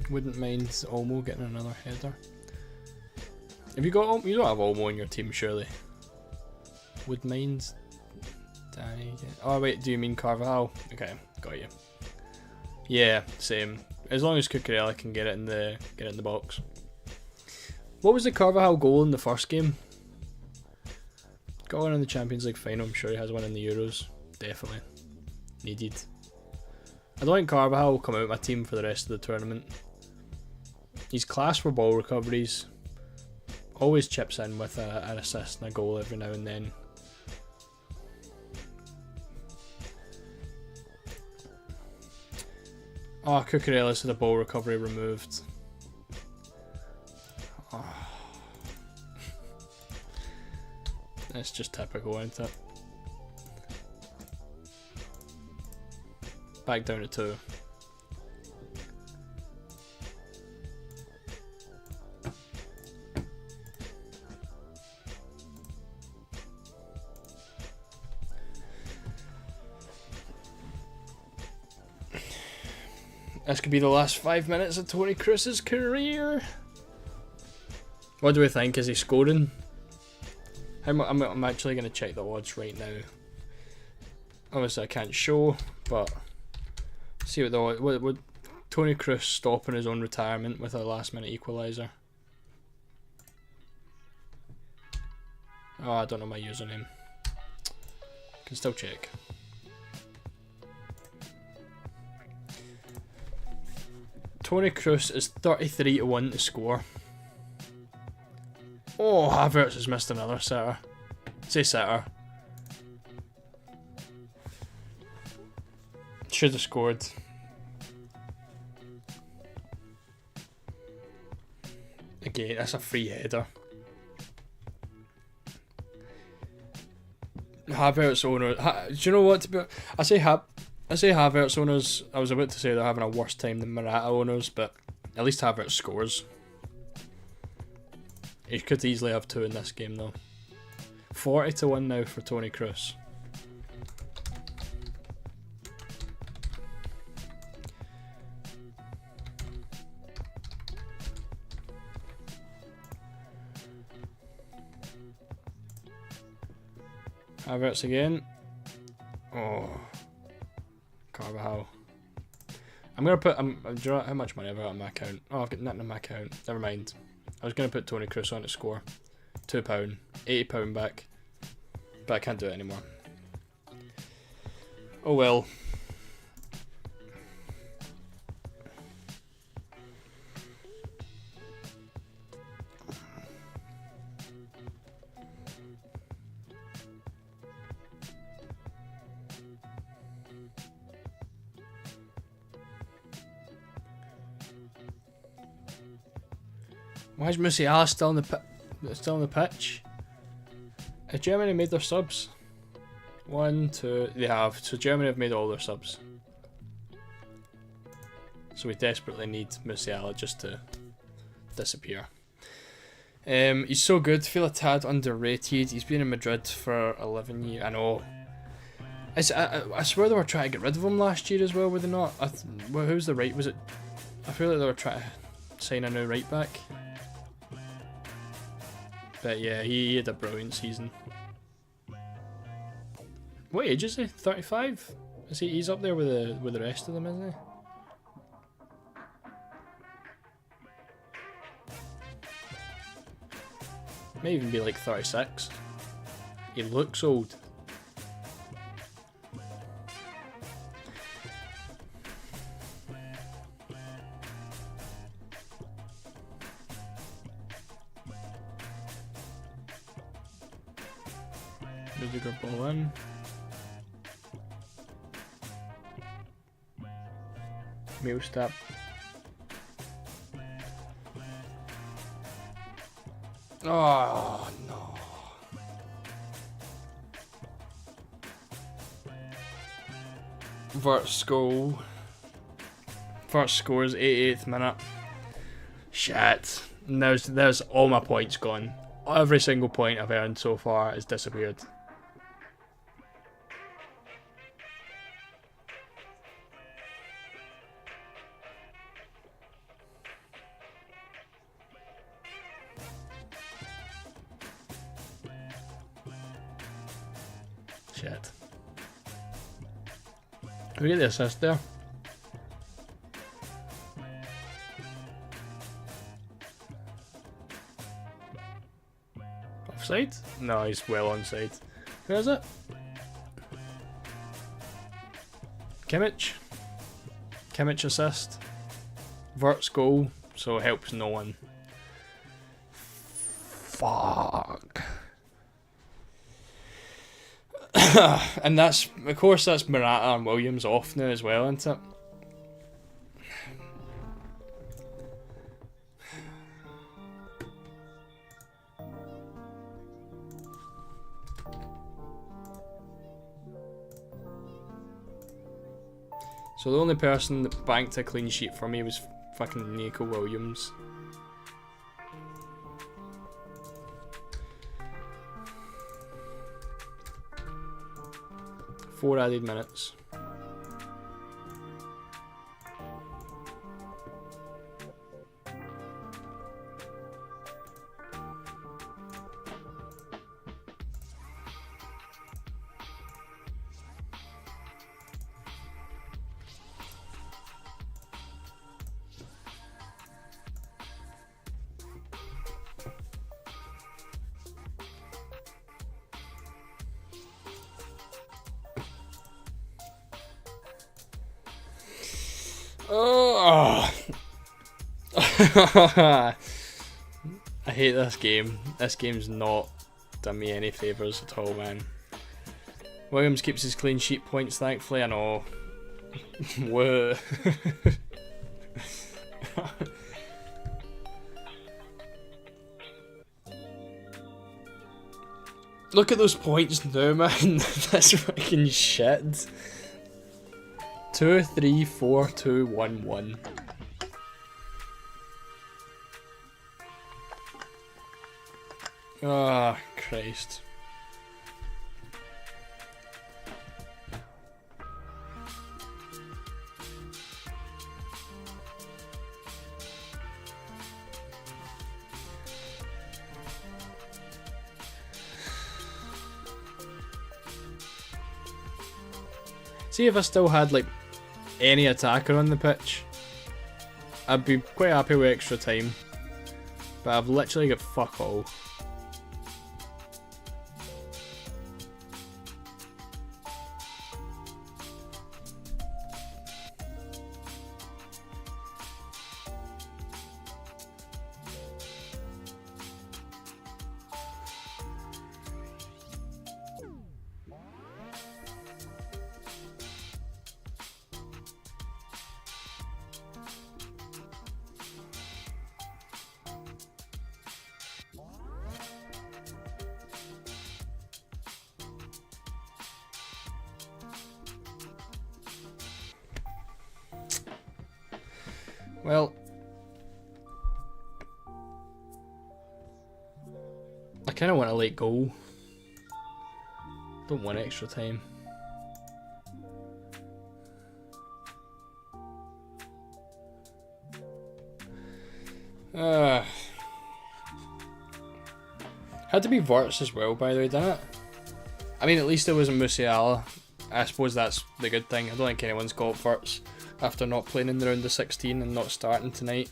Wouldn't mind Olmo getting another header. Have you got Olmo? You don't have Olmo in your team, surely. Would mind Danny again. Oh wait, do you mean Carvajal? Okay, got you. Yeah, same. As long as Cucurella can get it in the box. What was the Carvajal goal in the first game? Got one in the Champions League final. I'm sure he has one in the Euros. Definitely needed. I don't think Carvajal will come out of my team for the rest of the tournament. He's class for ball recoveries. Always chips in with an assist and a goal every now and then. Oh, Cucurella's had a ball recovery removed. Oh. That's just typical, isn't it? Back down to 2. This could be the last 5 minutes of Toni Kroos's career. What do we think? Is he scoring? I'm actually going to check the odds right now. Obviously I can't show, but see what Toni Kroos stopping his own retirement with a last minute equaliser. Oh, I don't know my username. Can still check. Tony Kroos is 33-1 to score. Oh, Havertz has missed another sitter. Say sitter. Should have scored. Again, that's a free header. Havertz owner. Do you know what? I say Havertz owners. I was about to say they're having a worse time than Morata owners, but at least Havertz scores. He could easily have 2 in this game though. 40-1 now for Tony Kroos. Havertz again. Oh, Carvajal. I'm gonna put. Do you know how much money I've got on my account? Oh, I've got nothing on my account. Never mind. I was gonna put Tony Kroos on to score. £2, £80 back, but I can't do it anymore. Oh well. Why is Musiala still in the pitch? Have Germany made their subs? 1, 2, they have. So Germany have made all their subs. So we desperately need Musiala just to disappear. He's so good. Feel a tad underrated. He's been in Madrid for 11 years. I know. I swear they were trying to get rid of him last year as well, were they not? Who's the right? Was it? I feel like they were trying to sign a new right back. But yeah, he had a brilliant season. What age is he? 35? Is he? He's up there with the rest of them, isn't he? May even be like 36. He looks old. Rudiger ball in. Meal step. Oh no. Verts goal. Verts scores 88th minute. Shit. And there's all my points gone. Every single point I've earned so far has disappeared. Shit. We get the assist there. Offside? No, he's well onside. Who is it? Kimmich? Kimmich assist. Vert's goal, so it helps no one. Fuck. And that's, of course, that's Morata and Williams off now as well, isn't it? So the only person that banked a clean sheet for me was fucking Nico Williams. 4 added minutes. Oh. I hate this game. This game's not done me any favours at all, man. Williams keeps his clean sheet points, thankfully. I know. Whoa. Look at those points now, man. That's fucking shit. 2, 3, 4, 2, 1, 1. Oh, Christ. See, if I still had like any attacker on the pitch, I'd be quite happy with extra time. But I've literally got fuck all. Well, I kind of want a late goal. Don't want extra time. Had to be Verts as well, by the way, didn't it? I mean, at least it wasn't Musiala. I suppose that's the good thing. I don't think anyone's got Verts after not playing in the round of 16 and not starting tonight.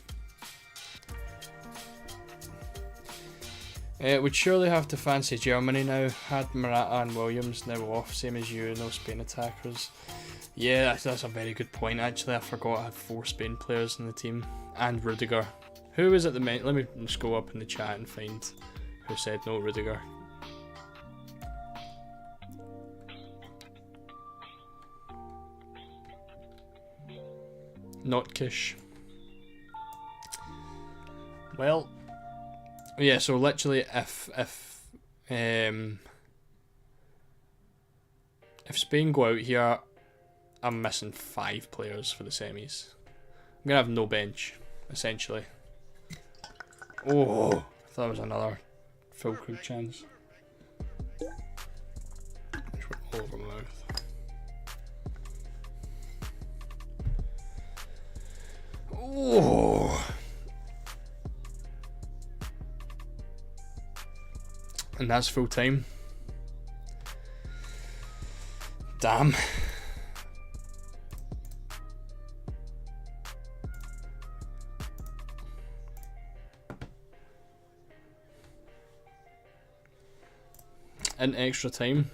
Would surely have to fancy Germany now. Had Morata and Williams now off, same as you, no Spain attackers. Yeah, that's a very good point actually. I forgot I had 4 Spain players in the team. And Rudiger. Who was at the minute? Let me just go up in the chat and find who said no Rudiger. Not Kish. Well, yeah. So literally, if Spain go out here, I'm missing 5 players for the semis. I'm gonna have no bench, essentially. Oh, I thought it was another full crew chance. Just went all over my mouth. Oh. And that's full time. Damn. In extra time.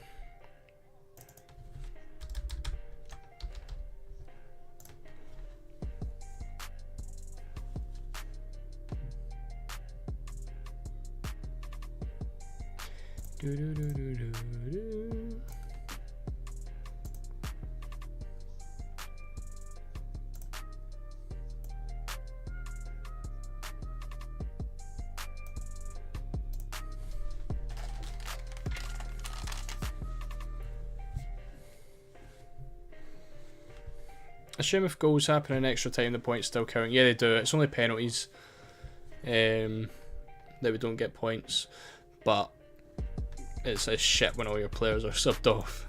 Assume if goals happen in extra time, the points still count. Yeah, they do. It's only penalties that we don't get points, but it's a shit when all your players are subbed off.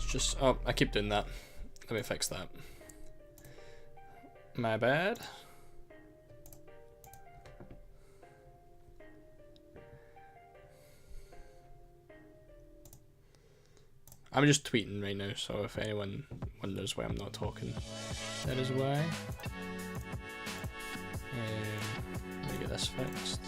Just, oh, I keep doing that. Let me fix that. My bad. I'm just tweeting right now, so if anyone wonders why I'm not talking, that is why. Let me get this fixed.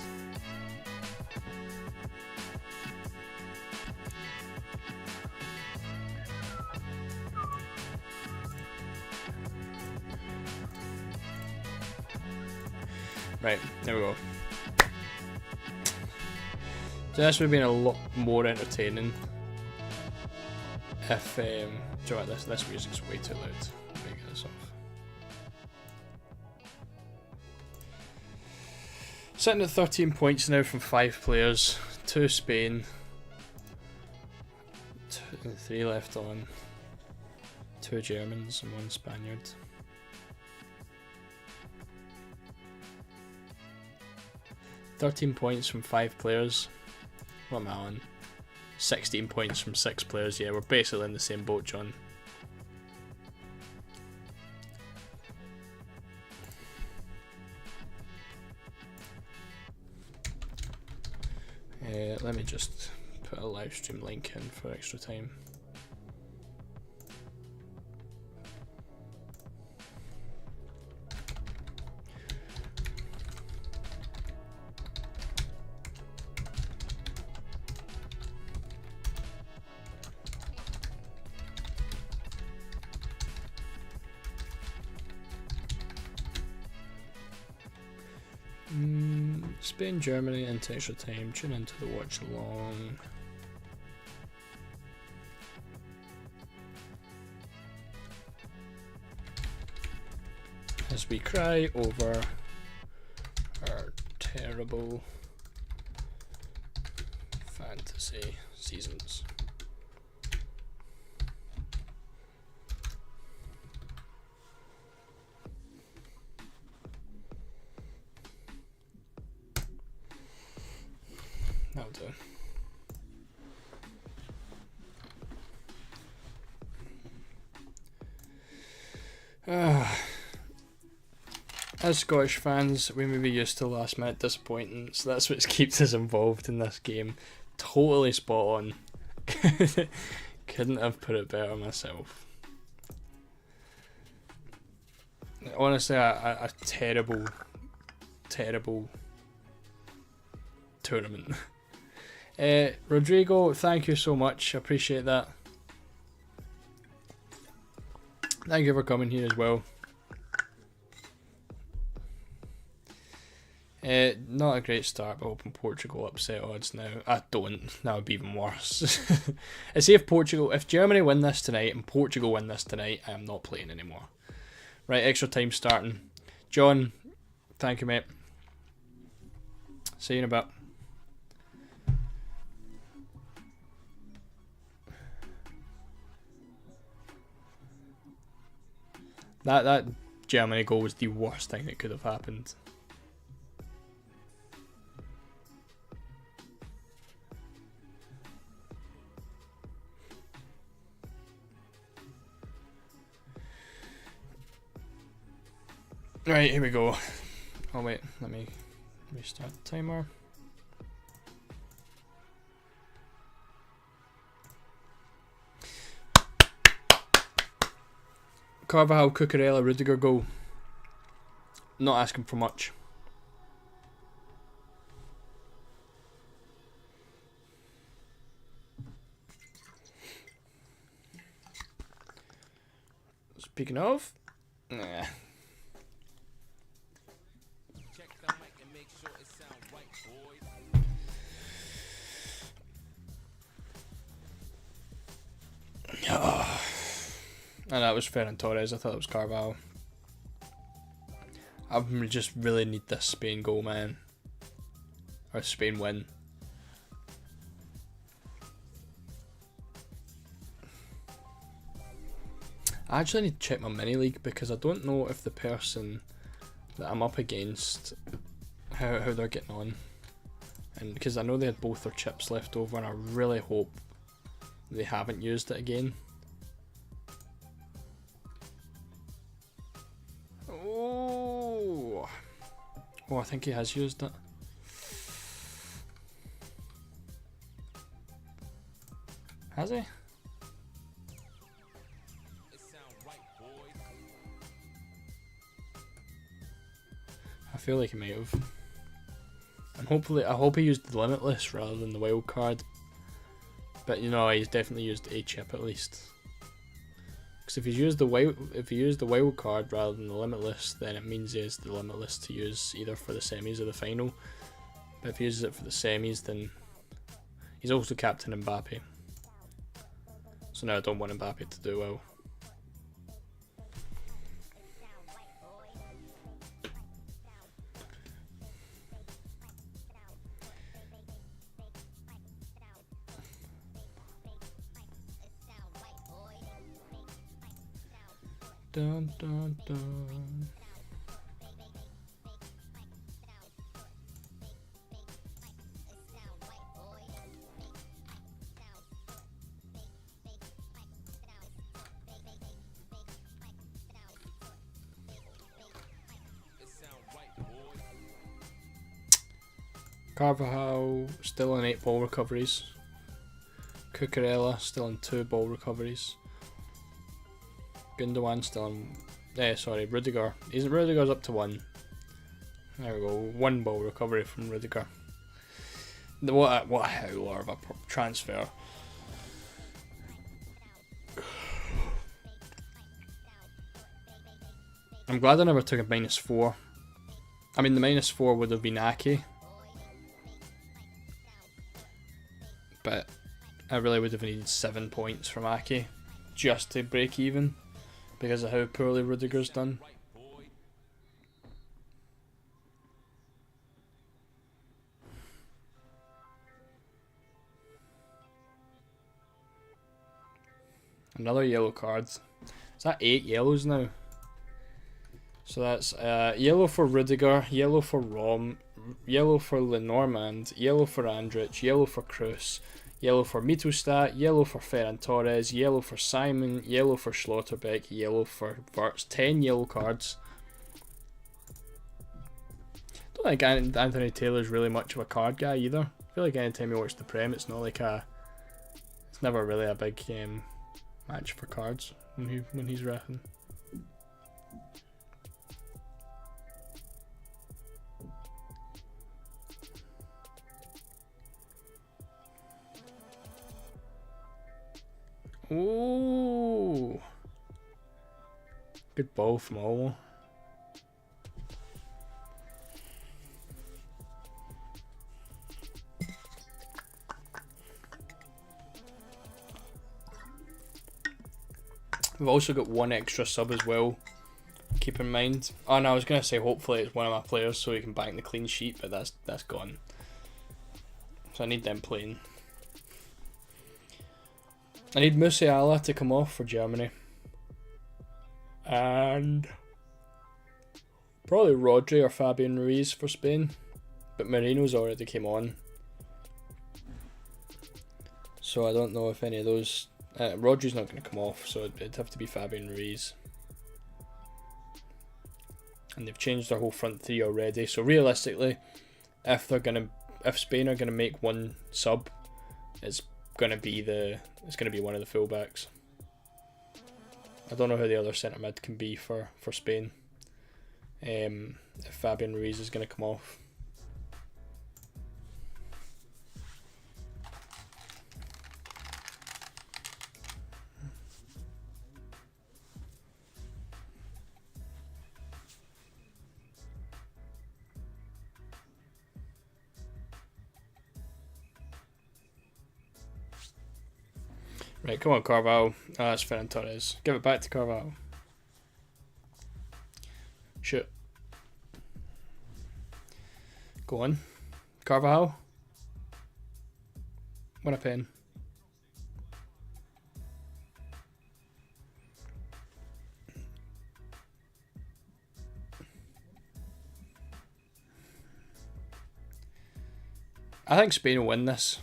Right, there we go. So this would have been a lot more entertaining if, do you know what, this music's way too loud. Let me get this off. Sitting at 13 points now from 5 players, 2 Spain, 3 left on, 2 Germans and 1 Spaniard. £13 from 5 players. What am I on? 16 points from 6 players. Yeah, we're basically in the same boat, John. Let me just put a live stream link in for extra time. Spain, Germany into extra time. Tune into the Watchalong. As we cry over our terrible fantasy seasons. That'll do. As Scottish fans, we may be used to last minute disappointing, so that's what keeps us involved in this game. Totally spot on. Couldn't have put it better myself. Honestly, a terrible, terrible tournament. Rodrigo, thank you so much. I appreciate that. Thank you for coming here as well. Not a great start, but hoping Portugal upset odds now. I don't. That would be even worse. I see if Germany win this tonight and Portugal win this tonight, I am not playing anymore. Right, extra time starting. John, thank you, mate. See you in a bit. That Germany goal was the worst thing that could have happened. Right, here we go. Oh wait, let me restart the timer. Carvajal, Cucurella, Rudiger goal. Not asking for much. Speaking of, nah. And that was Ferran Torres. I thought it was Carvalho. I just really need this Spain goal, man. Or Spain win. I actually need to check my mini league because I don't know if the person that I'm up against, how they're getting on. And because I know they had both their chips left over, and I really hope they haven't used it again. Oh, I think he has used it. Has he? feel like he might have. And hopefully, I hope he used the Limitless rather than the wild card. But you know, he's definitely used a chip at least. Because if he used the wild card rather than the Limitless, then it means he has the Limitless to use either for the semis or the final. But if he uses it for the semis, then he's also captain Mbappe. So now I don't want Mbappe to do well. Dun, dun, dun. Carvajal still on 8 ball recoveries. Cucurella still on 2 ball recoveries. Gundogan still on... sorry, Rudiger. Rudiger's up to 1. There we go. 1 ball recovery from Rudiger. What a howler of a transfer. I'm glad I never took a -4. I mean, the -4 would have been Ake. But I really would have needed 7 points from Ake just to break even because of how poorly Rudiger's done. Another yellow card. Is that 8 yellows now? So that's yellow for Rudiger, yellow for Rom, yellow for Lenormand, yellow for Andrich, yellow for Kroos, yellow for Mittelstadt, yellow for Ferran Torres, yellow for Simon, yellow for Schlotterbeck, yellow for Wirtz. 10 yellow cards. Don't think Anthony Taylor's really much of a card guy either. I feel like anytime you watch the Prem, it's not like it's never really a big match for cards when he's reffing. Ooh, good ball from Olmo. We've also got 1 extra sub as well. Keep in mind. Oh no, I was gonna say hopefully it's one of my players so he can bank the clean sheet, but that's gone. So I need them playing. I need Musiala to come off for Germany. And probably Rodri or Fabian Ruiz for Spain. But Marino's already came on. So I don't know if any of those... Rodri's not going to come off, so it'd have to be Fabian Ruiz. And they've changed their whole front 3 already. So realistically, if Spain are going to make 1 sub, it's going to be one of the fullbacks. I don't know who the other centre mid can be for Spain. If Fabian Ruiz is going to come off. Right, come on, Carvalho. That's Ferran Torres. Give it back to Carvalho. Shoot. Go on. Carvalho. Win a pen. I think Spain will win this.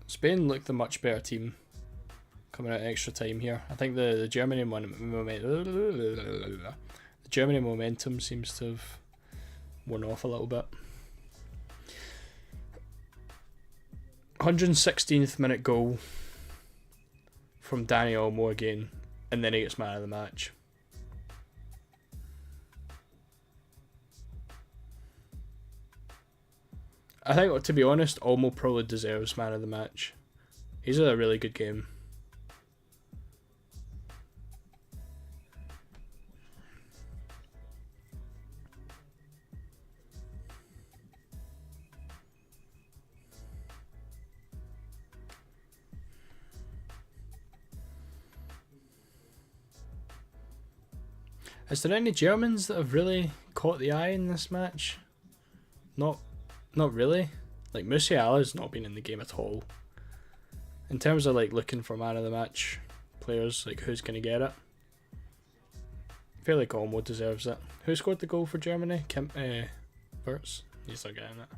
Spain looked the much better team coming out extra time here. I think the Germany momentum seems to have worn off a little bit. 116th minute goal from Dani Olmo again, and then he gets man of the match. I think, to be honest, Olmo probably deserves man of the match. He's had a really good game. Is there any Germans that have really caught the eye in this match? Not really. Like, Musiala's not been in the game at all. In terms of like looking for man of the match players, like who's gonna get it? I feel like Olmo deserves it. Who scored the goal for Germany? Wirtz. He's not getting it.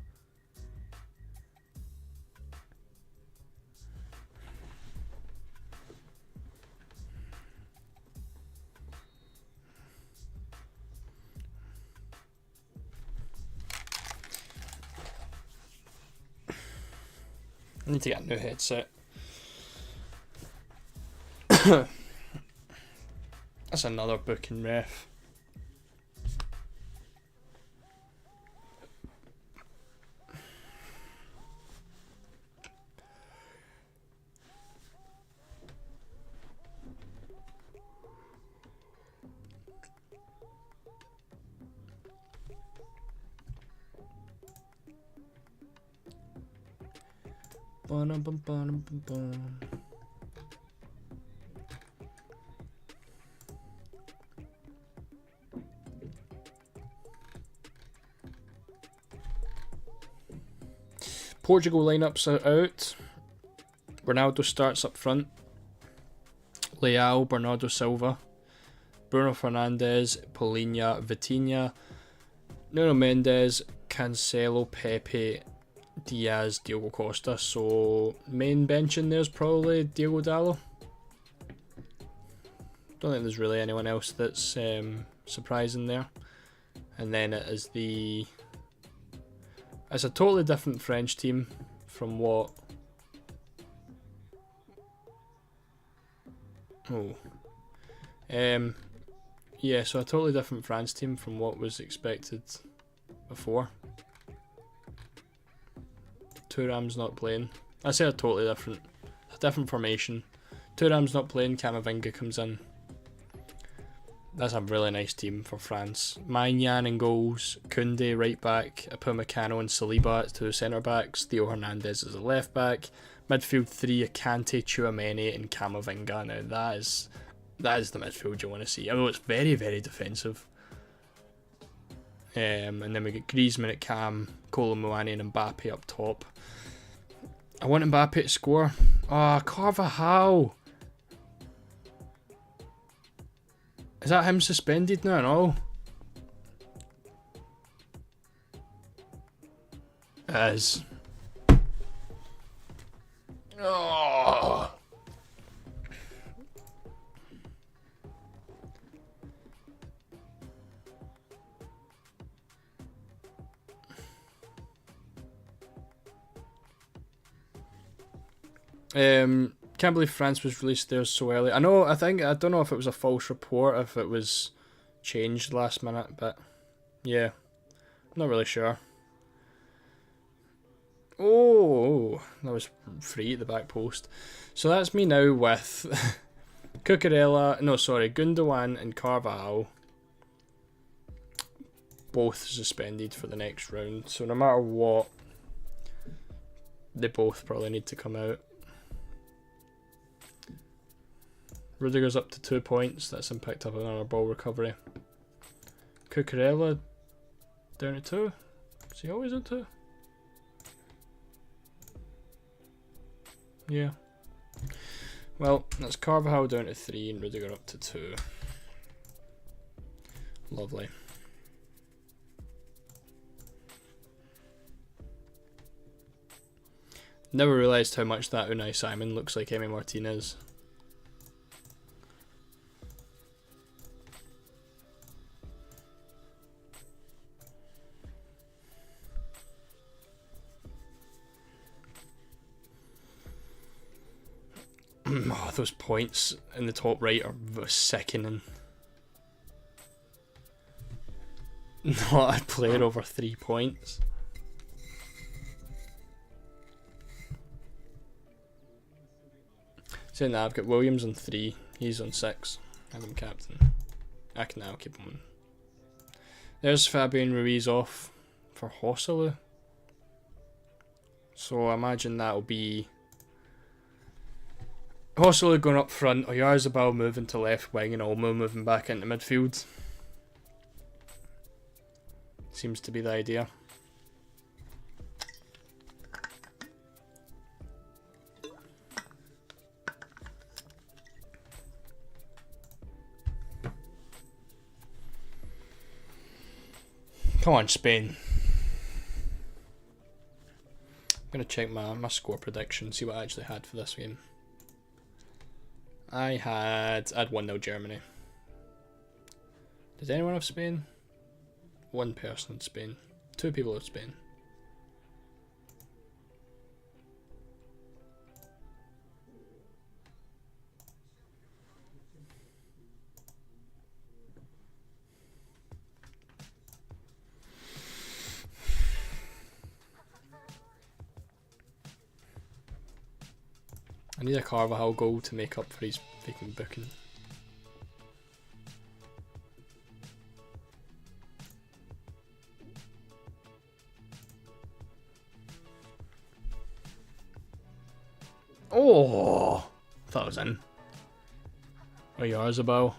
I need to get a new headset. That's another booking ref. Portugal lineups are out. Ronaldo starts up front. Leao, Bernardo Silva, Bruno Fernandes, Paulinho, Vitinha, Nuno Mendes, Cancelo, Pepe, Diaz, Diogo Costa. So main bench in there is probably Diogo Dallo. Don't think there's really anyone else that's surprising there. And then it is it's a totally different French team from what... yeah, so a totally different France team from what was expected before. Thuram's not playing. I say a totally different formation. Thuram's not playing, Camavinga comes in. That's a really nice team for France. Maignan in goals, Koundé right back, Upamecano and Saliba to centre backs, Theo Hernandez as a left back, midfield three, Kante, Tchouaméni and Camavinga. Now that is the midfield you want to see, although it's very, very defensive. And then we get Griezmann at cam, Kolo Muani and Mbappe up top. I want Mbappe to score. Carvajal! Is that him suspended now and all? It is. Oh. Can't believe France was released there so early. I don't know if it was a false report, if it was changed last minute, but yeah, not really sure. Oh, that was free at the back post. So that's me now with Gundogan and Carvajal both suspended for the next round. So no matter what, they both probably need to come out. Rudiger's up to 2 points. That's him picked up another ball recovery. Cucurella down to 2. Is he always at 2? Yeah. Well, that's Carvajal down to 3 and Rudiger up to 2. Lovely. Never realised how much that Unai Simon looks like Emi Martinez. Oh, those points in the top right are sickening. Not a player over 3 points. Saying that, I've got Williams on 3, he's on 6. I have him captain. I can now keep him on. There's Fabian Ruiz off for Hosselu. So I imagine that'll be Hosselu going up front, Oyarzabal moving to left wing, and Olmo moving back into midfield. Seems to be the idea. Come on, Spain. I'm going to check my score prediction, see what I actually had for this game. I had 1-0 Germany. Did anyone have Spain? One person had Spain. 2 people had Spain. I need a Carvajal goal to make up for his freaking booking. Oh, I thought it was in. Oyarzabal.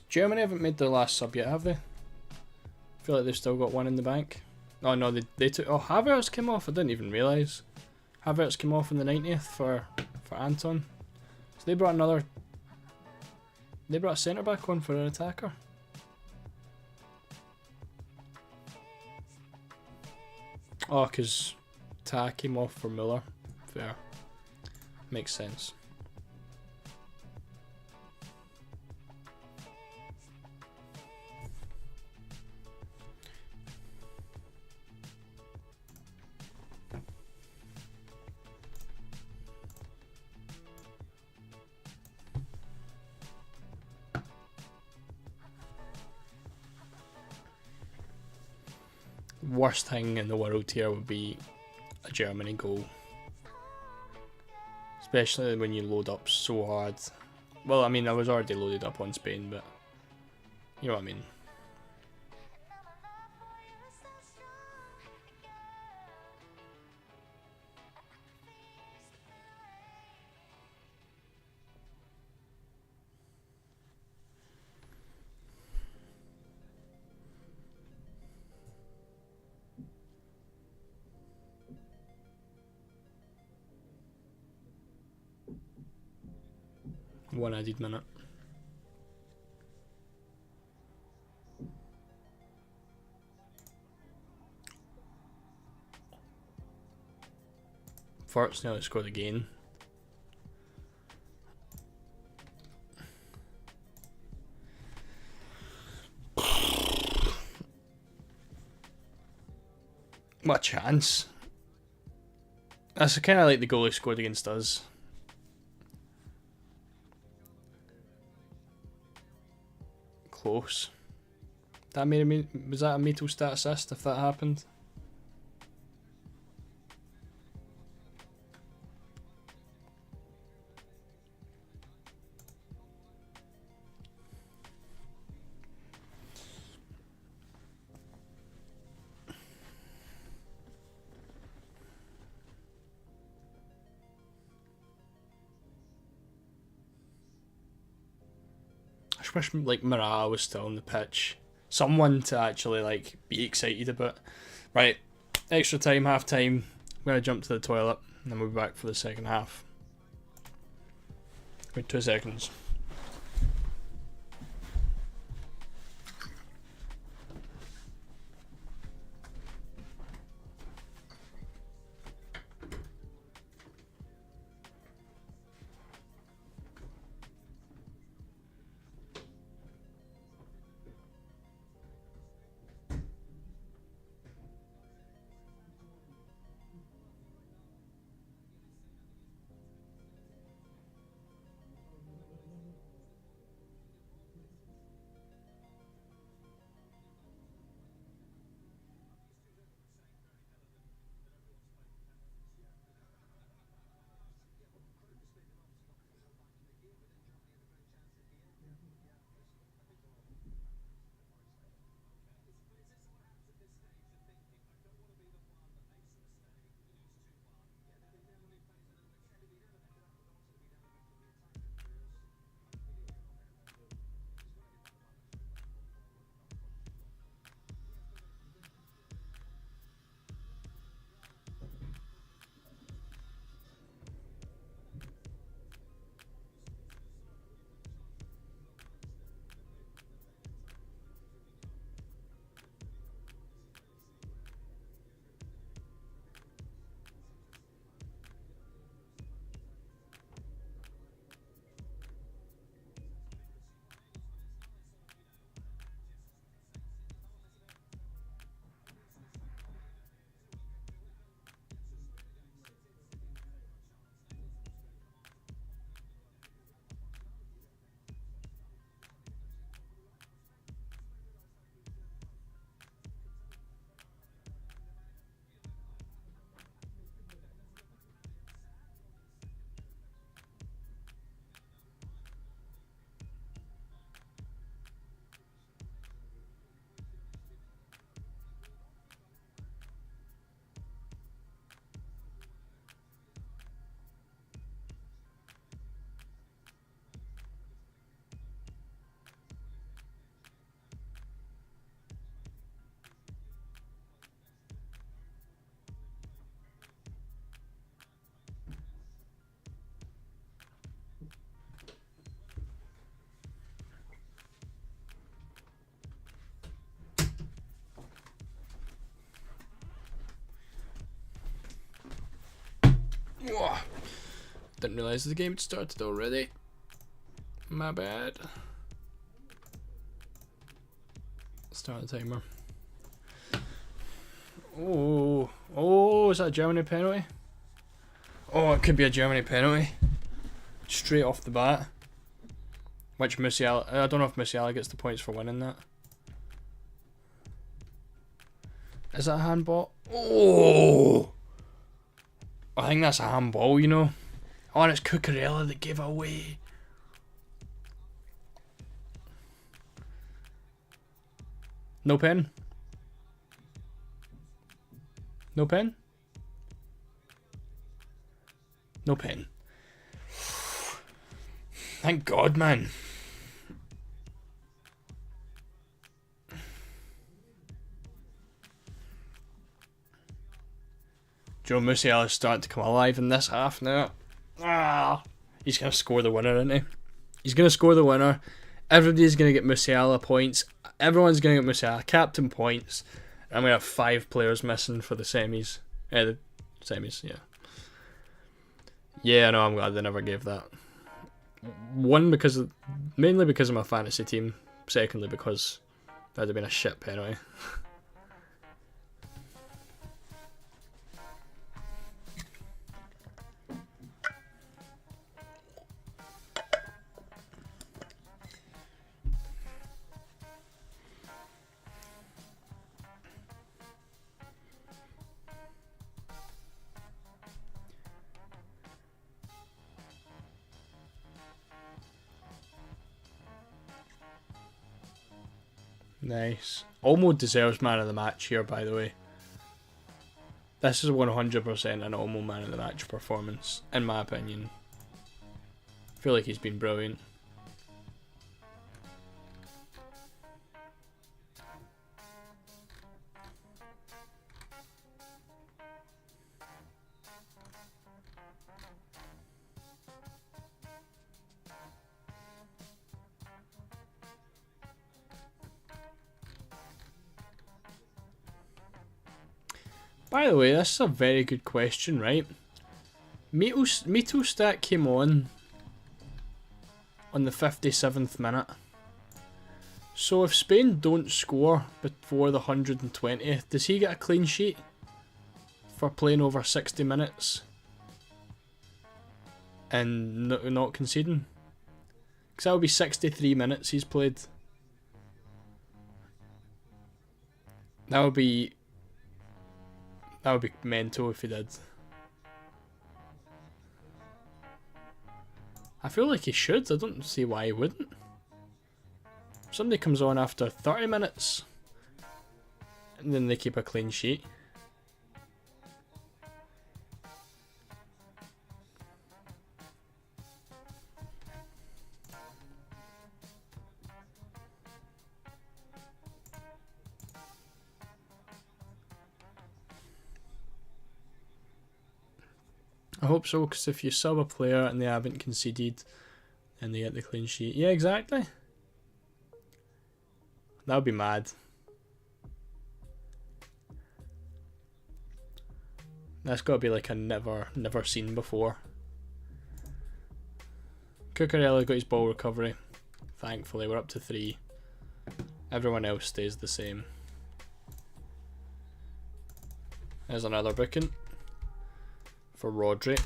Germany haven't made their last sub yet, have they? I feel like they've still got one in the bank. Oh no, they took. Oh, Havertz came off. I didn't even realise. Havertz came off in the 90th for Anton. So they brought another. They brought a centre back on for an attacker. Oh, because Ta came off for Müller. Fair. Makes sense. Worst thing in the world here would be a Germany goal. Especially when you load up so hard. Well, I mean, I was already loaded up on Spain, but you know what I mean. One added minute. Farts nearly scored again. What a chance. That's kind of like the goal he scored against us. Close. That made was that a Mittelstadt assist if that happened? I wish like Marat was still on the pitch. Someone to actually like be excited about. Right, extra time, half time. I'm gonna jump to the toilet and then we'll be back for the second half. Wait 2 seconds. Whoa. Didn't realise the game had started already. My bad. Start the timer. Oh, is that a Germany penalty? Oh, it could be a Germany penalty. Straight off the bat. Which Musiala, I don't know if Musiala gets the points for winning that. Is that a handball? Oh! I think that's a handball, you know. Oh, and it's Cucurella that gave away. No pen? No pen? No pen. Thank God, man. Joe Musiala is starting to come alive in this half now. He's going to score the winner, isn't he? He's going to score the winner. Everybody's going to get Musiala points. Everyone's going to get Musiala captain points. And we have 5 players missing for the semis. The semis, yeah. Yeah, no, I'm glad they never gave that. One, mainly because of my fantasy team. Secondly, because that'd have been a shit penalty. Nice. Olmo deserves man of the match here, by the way. This is 100% an Olmo man of the match performance, in my opinion. I feel like he's been brilliant. By the way, this is a very good question, right? Mittelstadt came on the 57th minute. So if Spain don't score before the 120th, does he get a clean sheet for playing over 60 minutes and not conceding? Because that would be 63 minutes he's played. That would be mental if he did. I feel like he should. I don't see why he wouldn't. If somebody comes on after 30 minutes and then they keep a clean sheet. I hope so, because if you sub a player and they haven't conceded and they get the clean sheet. Yeah, exactly. That would be mad. That's got to be like a never seen before. Cucurella got his ball recovery. Thankfully, we're up to 3. Everyone else stays the same. There's another booking for Rodri.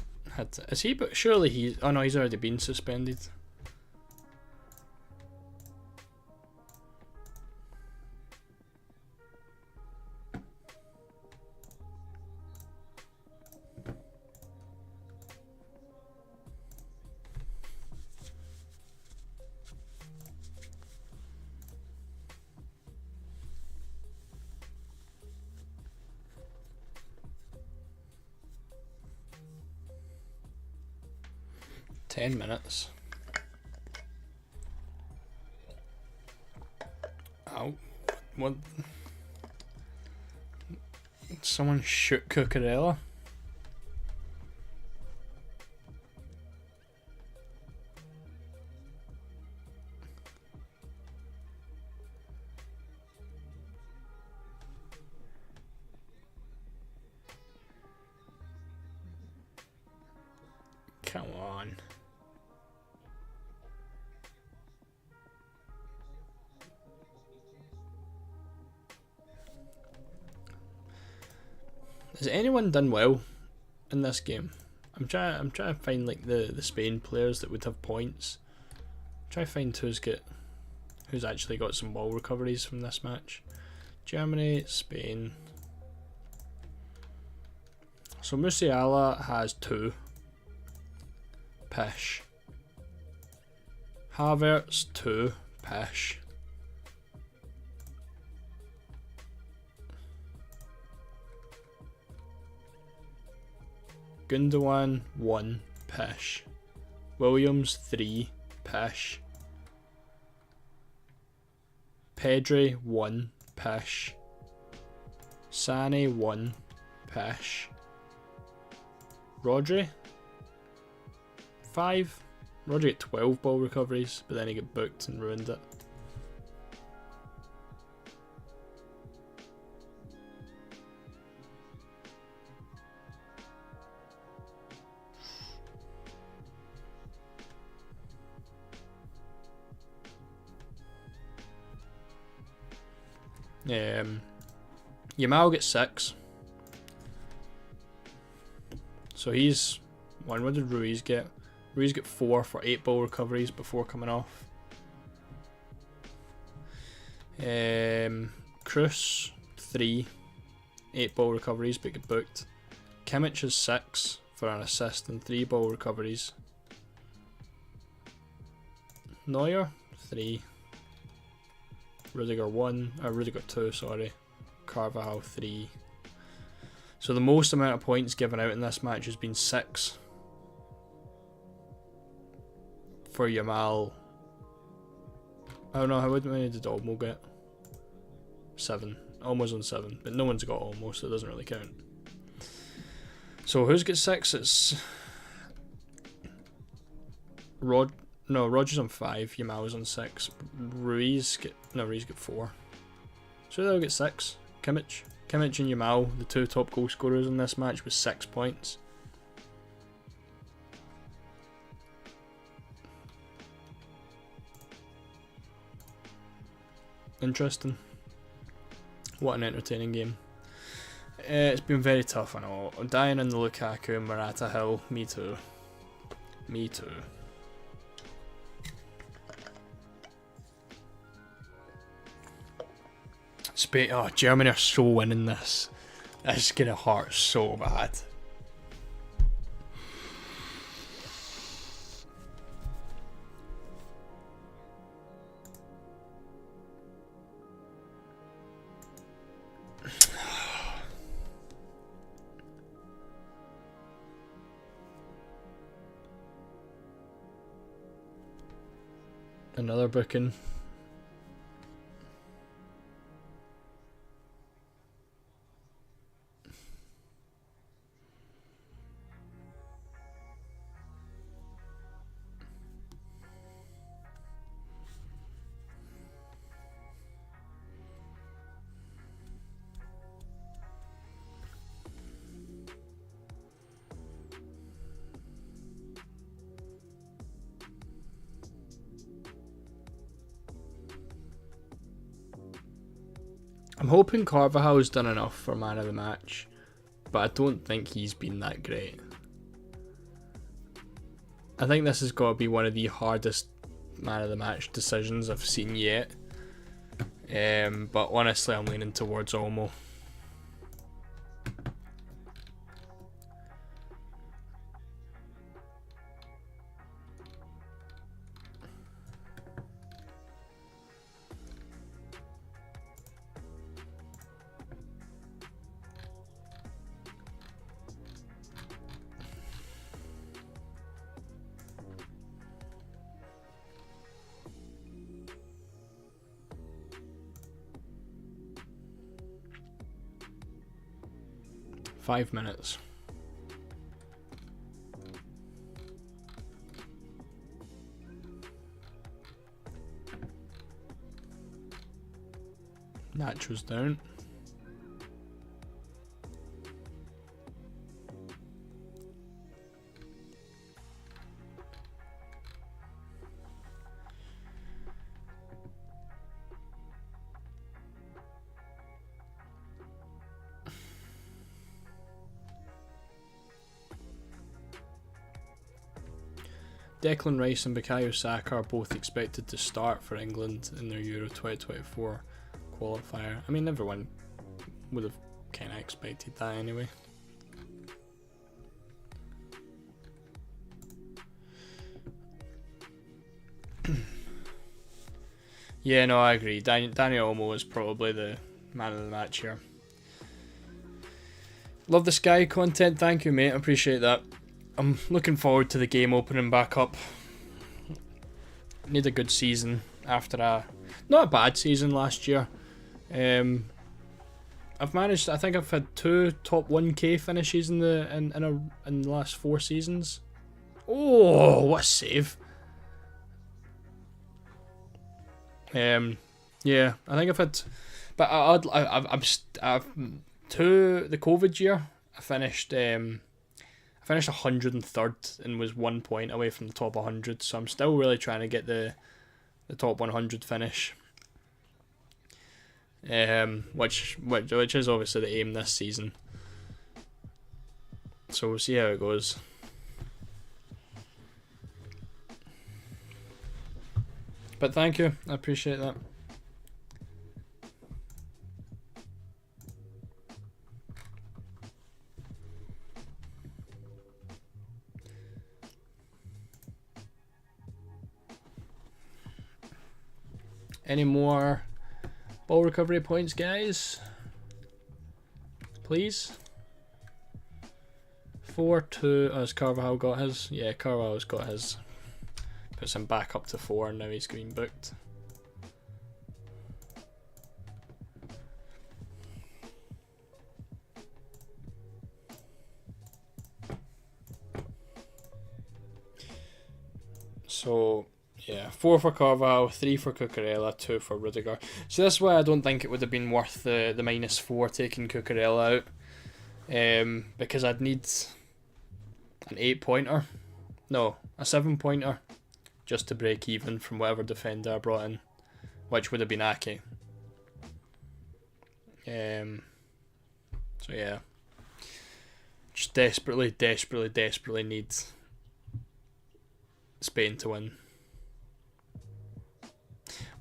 Is he? But surely he. Oh no, he's already been suspended. Ten minutes. Oh, what? Someone shoot Cucurella. Come on. Has anyone done well in this game? I'm trying to find like the Spain players that would have points. Try to find who's actually got some ball recoveries from this match. Germany, Spain. So Musiala has 2. Pish. Havertz 2. Pish. Gundogan 1. Pish. Williams 3. Pish. Pedri 1. Pish. Sané 1. Pish. Rodri 5. Rodri got 12 ball recoveries, but then he got booked and ruined it. Yamal gets 6. So he's 1. What did Ruiz get? Ruiz got 4 for 8 ball recoveries before coming off. Kroos 3. 8 ball recoveries but get booked. Kimmich has 6 for an assist and 3 ball recoveries. Neuer 3. Rudiger 2, sorry. Carvajal 3. So the most amount of points given out in this match has been 6 for Yamal. I don't know, how many did Olmo get? 7. Almost on 7, but no one's got Olmo, so it doesn't really count. So who's got 6? It's Rodgers on 5, Yamal's on 6. Ruiz get 4. So they'll get 6. Kimmich and Yamal, the 2 top goal scorers in this match, with 6 points. Interesting. What an entertaining game. It's been very tough, I know. I'm dying on the Lukaku and Morata hill. Me too. Spain, Germany are so winning this. This is gonna hurt so bad. Another booking. I'm hoping Carvajal's done enough for man of the match, but I don't think he's been that great. I think this has got to be one of the hardest man of the match decisions I've seen yet. But honestly, I'm leaning towards Olmo. Five minutes. Nacho's down. Declan Rice and Bukayo Saka are both expected to start for England in their Euro 2024 qualifier. I mean, everyone would have kind of expected that anyway. Yeah, no, I agree. Daniel Olmo is probably the man of the match here. Love the Sky content, thank you mate, I appreciate that. I'm looking forward to the game opening back up. Need a good season after not a bad season last year. I've managed, I think I've had 2 top 1k finishes in the last 4 seasons. Oh, what a save. Yeah, I think I've had, but I've to the COVID year, I finished 103rd and was 1 point away from the top 100. So I'm still really trying to get the top 100 finish. Which is obviously the aim this season. So we'll see how it goes. But thank you, I appreciate that. Any more ball recovery points, guys? Please. 4-2. Has Carvajal got his? Yeah, Carvajal's got his. Puts him back up to 4 and now he's green booked. So yeah, 4 for Carvajal, 3 for Cucurella, 2 for Rudiger. So that's why I don't think it would have been worth the -4 taking Cucurella out. Because I'd need an 8-pointer. No, a 7-pointer. Just to break even from whatever defender I brought in. Which would have been Ake. So yeah. Just desperately need Spain to win.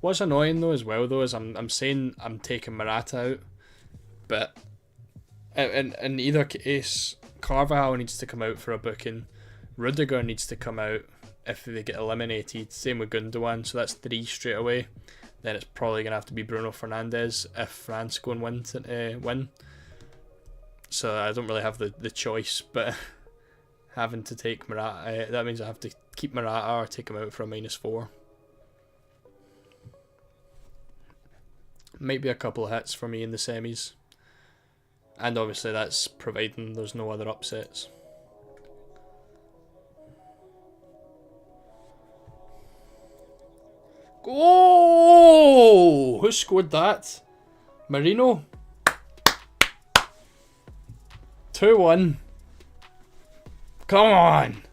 What's annoying though as well though is I'm saying I'm taking Morata out, but in either case, Carvajal needs to come out for a booking, Rudiger needs to come out if they get eliminated, same with Gundogan, so that's 3 straight away. Then it's probably going to have to be Bruno Fernandes if France go and win. So I don't really have the choice, but having to take Morata, that means I have to keep Morata or take him out for a -4. Might be a couple of hits for me in the semis. And obviously that's providing there's no other upsets. Oh! Who scored that? Marino? 2-1. Come on!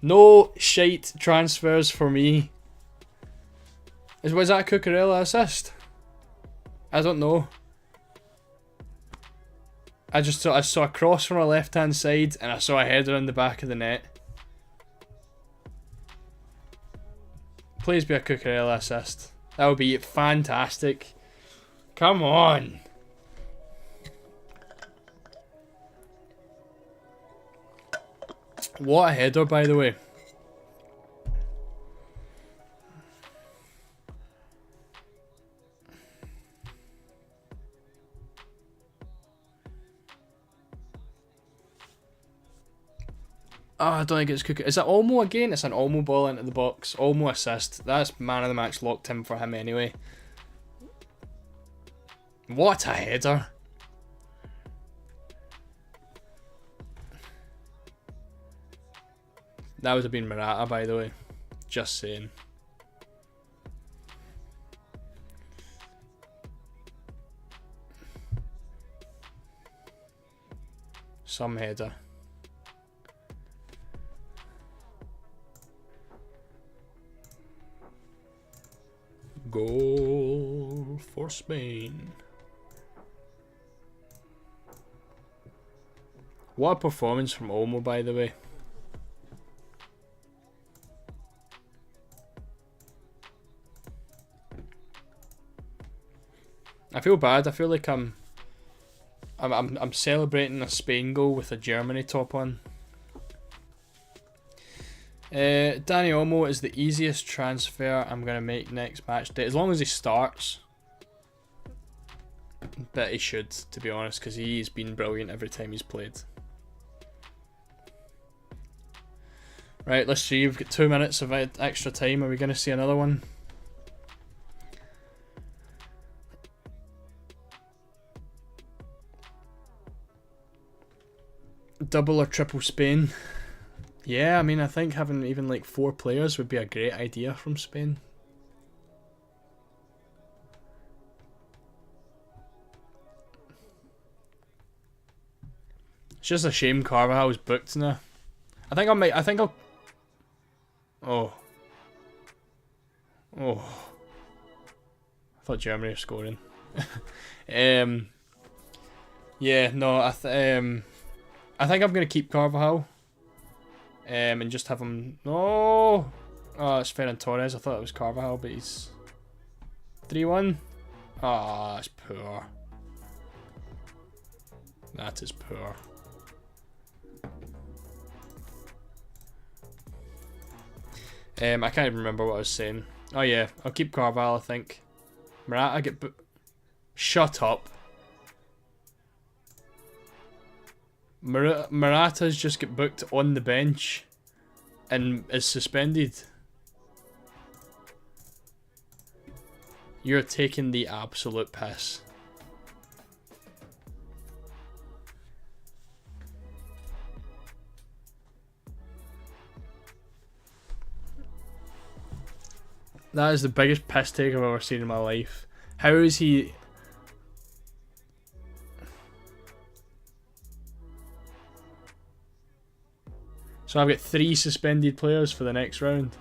No shite transfers for me. Was that a Cucurella assist? I don't know. I saw a cross from our left hand side and I saw a header in the back of the net. Please be a Cucurella assist. That would be fantastic. Come on. What a header, by the way. Oh, I don't think it's Cucurella. Is that Olmo again? It's an Olmo ball into the box. Olmo assist. That's man of the match locked in for him anyway. What a header. That would have been Morata, by the way. Just saying. Some header. Goal for Spain. What a performance from Olmo, by the way. feel bad. I feel like I'm celebrating a Spain goal with a Germany top on. Danny Olmo is the easiest transfer I'm going to make next match day, as long as he starts. But he should, to be honest, because he's been brilliant every time he's played. Right, let's see. We've got 2 minutes of extra time. Are we going to see another one? Double or triple Spain? Yeah, I mean, I think having even like 4 players would be a great idea from Spain. It's just a shame Carvajal's booked now. I think I'll. Oh. Oh. I thought Germany were scoring. Yeah, no, I think I'm gonna keep Carvajal. And just have him. No. Oh, it's Ferran Torres. I thought it was Carvajal, but he's 3-1. Ah, that's poor. That is poor. I can't even remember what I was saying. Oh yeah, I'll keep Carvalho, I think. Morata get shut up. Morata's just get booked on the bench and is suspended. You're taking the absolute piss. That is the biggest piss take I've ever seen in my life. How is he... So I've got 3 suspended players for the next round.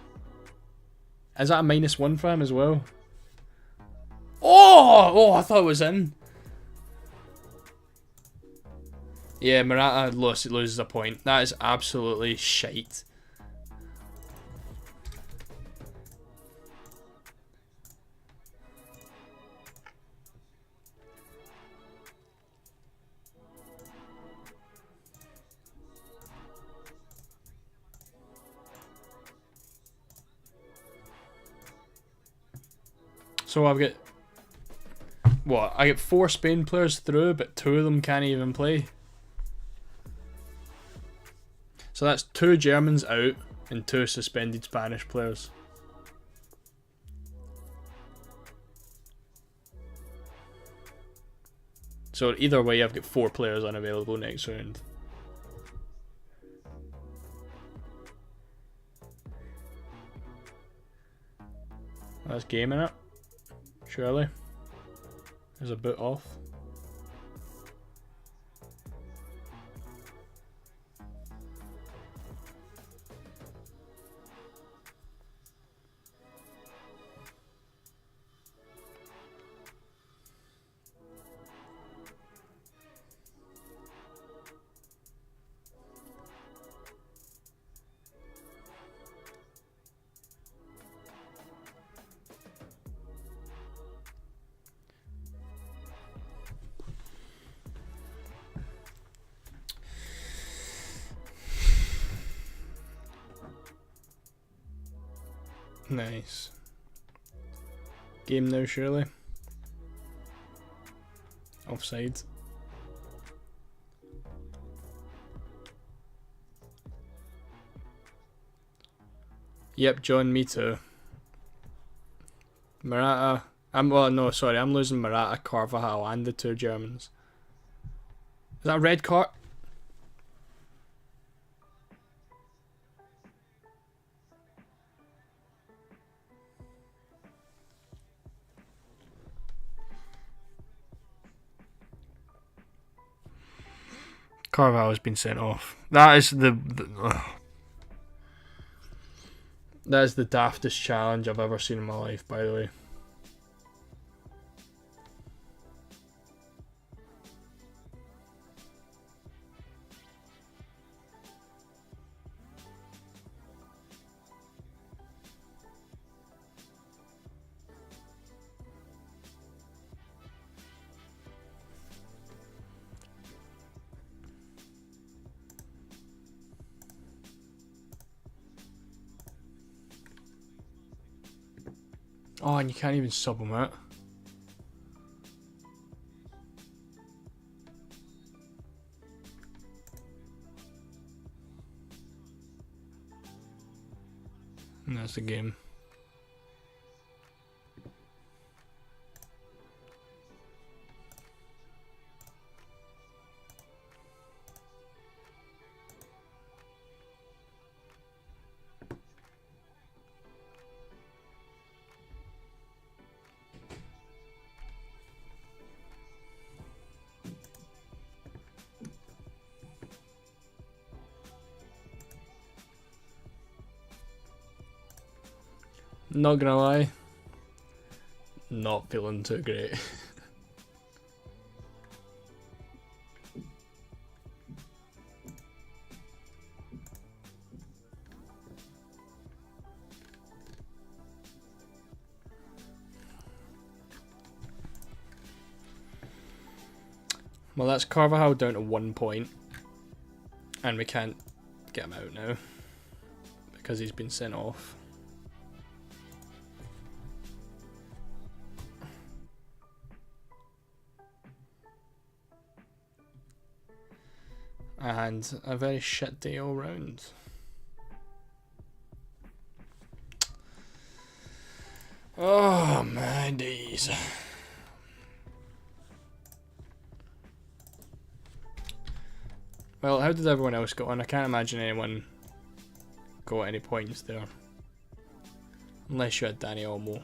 Is that a -1 for him as well? Oh, I thought it was in. Yeah, Morata loses a point. That is absolutely shite. So I've got... What? I get 4 Spain players through, but 2 of them can't even play. So that's 2 Germans out and 2 suspended Spanish players. So either way, I've got 4 players unavailable next round. That's gaming it. Surely. There's a boot off. Nice. Game now, surely. Offside. Yep, John, me too. Morata. I'm losing Morata, Carvajal, and the 2 Germans. Is that a red card? Carvalho has been sent off. That is that is the daftest challenge I've ever seen in my life, by the way. Oh, and you can't even sub him out. And that's the game. Not gonna lie, not feeling too great. Well, that's Carvajal down to 1 point, and we can't get him out now because he's been sent off. And a very shit day all round. Oh my days. Well, how did everyone else go on? I can't imagine anyone got any points there. Unless you had Danny Olmo.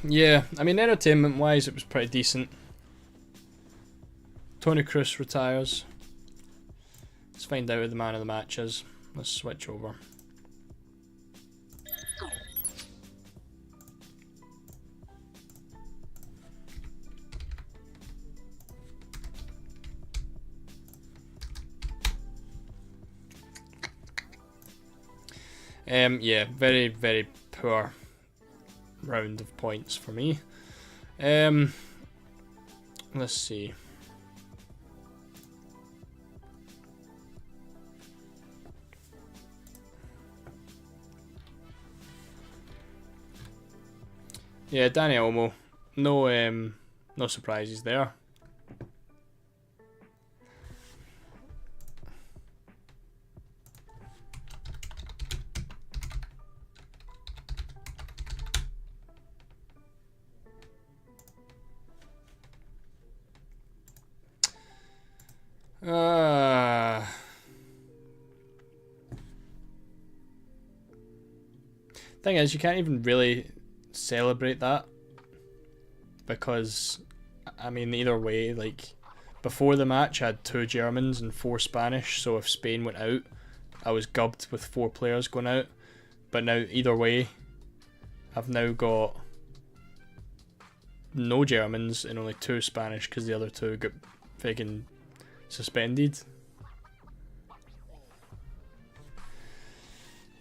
Yeah, I mean, entertainment wise it was pretty decent. Tony Cruz retires. Let's find out who the man of the match is. Let's switch over. Yeah, very, very poor round of points for me. Let's see. Yeah, Danny Olmo. No surprises there. Thing is, you can't even really celebrate that because, I mean, either way, like, before the match I had 2 Germans and 4 Spanish, so if Spain went out I was gubbed with 4 players going out, but now either way I've now got no Germans and only 2 Spanish because the other 2 got fucking suspended.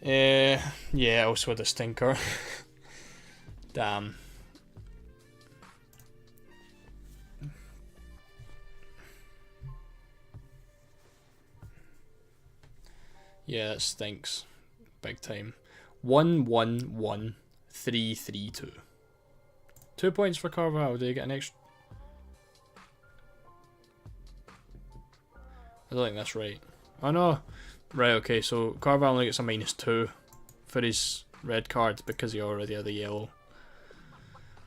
Yeah, also had a stinker. Damn. Yeah, it stinks. Big time. 1-1-1-3-3-2. 2 points for Carvajal. Do you get an extra? I don't think that's right. Oh no. Right, okay, so Carvajal only gets a -2 for his red card because he already had a yellow.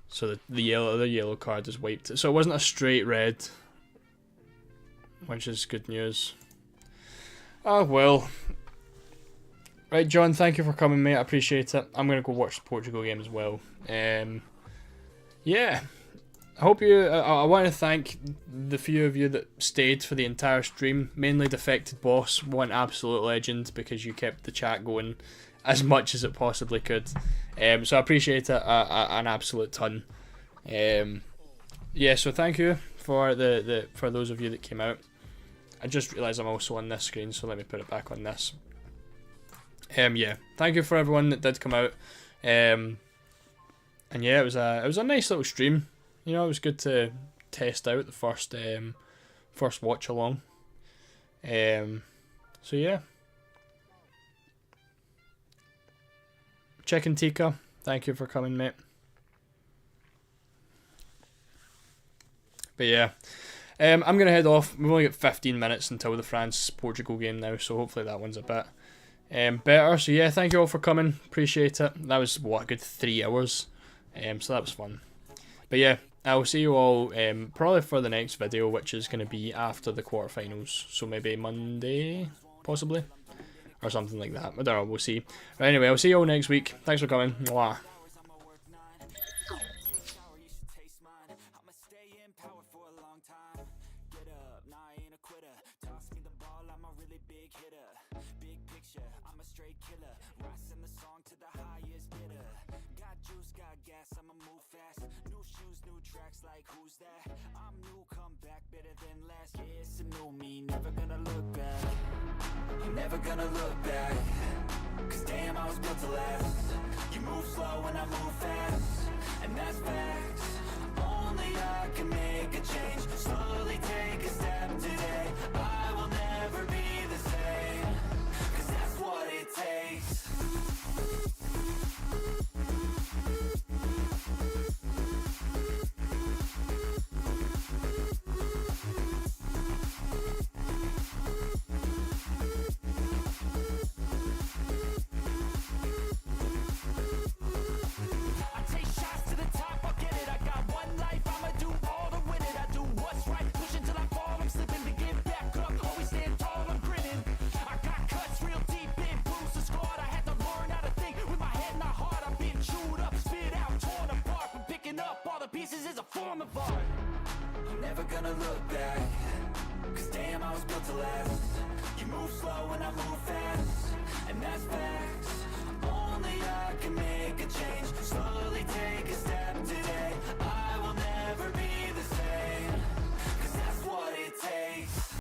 So the yellow card is wiped. So it wasn't a straight red, which is good news. Oh well. Right, John, thank you for coming, mate. I appreciate it. I'm going to go watch the Portugal game as well. Yeah. I hope you... I want to thank the few of you that stayed for the entire stream. Mainly Defected Boss, one absolute legend, because you kept the chat going as much as it possibly could. So I appreciate it an absolute ton. Yeah, so thank you for for those of you that came out. I just realised I'm also on this screen, so let me put it back on this. Yeah, thank you for everyone that did come out. And yeah, it was a nice little stream. You know, it was good to test out the first watch along. So yeah. Chicken Tikka, thank you for coming, mate. But yeah, I'm going to head off. We've only got 15 minutes until the France-Portugal game now, so hopefully that one's a bit better. So yeah, thank you all for coming. Appreciate it. That was, what, a good 3 hours. So that was fun. But yeah, I will see you all probably for the next video, which is going to be after the quarterfinals. So maybe Monday, possibly, or something like that. I don't know, we'll see. But anyway, I'll see you all next week. Thanks for coming. Mwah. Like who's that? I'm new, come back better than last. Yeah, it's a new me, never gonna look back. I'm never gonna look back. Cause damn, I was built to last. You move slow and I move fast, and that's facts. Only I can make a change. Slowly take a step today. I will never be the same. Cause that's what it takes. Pieces is a form of art. I'm never gonna look back. Cause damn, I was built to last.